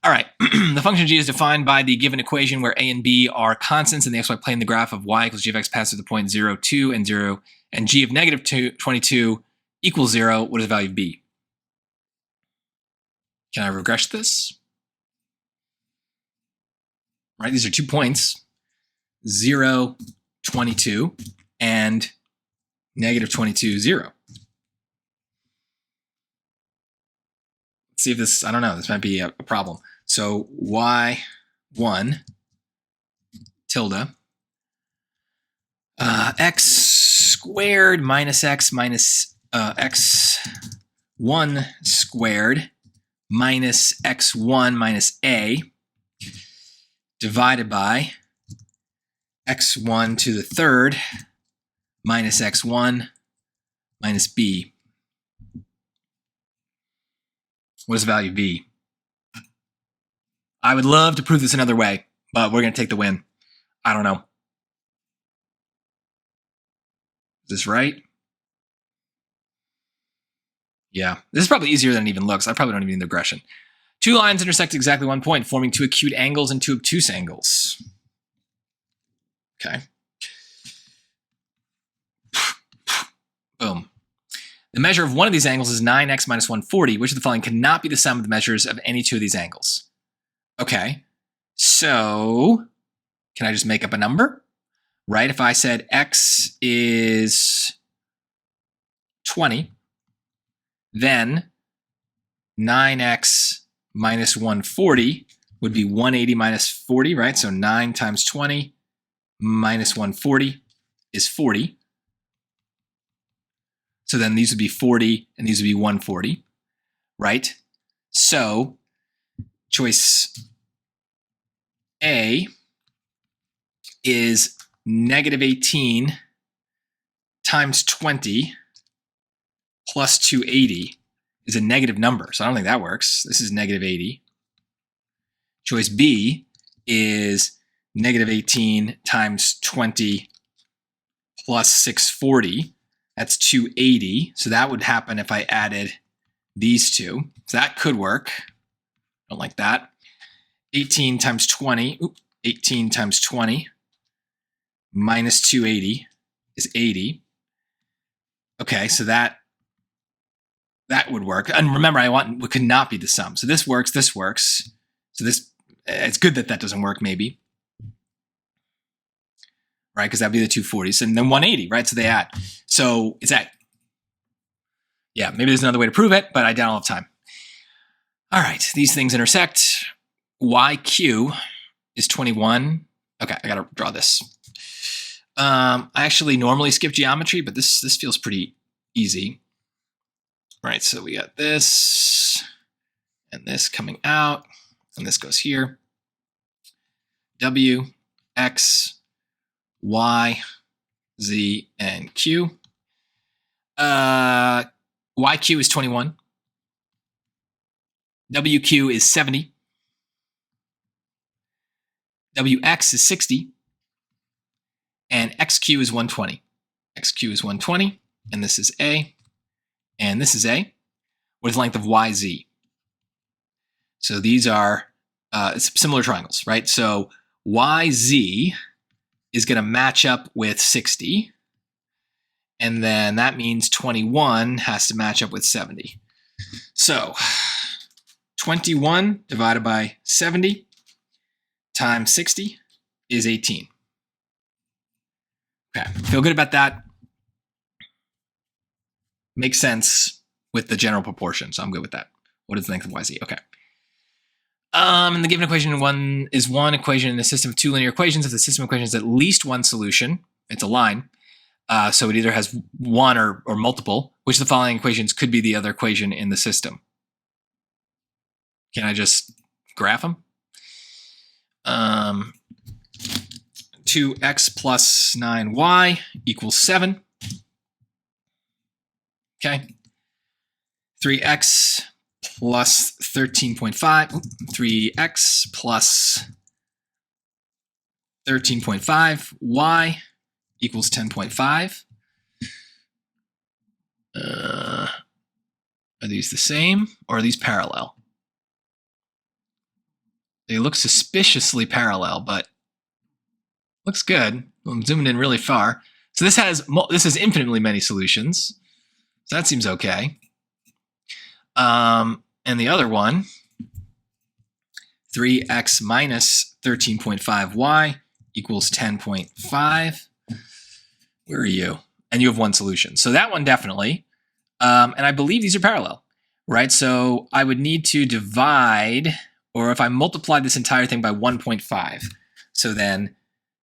All right, the function g is defined by the given equation where a and b are constants and the xy plane. The graph of y equals g of x passes the point 0, 2, and 0, and g of negative 22 equals 0. What is the value of b? Can I regress this? Right, these are 2 points, 0, 22, and negative 22, 0. Let's see if this, I don't know, this might be a problem. So y1 tilde x squared minus x minus x1 squared minus x1 minus a divided by x1 to the 3rd minus x1 minus b. What is the value of b? I would love to prove this another way, but we're going to take the win. I don't know. Is this right? Yeah, this is probably easier than it even looks. I probably don't even need the regression. 2 lines intersect at exactly 1 point, forming 2 acute angles and 2 obtuse angles. Okay. Boom. The measure of one of these angles is 9x minus 140. Which of the following cannot be the sum of the measures of any two of these angles? Okay, so can I just make up a number? Right, if I said x is 20, then 9x minus 140 would be 180 minus 40, right? So 9 times 20 minus 140 is 40. So then these would be 40 and these would be 140, right? So choice A is negative 18 times 20 plus 280 is a negative number. So I don't think that works. This is negative 80. Choice B is negative 18 times 20 plus 640. That's 280. So that would happen if I added these two. So that could work. Don't like that. 18 times 20. 18 times 20 minus 280 is 80. Okay, so that would work. And remember, what could not be the sum. So this works, this works. So it's good that doesn't work, maybe. Right, because that'd be the 240s. And then 180, right? So they add. So it's that. Yeah, maybe there's another way to prove it, but I doubt I'll have time. All right, these things intersect. YQ is 21. Okay, I gotta draw this. I actually normally skip geometry, but this feels pretty easy. Right, so we got this and this coming out, and this goes here. W, X, Y, Z, and Q. YQ is 21. WQ is 70. WX is 60. And XQ is 120. XQ is 120, and this is A, and this is A. What is the length of YZ? So these are similar triangles, right? So YZ is going to match up with 60. And then that means 21 has to match up with 70. So 21 divided by 70 times 60 is 18. Okay, feel good about that. Makes sense with the general proportion, so I'm good with that. What is the length of YZ? Okay. And the given equation one equation in a system of two linear equations. If the system of equations has at least one solution, it's a line. So it either has one or multiple. Which of the following equations could be the other equation in the system? Can I just graph them? 2x plus 9y equals 7. Okay. 3x plus 13.5. 3x plus 13.5. Y equals 10.5. Are these the same or are these parallel? They look suspiciously parallel, but looks good. I'm zooming in really far. So this has infinitely many solutions. So that seems okay. And the other one, 3x minus 13.5y equals 10.5. Where are you? And you have one solution. So that one definitely. And I believe these are parallel, right? So I would need to divide, or if I multiply this entire thing by 1.5. So then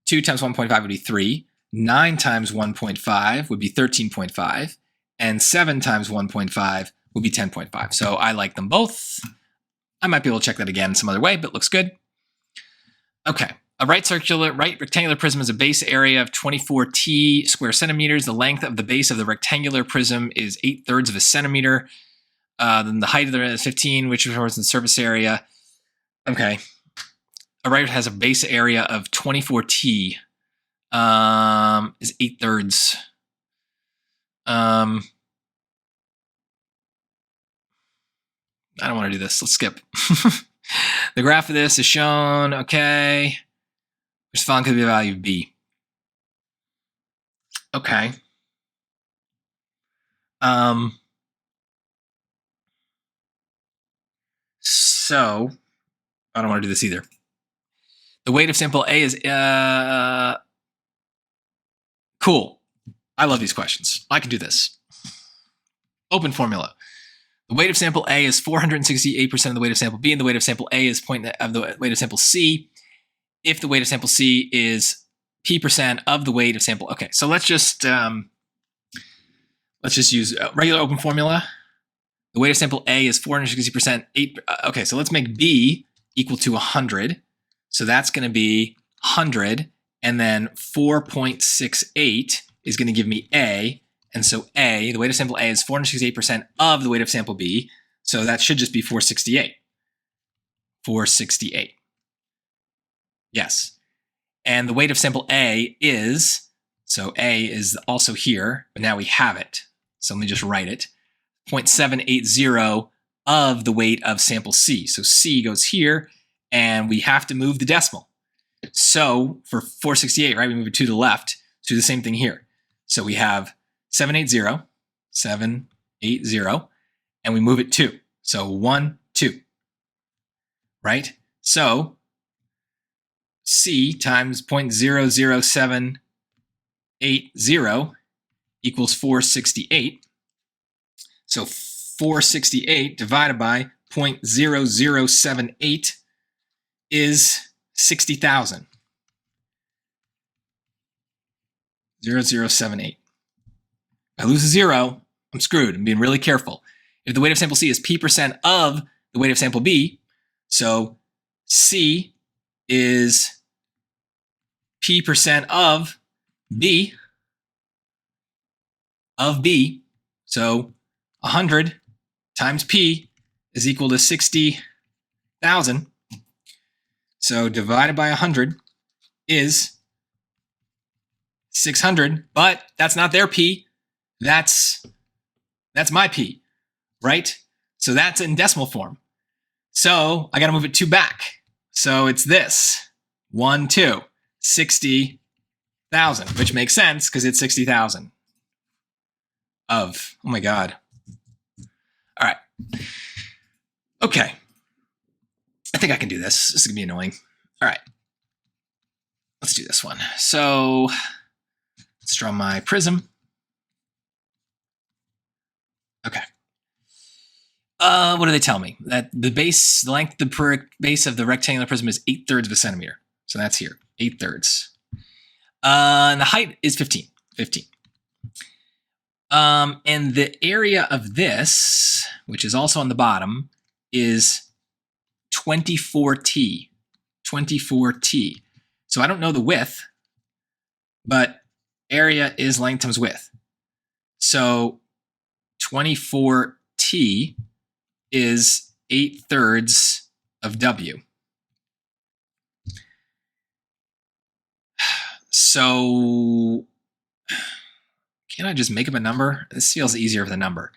2 times 1.5 would be 3. 9 times 1.5 would be 13.5. And 7 times 1.5 would be 10.5. So I like them both. I might be able to check that again some other way, but looks good. Okay. A right rectangular prism has a base area of 24t square centimeters. The length of the base of the rectangular prism is 8/3 of a centimeter. Then the height of the is 15, which represents the surface area. Okay. A right has a base area of 24t. Is 8/3. I don't want to do this. Let's skip. The graph of this is shown. Okay. Which font could be a value of b? Okay. So I don't want to do this either. The weight of sample A is cool. I love these questions. I can do this. Open formula. The weight of sample A is 468% of the weight of sample B, and the weight of sample A is of the weight of sample C. If the weight of sample C is P% of the weight of sample. Okay, so let's just use a regular open formula. The weight of sample A is 460%. Okay, so let's make B equal to 100. So that's going to be 100, and then 4.68 is going to give me A. And so A, the weight of sample A is 468% of the weight of sample B. So that should just be 468. 468. Yes. And the weight of sample A is, so A is also here, but now we have it. So let me just write it. 0.780 of the weight of sample C. So C goes here, and we have to move the decimal. So for 468, right, we move it to the left. So do the same thing here. So we have 780, 780, and we move it 2. So 1, 2, right? So C times 0.00780 equals 468. So 468 divided by 0.0078 is 60,000. 0078. If I lose a 0, I'm screwed. I'm being really careful. If the weight of sample C is P% of the weight of sample B, so C is P% of B, so 100 times P is equal to 60,000. So divided by 100 is 600, but that's not their P. That's my P, right? So that's in decimal form. So I got to move it 2 back. So it's this, 1, 2, 60,000, which makes sense because it's 60,000 of, oh my God. All right. Okay. I think I can do this. This is going to be annoying. All right. Let's do this one. So let's draw my prism. Okay. What do they tell me? That the length of the base of the rectangular prism is 8/3 of a centimeter. So that's here, 8/3. And the height is 15. And the area of this, which is also on the bottom, is 24t. 24t. So I don't know the width, but area is length times width. So 24t is 8/3 of W. So can't I just make up a number? This feels easier with a number.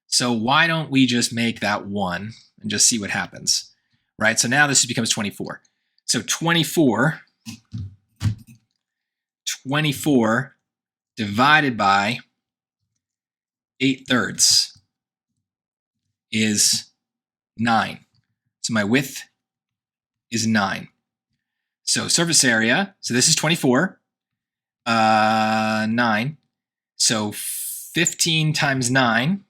So why don't we just make that 1 and just see what happens, right? So now this becomes 24. So 24 divided by 8/3 is 9. So my width is 9. So surface area, so this is 24, 9. So 15 times 9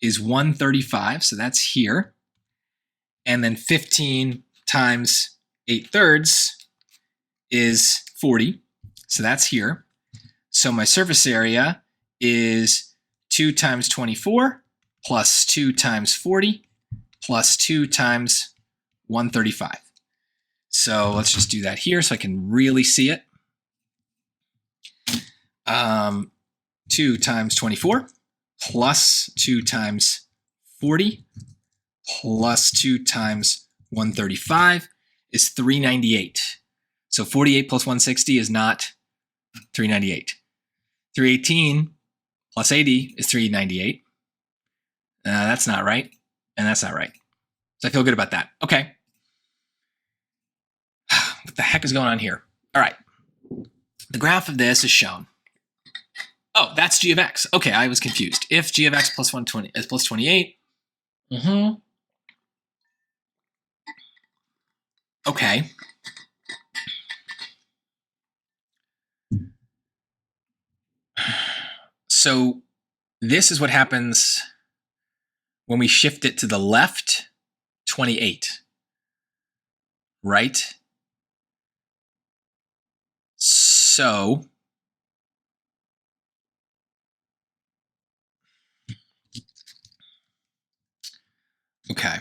is 135, so that's here. And then 15 times 8/3 is 40, so that's here. So my surface area is 2 times 24 plus 2 times 40 plus 2 times 135. So let's just do that here so I can really see it. 2 times 24 plus 2 times 40 plus 2 times 135 is 398. So 48 plus 160 is not 398. 318 plus 80 is 398. That's not right, and that's not right. So I feel good about that. Okay. What the heck is going on here? All right. The graph of this is shown. Oh, that's g of x. Okay, I was confused. If g of x plus 120 is plus 28. Okay. So this is what happens when we shift it to the left, 28, right? So okay,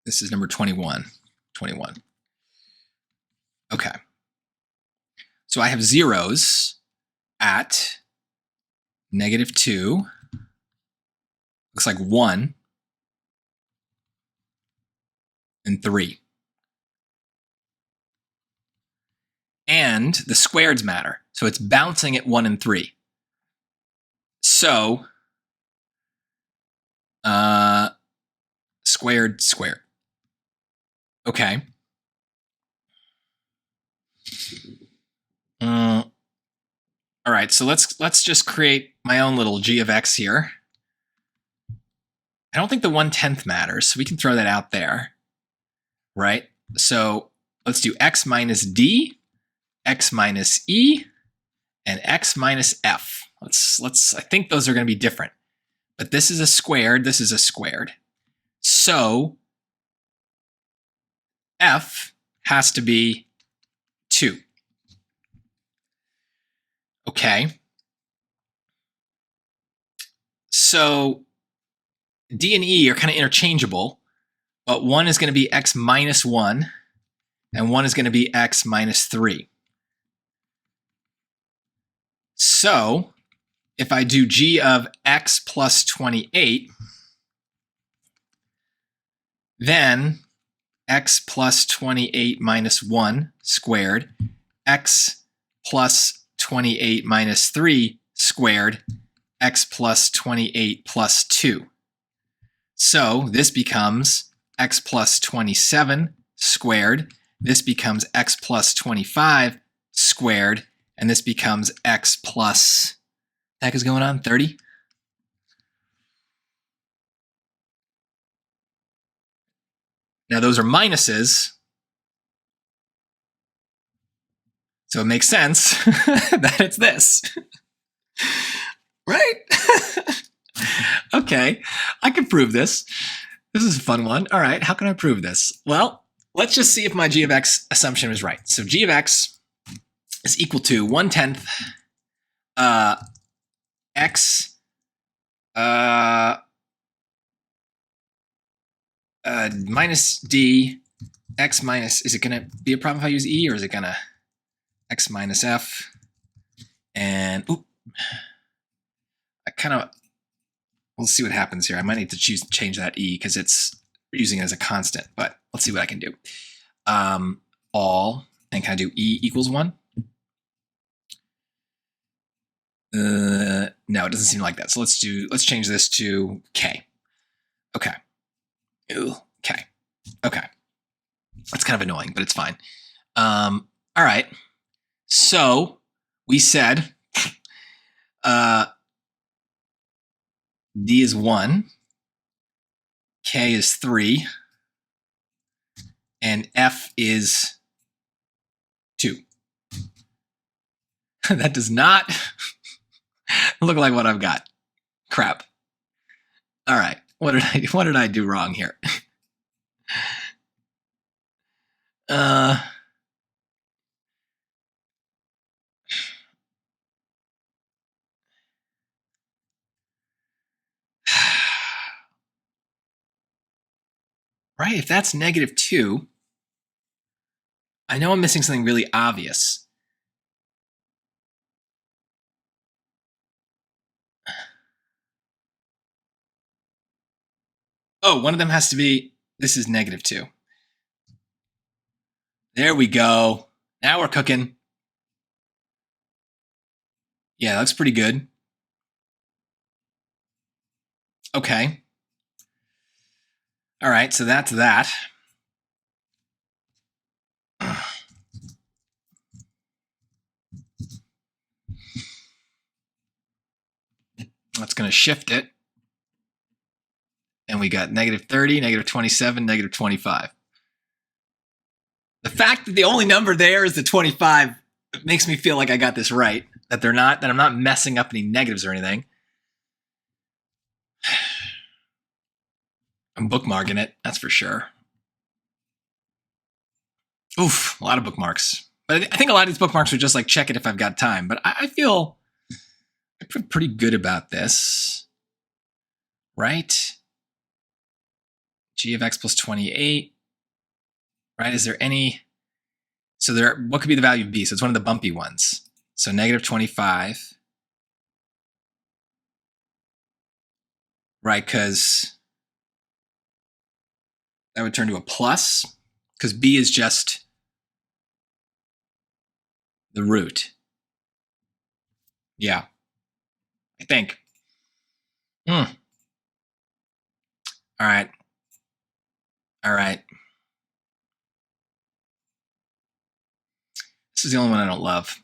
this is number 21. Okay, so I have zeros at -2, looks like 1, and 3. And the squareds matter, so it's bouncing at 1 and 3. So squared. Okay. All right, so let's just create my own little g of x here. I don't think the 1/10 matters, so we can throw that out there, right? So let's do x minus d, x minus e, and x minus f. I think those are going to be different. But this is a squared, this is a squared. So f has to be 2. Okay. So d and e are kind of interchangeable, but one is going to be x minus 1, and one is going to be x minus 3. So if I do g of x plus 28, then x plus 28 minus 1 squared, x plus 28 minus 3 squared, x plus 28 plus 2. So this becomes x plus 27 squared. This becomes x plus 25 squared. And this becomes x plus, what the heck is going on, 30? Now those are minuses. So it makes sense that it's this. Right? Okay, I can prove this. This is a fun one. All right, how can I prove this? Well, let's just see if my g of x assumption is right. So g of x is equal to 1/10 x minus d, x minus, is it going to be a problem if I use e, or is it going to x minus f? And I kind of, we'll see what happens here. I might need to change that e because it's using it as a constant, but let's see what I can do. All, and can I do e equals 1? No, it doesn't seem like that. So let's change this to k. Okay. Ooh, k. Okay. That's kind of annoying, but it's fine. All right. So we said d is 1, k is 3, and f is 2. That does not look like what I've got. Crap. All right. What did I do wrong here? Right, if that's -2, I know I'm missing something really obvious. Oh, one of them has to be, this is -2. There we go. Now we're cooking. Yeah, that looks pretty good. Okay. All right, so that's that. That's going to shift it. And we got negative 30, negative 27, negative 25. The fact that the only number there is the 25 makes me feel like I got this right, that I'm not messing up any negatives or anything. I'm bookmarking it, that's for sure. Oof, a lot of bookmarks. But I think a lot of these bookmarks are just like check it if I've got time. But I feel pretty good about this, right? G of x plus 28, right? Is there any? So what could be the value of b? So it's one of the bumpy ones. So negative 25, right? Because that would turn to a plus, because b is just the root. Yeah, I think. All right. This is the only one I don't love.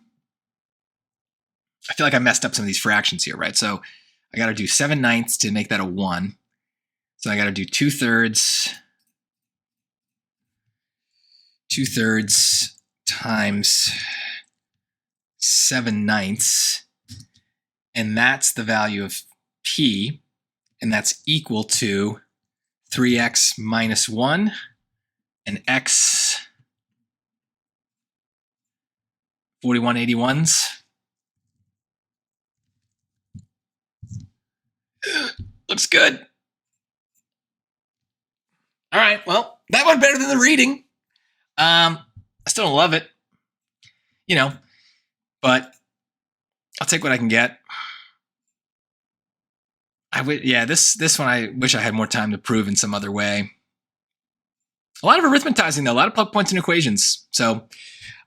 I feel like I messed up some of these fractions here, right? So I got to do 7/9 to make that a 1. So I got to do 2/3 times 7/9, and that's the value of p, and that's equal to 3x minus 1 and x 41/81s. Looks good. All right, well, that went better than the reading. I still don't love it, but I'll take what I can get. This one I wish I had more time to prove in some other way. A lot of arithmetizing though, a lot of plug points and equations. So, all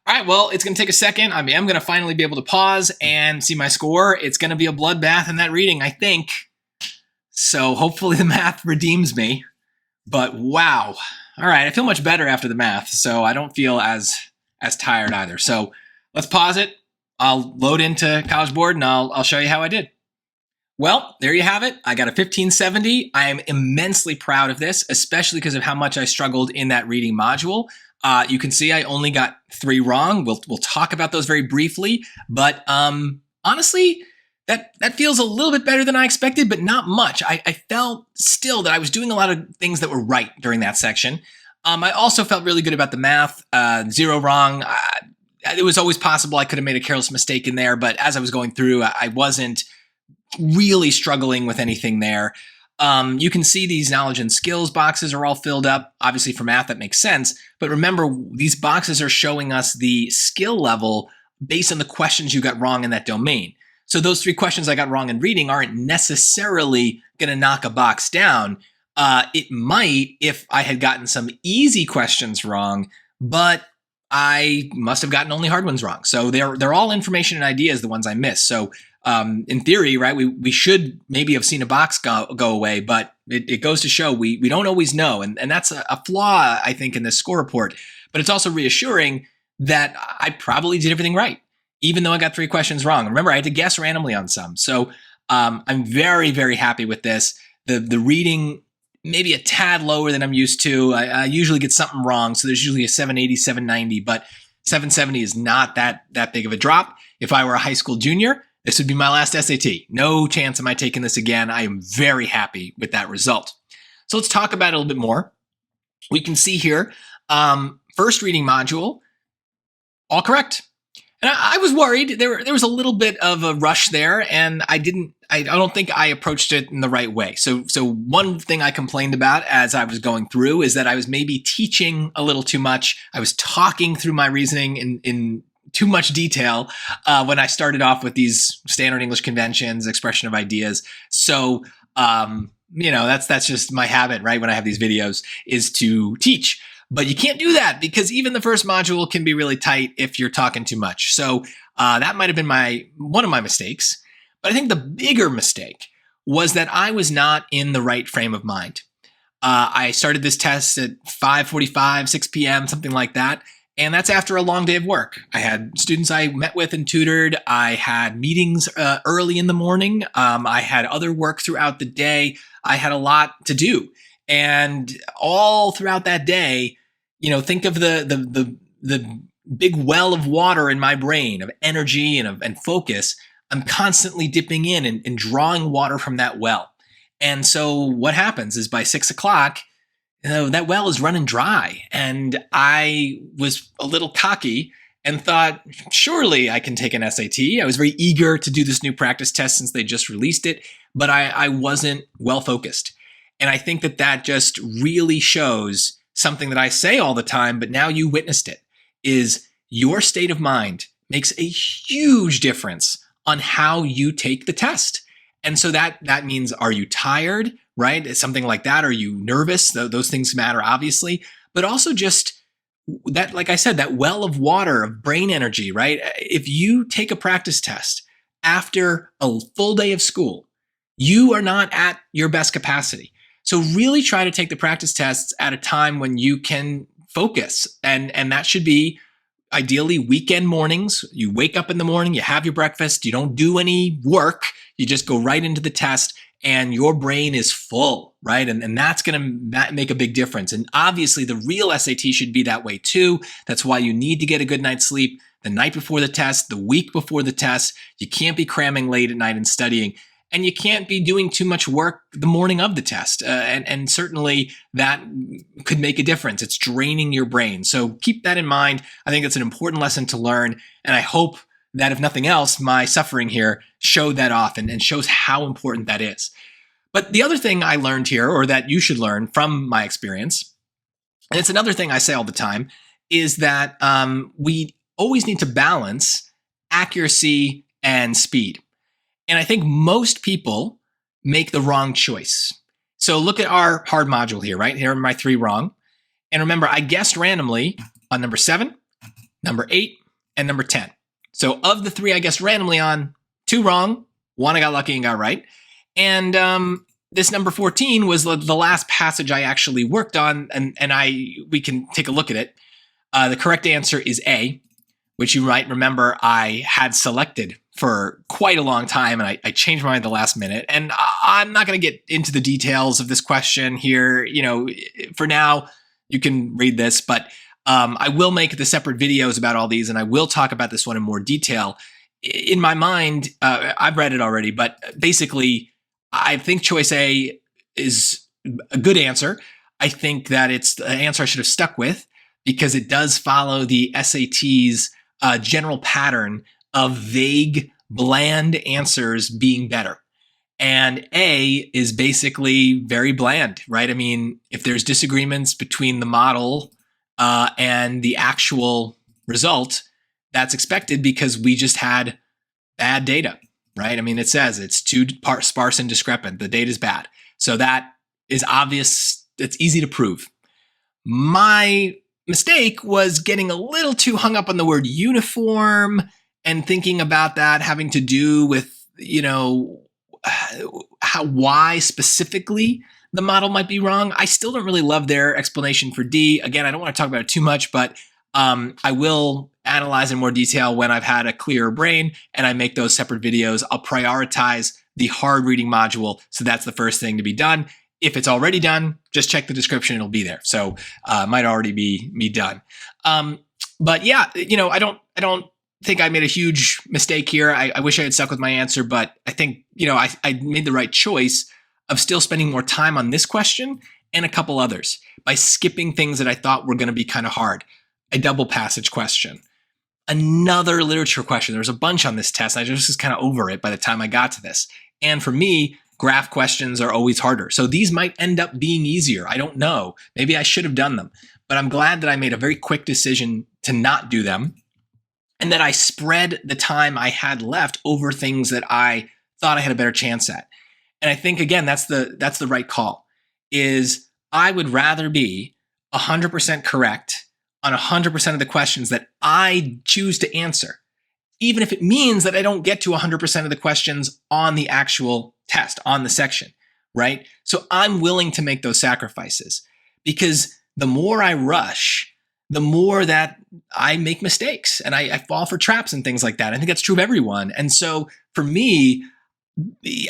right, well, it's going to take a second. I am going to finally be able to pause and see my score. It's going to be a bloodbath in that reading, I think. So hopefully the math redeems me. But wow. All right, I feel much better after the math, so I don't feel as tired either. So let's pause it. I'll load into College Board and I'll show you how I did. Well, there you have it. I got a 1570. I am immensely proud of this, especially because of how much I struggled in that reading module. You can see I only got 3 wrong. We'll talk about those very briefly, but honestly, that feels a little bit better than I expected, but not much. I felt still that I was doing a lot of things that were right during that section. I also felt really good about the math. 0 wrong. It was always possible I could have made a careless mistake in there, but as I was going through, I wasn't really struggling with anything there. You can see these knowledge and skills boxes are all filled up. Obviously for math, that makes sense. But remember, these boxes are showing us the skill level based on the questions you got wrong in that domain. So those 3 questions I got wrong in reading aren't necessarily going to knock a box down. It might if I had gotten some easy questions wrong, but I must have gotten only hard ones wrong. So they're all information and ideas, the ones I missed. So in theory, right, we should maybe have seen a box go away, but it goes to show we don't always know. And that's a flaw, I think, in this score report. But it's also reassuring that I probably did everything right, even though I got 3 questions wrong. Remember, I had to guess randomly on some. So I'm very, very happy with this. The reading, maybe a tad lower than I'm used to. I usually get something wrong, so there's usually a 780, 790, but 770 is not that big of a drop. If I were a high school junior, this would be my last SAT. No chance am I taking this again. I am very happy with that result. So let's talk about it a little bit more. We can see here, first reading module, all correct. And I was worried. There was a little bit of a rush there, and I don't think I approached it in the right way. So one thing I complained about as I was going through is that I was maybe teaching a little too much. I was talking through my reasoning in too much detail when I started off with these standard English conventions, expression of ideas. So that's just my habit, right? When I have these videos, is to teach. But you can't do that because even the first module can be really tight if you're talking too much. So that might have been one of my mistakes. But I think the bigger mistake was that I was not in the right frame of mind. I started this test at 5:45, 6 p.m., something like that. And that's after a long day of work. I had students I met with and tutored. I had meetings early in the morning. I had other work throughout the day. I had a lot to do. And all throughout that day, think of the big well of water in my brain of energy and focus. I'm constantly dipping in and drawing water from that well. And so what happens is by 6 o'clock, that well is running dry. And I was a little cocky and thought, surely I can take an SAT. I was very eager to do this new practice test since they just released it, but I wasn't well focused. And I think that just really shows something that I say all the time, but now you witnessed it, is your state of mind makes a huge difference on how you take the test. And so that means, are you tired, right? Something like that. Are you nervous? Those things matter, obviously. But also just that, like I said, that well of water, of brain energy, right? If you take a practice test after a full day of school, you are not at your best capacity. So really try to take the practice tests at a time when you can focus. And that should be ideally weekend mornings. You wake up in the morning, you have your breakfast, you don't do any work, you just go right into the test and your brain is full, right? And that's going to make a big difference. And obviously the real SAT should be that way too. That's why you need to get a good night's sleep the night before the test, the week before the test. You can't be cramming late at night and studying. And you can't be doing too much work the morning of the test. And certainly that could make a difference. It's draining your brain. So keep that in mind. I think it's an important lesson to learn. And I hope that if nothing else, my suffering here showed that off and shows how important that is. But the other thing I learned here, or that you should learn from my experience, and it's another thing I say all the time, is that we always need to balance accuracy and speed. And I think most people make the wrong choice. So look at our hard module here, right? Here are my 3 wrong. And remember, I guessed randomly on number 7, number 8, and number 10. So of the 3 I guessed randomly on, 2 wrong, 1 I got lucky and got right. And this number 14 was the last passage I actually worked on, and we can take a look at it. The correct answer is A, which you might remember I had selected for quite a long time, and I changed my mind at the last minute. And I'm not going to get into the details of this question here. For now, you can read this, but I will make the separate videos about all these, and I will talk about this one in more detail. In my mind, I've read it already, but basically, I think choice A is a good answer. I think that it's the answer I should have stuck with because it does follow the SAT's general pattern of vague, bland answers being better. And A is basically very bland, right? I mean, if there's disagreements between the model and the actual result, that's expected because we just had bad data, right? I mean, it says it's too sparse and discrepant. The data is bad. So that is obvious. It's easy to prove. My mistake was getting a little too hung up on the word uniform and thinking about that having to do with, why specifically the model might be wrong. I still don't really love their explanation for D. Again, I don't want to talk about it too much, but I will analyze in more detail when I've had a clearer brain and I make those separate videos. I'll prioritize the hard reading module. So that's the first thing to be done. If it's already done, just check the description. It'll be there. So it might already be me done. But yeah, I don't think I made a huge mistake here. I wish I had stuck with my answer, but I think, I made the right choice of still spending more time on this question and a couple others by skipping things that I thought were going to be kind of hard. A double passage question, another literature question. There was a bunch on this test. I just was kind of over it by the time I got to this. And for me, graph questions are always harder. So these might end up being easier. I don't know. Maybe I should have done them, but I'm glad that I made a very quick decision to not do them. And that I spread the time I had left over things that I thought I had a better chance at. And I think, again, that's the right call, is I would rather be 100% correct on 100% of the questions that I choose to answer, even if it means that I don't get to 100% of the questions on the actual test, on the section, right? So I'm willing to make those sacrifices because the more I rush, the more that I make mistakes and I fall for traps and things like that. I think that's true of everyone. And so for me,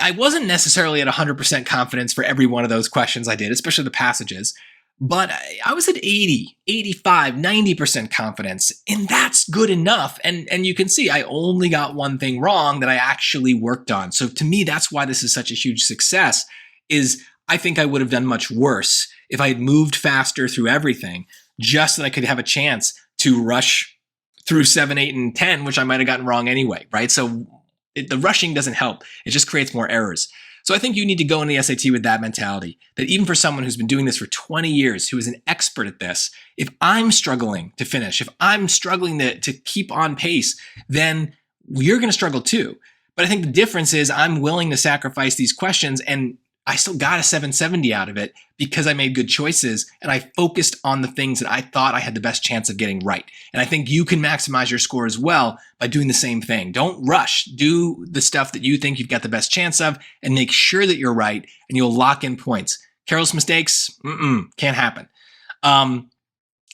I wasn't necessarily at 100% confidence for every one of those questions I did, especially the passages. But I was at 80, 85, 90% confidence, and that's good enough. And you can see I only got one thing wrong that I actually worked on. So to me, that's why this is such a huge success, is I think I would have done much worse if I had moved faster through everything, just so that I could have a chance to rush through 7, 8, and 10, which I might have gotten wrong anyway, right? So the rushing doesn't help. It just creates more errors. So I think you need to go into the SAT with that mentality, that even for someone who's been doing this for 20 years, who is an expert at this, if I'm struggling to finish, if I'm struggling to keep on pace, then you're going to struggle too. But I think the difference is I'm willing to sacrifice these questions, and I still got a 770 out of it because I made good choices and I focused on the things that I thought I had the best chance of getting right. And I think you can maximize your score as well by doing the same thing. Don't rush. Do the stuff that you think you've got the best chance of and make sure that you're right, and you'll lock in points. Careless mistakes, can't happen.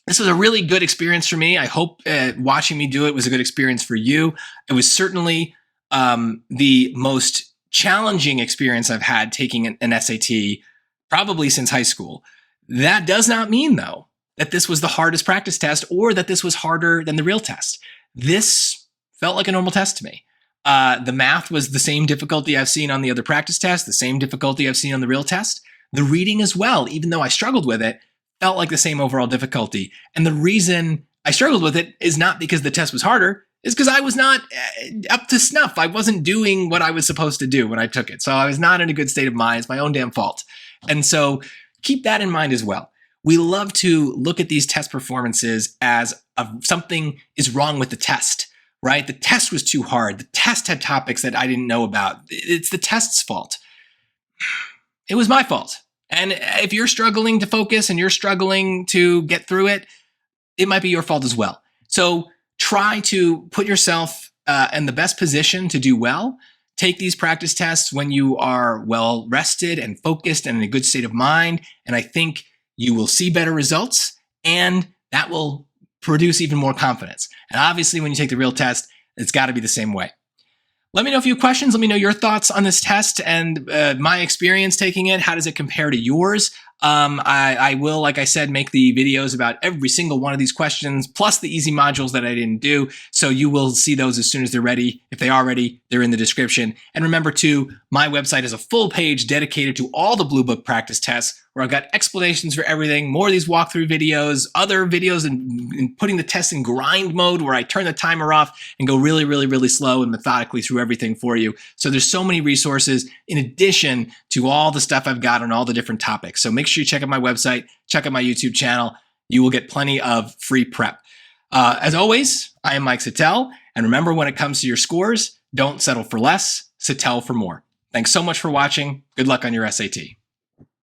This was a really good experience for me. I hope watching me do it was a good experience for you. It was certainly the most challenging experience I've had taking an SAT probably since high school. That does not mean, though, that this was the hardest practice test or that this was harder than the real test. This felt like a normal test to me. The math was the same difficulty I've seen on the other practice tests, the same difficulty I've seen on the real test. The reading as well, even though I struggled with it, felt like the same overall difficulty. And the reason I struggled with it is not because the test was harder, is because I was not up to snuff. I wasn't doing what I was supposed to do when I took it. So I was not in a good state of mind. It's my own damn fault. And so keep that in mind as well. We love to look at these test performances as something is wrong with the test, right? The test was too hard. The test had topics that I didn't know about. It's the test's fault. It was my fault. And if you're struggling to focus and you're struggling to get through it, it might be your fault as well. So try to put yourself in the best position to do well. Take these practice tests when you are well rested and focused and in a good state of mind. And I think you will see better results, and that will produce even more confidence. And obviously, when you take the real test, it's got to be the same way. Let me know a few questions. Let me know your thoughts on this test and my experience taking it. How does it compare to yours? I will, like I said, make the videos about every single one of these questions, plus the easy modules that I didn't do. So you will see those as soon as they're ready. If they are ready, they're in the description. And remember too, my website is a full page dedicated to all the Bluebook practice tests, where I've got explanations for everything, more of these walkthrough videos, other videos, and putting the test in grind mode, where I turn the timer off and go really, really, really slow and methodically through everything for you. So there's so many resources in addition to all the stuff I've got on all the different topics. So make sure you check out my website, check out my YouTube channel. You will get plenty of free prep. As always, I am Mike Settele. And remember, when it comes to your scores, don't settle for less, Settele for more. Thanks so much for watching. Good luck on your SAT.